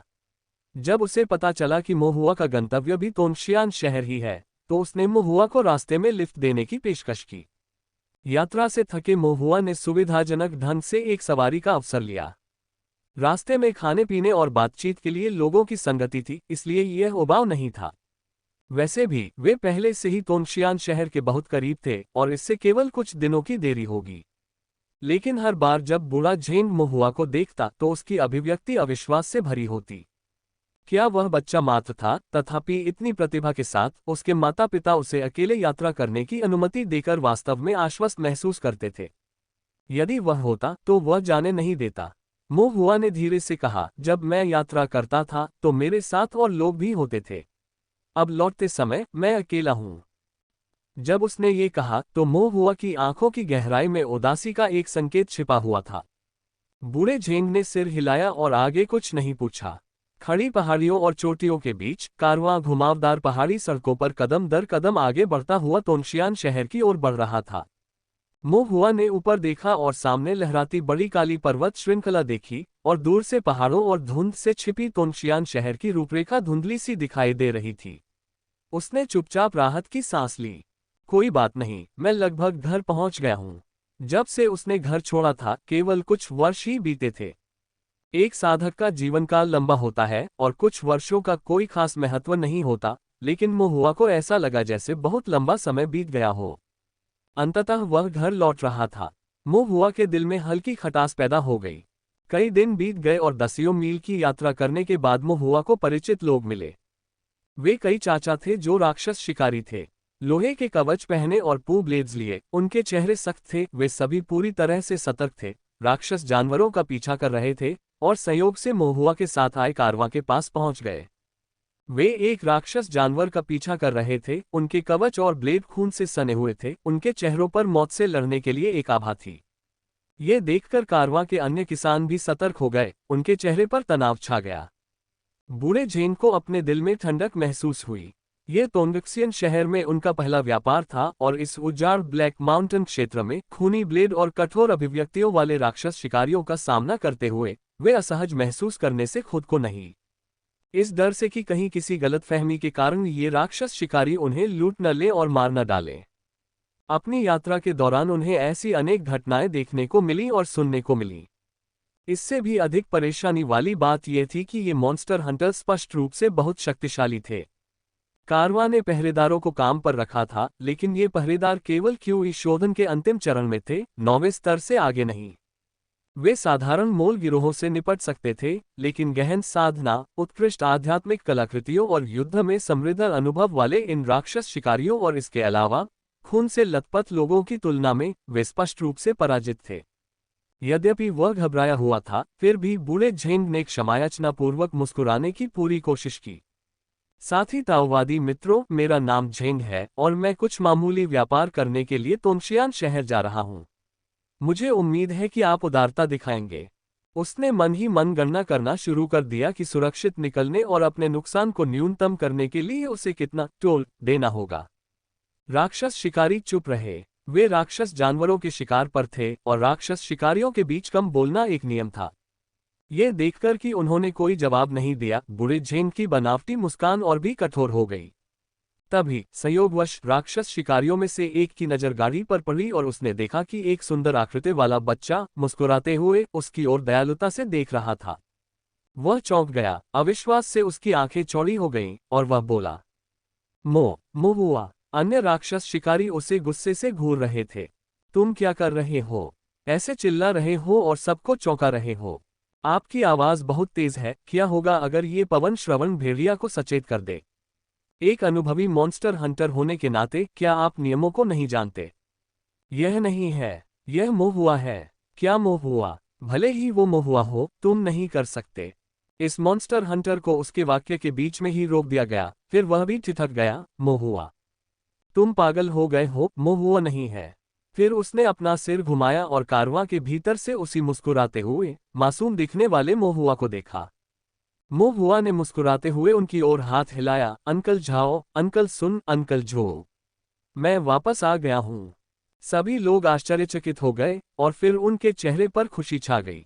जब उसे पता चला कि मोहुआ का गंतव्य भी तोंगशियान शहर ही है, तो उसने मोहुआ को रास्ते में लिफ्ट देने की पेशकश की। यात्रा से थके मोहुआ ने सुविधाजनक ढंग से एक सवारी का अवसर लिया। रास्ते में खाने पीने और बातचीत के लिए लोगों की संगति थी, इसलिए यह उबाऊ नहीं था। वैसे भी वे पहले से ही तोंगशियान शहर के बहुत करीब थे और इससे केवल कुछ दिनों की देरी होगी। लेकिन हर बार जब बूढ़ा झेंग मोहुआ को देखता तो उसकी अभिव्यक्ति अविश्वास से भरी होती। क्या वह बच्चा मात्र था, तथापि इतनी प्रतिभा के साथ उसके माता पिता उसे अकेले यात्रा करने की अनुमति देकर वास्तव में आश्वस्त महसूस करते थे। यदि वह होता तो वह जाने नहीं देता। मोहुआ ने धीरे से कहा, जब मैं यात्रा करता था तो मेरे साथ और लोग भी होते थे। अब लौटते समय मैं अकेला हूं। जब उसने ये कहा तो मोहुआ की आंखों की गहराई में उदासी का एक संकेत छिपा हुआ था। बूढ़े झेंग ने सिर हिलाया और आगे कुछ नहीं पूछा। खड़ी पहाड़ियों और चोटियों के बीच कारवां घुमावदार पहाड़ी सड़कों पर कदम दर कदम आगे बढ़ता हुआ तोंगशियान शहर की ओर बढ़ रहा था। मोहुआ ने ऊपर देखा और सामने लहराती बड़ी काली पर्वत श्रृंखला देखी, और दूर से पहाड़ों और धुंध से छिपी तोंगशियान शहर की रूपरेखा धुंधली सी दिखाई दे रही थी। उसने चुपचाप राहत की सांस ली। कोई बात नहीं, मैं लगभग घर पहुंच गया हूं। जब से उसने घर छोड़ा था केवल कुछ वर्ष ही बीते थे। एक साधक का जीवनकाल लंबा होता है और कुछ वर्षों का कोई खास महत्व नहीं होता, लेकिन मोहुआ को ऐसा लगा जैसे बहुत लंबा समय बीत गया हो। अंततः वह घर लौट रहा था। मोहुआ के दिल में हल्की खटास पैदा हो गई। कई दिन बीत गए और दसियों मील की यात्रा करने के बाद मोहुआ को परिचित लोग मिले। वे कई चाचा थे जो राक्षस शिकारी थे। लोहे के कवच पहने और पू ब्लेड्स लिए, उनके चेहरे सख्त थे। वे सभी पूरी तरह से सतर्क थे, राक्षस जानवरों का पीछा कर रहे थे और संयोग से मोहुआ के साथ आए कारवां के पास पहुंच गए। वे एक राक्षस जानवर का पीछा कर रहे थे, उनके कवच और ब्लेड खून से सने हुए थे, उनके चेहरों पर मौत से लड़ने के लिए एक आभा थी। ये देखकर कारवां के अन्य किसान भी सतर्क हो गए, उनके चेहरे पर तनाव छा गया। बूढ़े झेंग को अपने दिल में ठंडक महसूस हुई। ये तोंगशियान शहर में उनका पहला व्यापार था और इस उजाड़ ब्लैक माउंटेन क्षेत्र में खूनी ब्लेड और कठोर अभिव्यक्तियों वाले राक्षस शिकारियों का सामना करते हुए वे असहज महसूस करने से खुद को नहीं। इस डर से कि कहीं किसी गलतफहमी के कारण ये राक्षस शिकारी उन्हें लूट न ले और मार न डाले। अपनी यात्रा के दौरान उन्हें ऐसी अनेक घटनाएं देखने को मिली और सुनने को मिली। इससे भी अधिक परेशानी वाली बात यह थी कि ये मॉन्स्टर हंटर स्पष्ट रूप से बहुत शक्तिशाली थे। कारवां ने पहरेदारों को काम पर रखा था, लेकिन ये पहरेदार केवल क्यूई शोधन के अंतिम चरण में थे, 9वें स्तर से आगे नहीं। वे साधारण मोल गिरोहों से निपट सकते थे, लेकिन गहन साधना, उत्कृष्ट आध्यात्मिक कलाकृतियों और युद्ध में समृद्ध अनुभव वाले इन राक्षस शिकारियों और इसके अलावा खून से लथपथ लोगों की तुलना में वे स्पष्ट रूप से पराजित थे। यद्यपि वह घबराया हुआ था, फिर भी बूढ़े झेंग ने क्षमायाचनापूर्वक मुस्कुराने की पूरी कोशिश की। साथ ही ताओवादी मित्रों, मेरा नाम झेंग है और मैं कुछ मामूली व्यापार करने के लिए तोंगशियान शहर जा रहा हूं। मुझे उम्मीद है कि आप उदारता दिखाएंगे। उसने मन ही मन गणना करना शुरू कर दिया कि सुरक्षित निकलने और अपने नुकसान को न्यूनतम करने के लिए उसे कितना टोल देना होगा। राक्षस शिकारी चुप रहे। वे राक्षस जानवरों के शिकार पर थे और राक्षस शिकारियों के बीच कम बोलना एक नियम था। ये देखकर कि उन्होंने कोई जवाब नहीं दिया, बूढ़े झेंग की बनावटी मुस्कान और भी कठोर हो गई। तभी संयोगवश राक्षस शिकारियों में से एक की नजर गाड़ी पर पड़ी और उसने देखा कि एक सुंदर आकृति वाला बच्चा मुस्कुराते हुए उसकी ओर दयालुता से देख रहा था। वह चौंक गया, अविश्वास से उसकी आंखें चौड़ी हो गईं और वह बोला, मोहुआ। अन्य राक्षस शिकारी उसे गुस्से से घूर रहे थे। तुम क्या कर रहे हो? ऐसे चिल्ला रहे हो और सबको चौंका रहे हो। आपकी आवाज बहुत तेज है। क्या होगा अगर ये पवन श्रवण भेड़िया को सचेत कर दे? एक अनुभवी मॉन्स्टर हंटर होने के नाते क्या आप नियमों को नहीं जानते? यह नहीं है, यह मोहुआ है। क्या मोहुआ? भले ही वो मोहुआ हो, तुम नहीं कर सकते। इस मॉन्स्टर हंटर को उसके वाक्य के बीच में ही रोक दिया गया, फिर वह भी ठिठक गया, मोहुआ। तुम पागल हो गए हो, मोहुआ नहीं है। फिर उसने अपना सिर घुमाया और कारवां के भीतर से उसी मुस्कुराते हुए मासूम दिखने वाले मोहुआ को देखा। मोहुआ ने मुस्कुराते हुए उनकी ओर हाथ हिलाया, अंकल झाओ, अंकल सुन, अंकल झो। मैं वापस आ गया हूं। सभी लोग आश्चर्यचकित हो गए और फिर उनके चेहरे पर खुशी छा गई।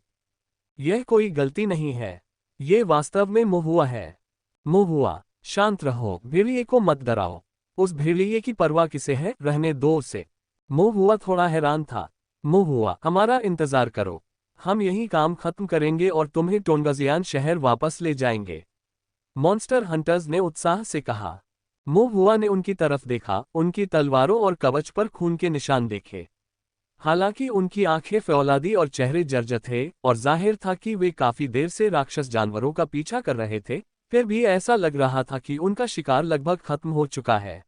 यह कोई गलती नहीं है, ये वास्तव में महुआ है। महुआ, शांत रहो, भेड़िए को मत डराओ। उस भेड़िए की परवाह किसे है, रहने दो उसे। महुआ थोड़ा हैरान था। महुआ, हमारा इंतजार करो, हम यही काम खत्म करेंगे और तुम्हें टोंगजियान शहर वापस ले जाएंगे, मॉन्स्टर हंटर्स ने उत्साह से कहा। महुआ ने उनकी तरफ देखा, उनकी तलवारों और कवच पर खून के निशान देखे। हालांकि उनकी आंखें फौलादी और चेहरे जर्जर थे और जाहिर था कि वे काफी देर से राक्षस जानवरों का पीछा कर रहे थे, फिर भी ऐसा लग रहा था कि उनका शिकार लगभग खत्म हो चुका है।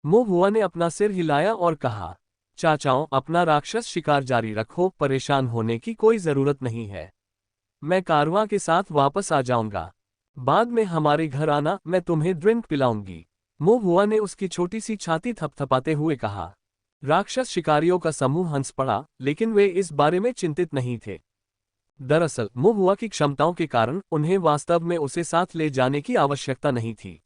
महुआ ने अपना सिर हिलाया और कहा, चाचाओं, अपना राक्षस शिकार जारी रखो, परेशान होने की कोई जरूरत नहीं है। मैं कारवां के साथ वापस आ जाऊंगा। बाद में हमारे घर आना, मैं तुम्हें ड्रिंक पिलाऊंगी। महुआ ने उसकी छोटी सी छाती थपथपाते हुए कहा। राक्षस शिकारियों का समूह हंस पड़ा, लेकिन वे इस बारे में चिंतित नहीं थे। दरअसल महुआ की क्षमताओं के कारण उन्हें वास्तव में उसे साथ ले जाने की आवश्यकता नहीं थी।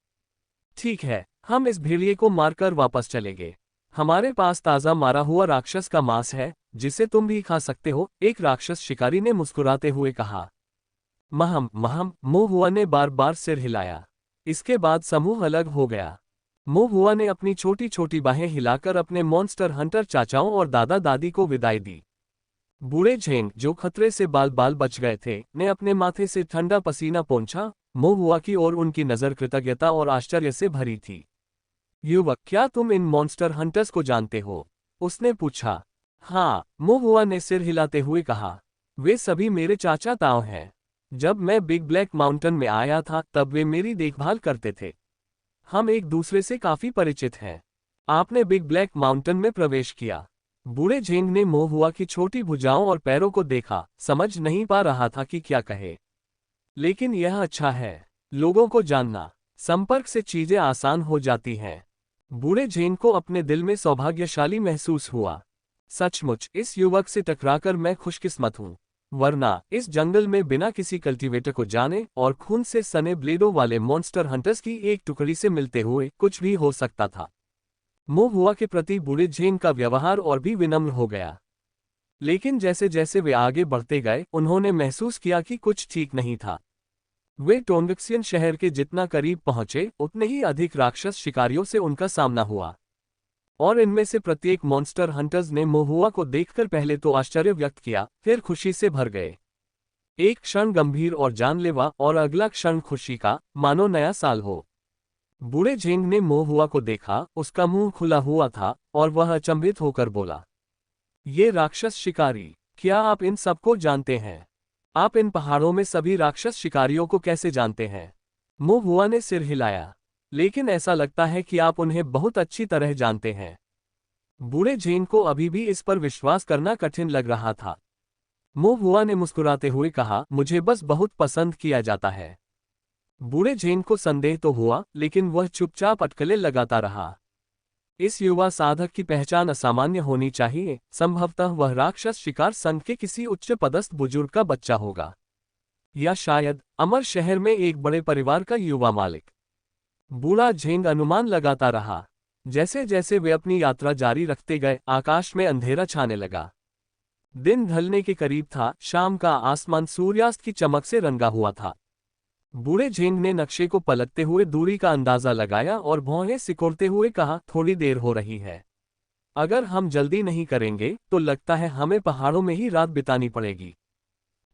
ठीक है, हम इस भेड़िए को मारकर वापस चलेंगे। हमारे पास ताज़ा मारा हुआ राक्षस का मांस है, जिसे तुम भी खा सकते हो, एक राक्षस शिकारी ने मुस्कुराते हुए कहा। महम महम, महुआ ने बार बार सिर हिलाया। इसके बाद समूह अलग हो गया। महुआ ने अपनी छोटी छोटी बाहें हिलाकर अपने मॉन्स्टर हंटर चाचाओं और दादा दादी को विदाई दी। बूढ़े झेंग, जो खतरे से बाल बाल बच गए थे, ने अपने माथे से ठंडा पसीना पोंछा। महुआ की ओर उनकी नजर कृतज्ञता और आश्चर्य से भरी थी। युवक, क्या तुम इन मॉन्स्टर हंटर्स को जानते हो? उसने पूछा। हाँ, महुआ ने सिर हिलाते हुए कहा, वे सभी मेरे चाचा ताऊ हैं। जब मैं बिग ब्लैक माउंटेन में आया था तब वे मेरी देखभाल करते थे। हम एक दूसरे से काफी परिचित हैं। आपने बिग ब्लैक माउंटेन में प्रवेश किया। बूढ़े झेंग ने महुआ की छोटी भुजाओं और पैरों को देखा, समझ नहीं पा रहा था कि क्या कहे। लेकिन यह अच्छा है, लोगों को जानना, संपर्क से चीजें आसान हो जाती हैं। बूढ़े झेंग को अपने दिल में सौभाग्यशाली महसूस हुआ। सचमुच इस युवक से टकराकर मैं खुशकिस्मत हूँ, वरना इस जंगल में बिना किसी कल्टीवेटर को जाने और खून से सने ब्लेडों वाले मॉन्स्टर हंटर्स की एक टुकड़ी से मिलते हुए कुछ भी हो सकता था। महुआ के प्रति बूढ़े झेंग का व्यवहार और भी विनम्र हो गया। लेकिन जैसे जैसे वे आगे बढ़ते गए, उन्होंने महसूस किया कि कुछ ठीक नहीं था। वे टोंगक्सियन शहर के जितना करीब पहुंचे, उतने ही अधिक राक्षस शिकारियों से उनका सामना हुआ। और इनमें से प्रत्येक मॉन्स्टर हंटर्स ने महुआ को देखकर पहले तो आश्चर्य व्यक्त किया, फिर खुशी से भर गए। एक क्षण गंभीर और जानलेवा और अगला क्षण खुशी का, मानो नया साल हो। बूढ़े झेंग ने महुआ को देखा, उसका मुंह खुला हुआ था और वह अचंभित होकर बोला, ये राक्षस शिकारी, क्या आप इन सबको जानते हैं? आप इन पहाड़ों में सभी राक्षस शिकारियों को कैसे जानते हैं? महुआ ने सिर हिलाया। लेकिन ऐसा लगता है कि आप उन्हें बहुत अच्छी तरह जानते हैं। बूढ़े झेंग को अभी भी इस पर विश्वास करना कठिन लग रहा था। महुआ ने मुस्कुराते हुए कहा, मुझे बस बहुत पसंद किया जाता है। बूढ़े झेंग को संदेह तो हुआ, लेकिन वह चुपचाप अटकलें लगाता रहा। इस युवा साधक की पहचान असामान्य होनी चाहिए, संभवतः वह राक्षस शिकार संघ के किसी उच्च पदस्थ बुजुर्ग का बच्चा होगा, या शायद अमर शहर में एक बड़े परिवार का युवा मालिक। बूढ़ा झेंग अनुमान लगाता रहा। जैसे जैसे वे अपनी यात्रा जारी रखते गए, आकाश में अंधेरा छाने लगा। दिन ढलने के करीब था, शाम का आसमान सूर्यास्त की चमक से रंगा हुआ था। बूढ़े झेंग ने नक्शे को पलटते हुए दूरी का अंदाजा लगाया और भौहें सिकोड़ते हुए कहा, थोड़ी देर हो रही है। अगर हम जल्दी नहीं करेंगे तो लगता है हमें पहाड़ों में ही रात बितानी पड़ेगी।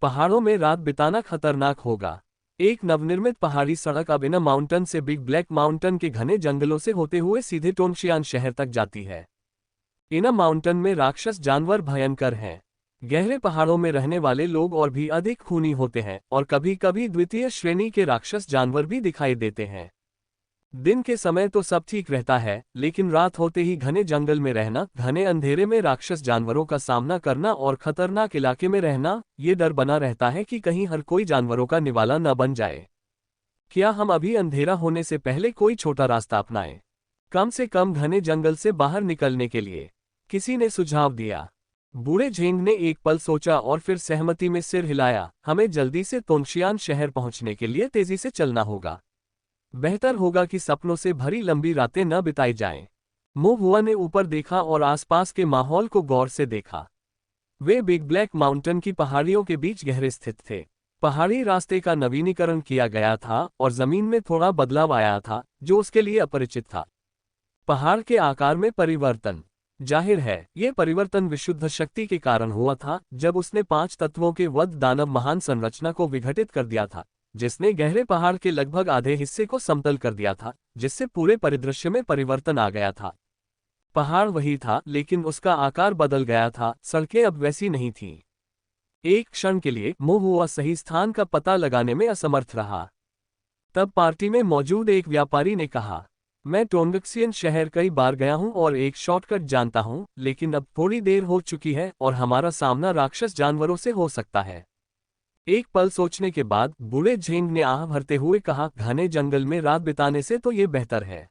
पहाड़ों में रात बिताना खतरनाक होगा। एक नवनिर्मित पहाड़ी सड़क अब इना माउंटेन से बिग ब्लैक माउंटेन के घने जंगलों से होते हुए सीधे टोंगशियान शहर तक जाती है। इना माउंटेन में राक्षस जानवर भयंकर हैं। गहरे पहाड़ों में रहने वाले लोग और भी अधिक खूनी होते हैं और कभी कभी द्वितीय श्रेणी के राक्षस जानवर भी दिखाई देते हैं। दिन के समय तो सब ठीक रहता है, लेकिन रात होते ही घने जंगल में रहना, घने अंधेरे में राक्षस जानवरों का सामना करना और खतरनाक इलाके में रहना, ये डर बना रहता है कि कहीं हर कोई जानवरों का निवाला न बन जाए। क्या हम अभी अंधेरा होने से पहले कोई छोटा रास्ता अपनाएं? कम से कम घने जंगल से बाहर निकलने के लिए, किसी ने सुझाव दिया। बूढ़े झेंग ने एक पल सोचा और फिर सहमति में सिर हिलाया। हमें जल्दी से तोंगशियान शहर पहुंचने के लिए तेजी से चलना होगा। बेहतर होगा कि सपनों से भरी लंबी रातें न बिताई जाएं। मोहुआ ने ऊपर देखा और आसपास के माहौल को गौर से देखा। वे बिग ब्लैक माउंटेन की पहाड़ियों के बीच गहरे स्थित थे। पहाड़ी रास्ते का नवीनीकरण किया गया था और जमीन में थोड़ा बदलाव आया था जो उसके लिए अपरिचित था। पहाड़ के आकार में परिवर्तन। जाहिर है यह परिवर्तन विशुद्ध शक्ति के कारण हुआ था जब उसने 5 तत्वों के वध दानव महान संरचना को विघटित कर दिया था, जिसने गहरे पहाड़ के लगभग आधे हिस्से को समतल कर दिया था, जिससे पूरे परिदृश्य में परिवर्तन आ गया था। पहाड़ वही था लेकिन उसका आकार बदल गया था, सड़कें अब वैसी नहीं थीं। एक क्षण के लिए मोहुआ सही स्थान का पता लगाने में असमर्थ रहा। तब पार्टी में मौजूद एक व्यापारी ने कहा, मैं टोंगक्सियन शहर कई बार गया हूं और एक शॉर्टकट जानता हूं, लेकिन अब थोड़ी देर हो चुकी है और हमारा सामना राक्षस जानवरों से हो सकता है। एक पल सोचने के बाद बूढ़े झेंग ने आह भरते हुए कहा, घने जंगल में रात बिताने से तो ये बेहतर है।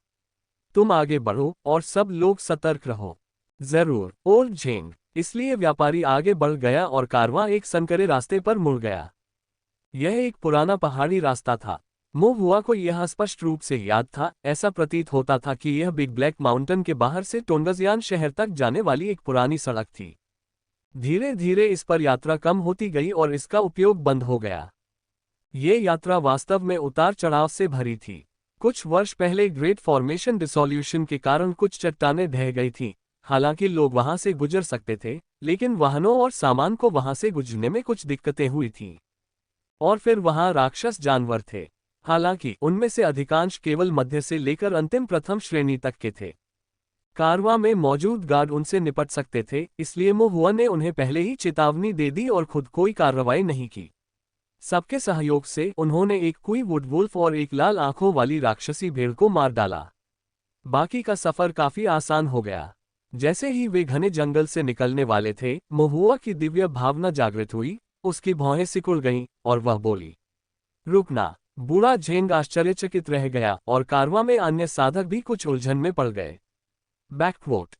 तुम आगे बढ़ो और सब लोग सतर्क रहो। जरूर ओल्ड झेंग। इसलिए व्यापारी आगे बढ़ गया और कारवां एक संकरे रास्ते पर मुड़ गया। यह एक पुराना पहाड़ी रास्ता था। मोहुआ को यह स्पष्ट रूप से याद था। ऐसा प्रतीत होता था कि यह बिग ब्लैक माउंटेन के बाहर से टोंगजियान शहर तक जाने वाली एक पुरानी सड़क थी। धीरे धीरे इस पर यात्रा कम होती गई और इसका उपयोग बंद हो गया। ये यात्रा वास्तव में उतार चढ़ाव से भरी थी। कुछ वर्ष पहले ग्रेट फॉर्मेशन डिसोल्यूशन के कारण कुछ चट्टानें ढह गई थीं। हालांकि लोग वहां से गुजर सकते थे, लेकिन वाहनों और सामान को वहां से गुजरने में कुछ दिक्कतें हुई थीं। और फिर वहां राक्षस जानवर थे। हालांकि उनमें से अधिकांश केवल मध्य से लेकर अंतिम प्रथम श्रेणी तक के थे। कारवां में मौजूद गार्ड उनसे निपट सकते थे, इसलिए मोहुआ ने उन्हें पहले ही चेतावनी दे दी और खुद कोई कार्रवाई नहीं की। सबके सहयोग से उन्होंने एक कुई वुडवुल्फ और एक लाल आंखों वाली राक्षसी भेड़ को मार डाला। बाकी का सफर काफी आसान हो गया। जैसे ही वे घने जंगल से निकलने वाले थे, मोहुआ की दिव्य भावना जागृत हुई। उसकी भौहें सिकुड़ गईं और वह बोली, रुकना। बूढ़ा झेंग आश्चर्यचकित रह गया और कारवां में अन्य साधक भी कुछ उलझन में पड़ गए। बैकवोट।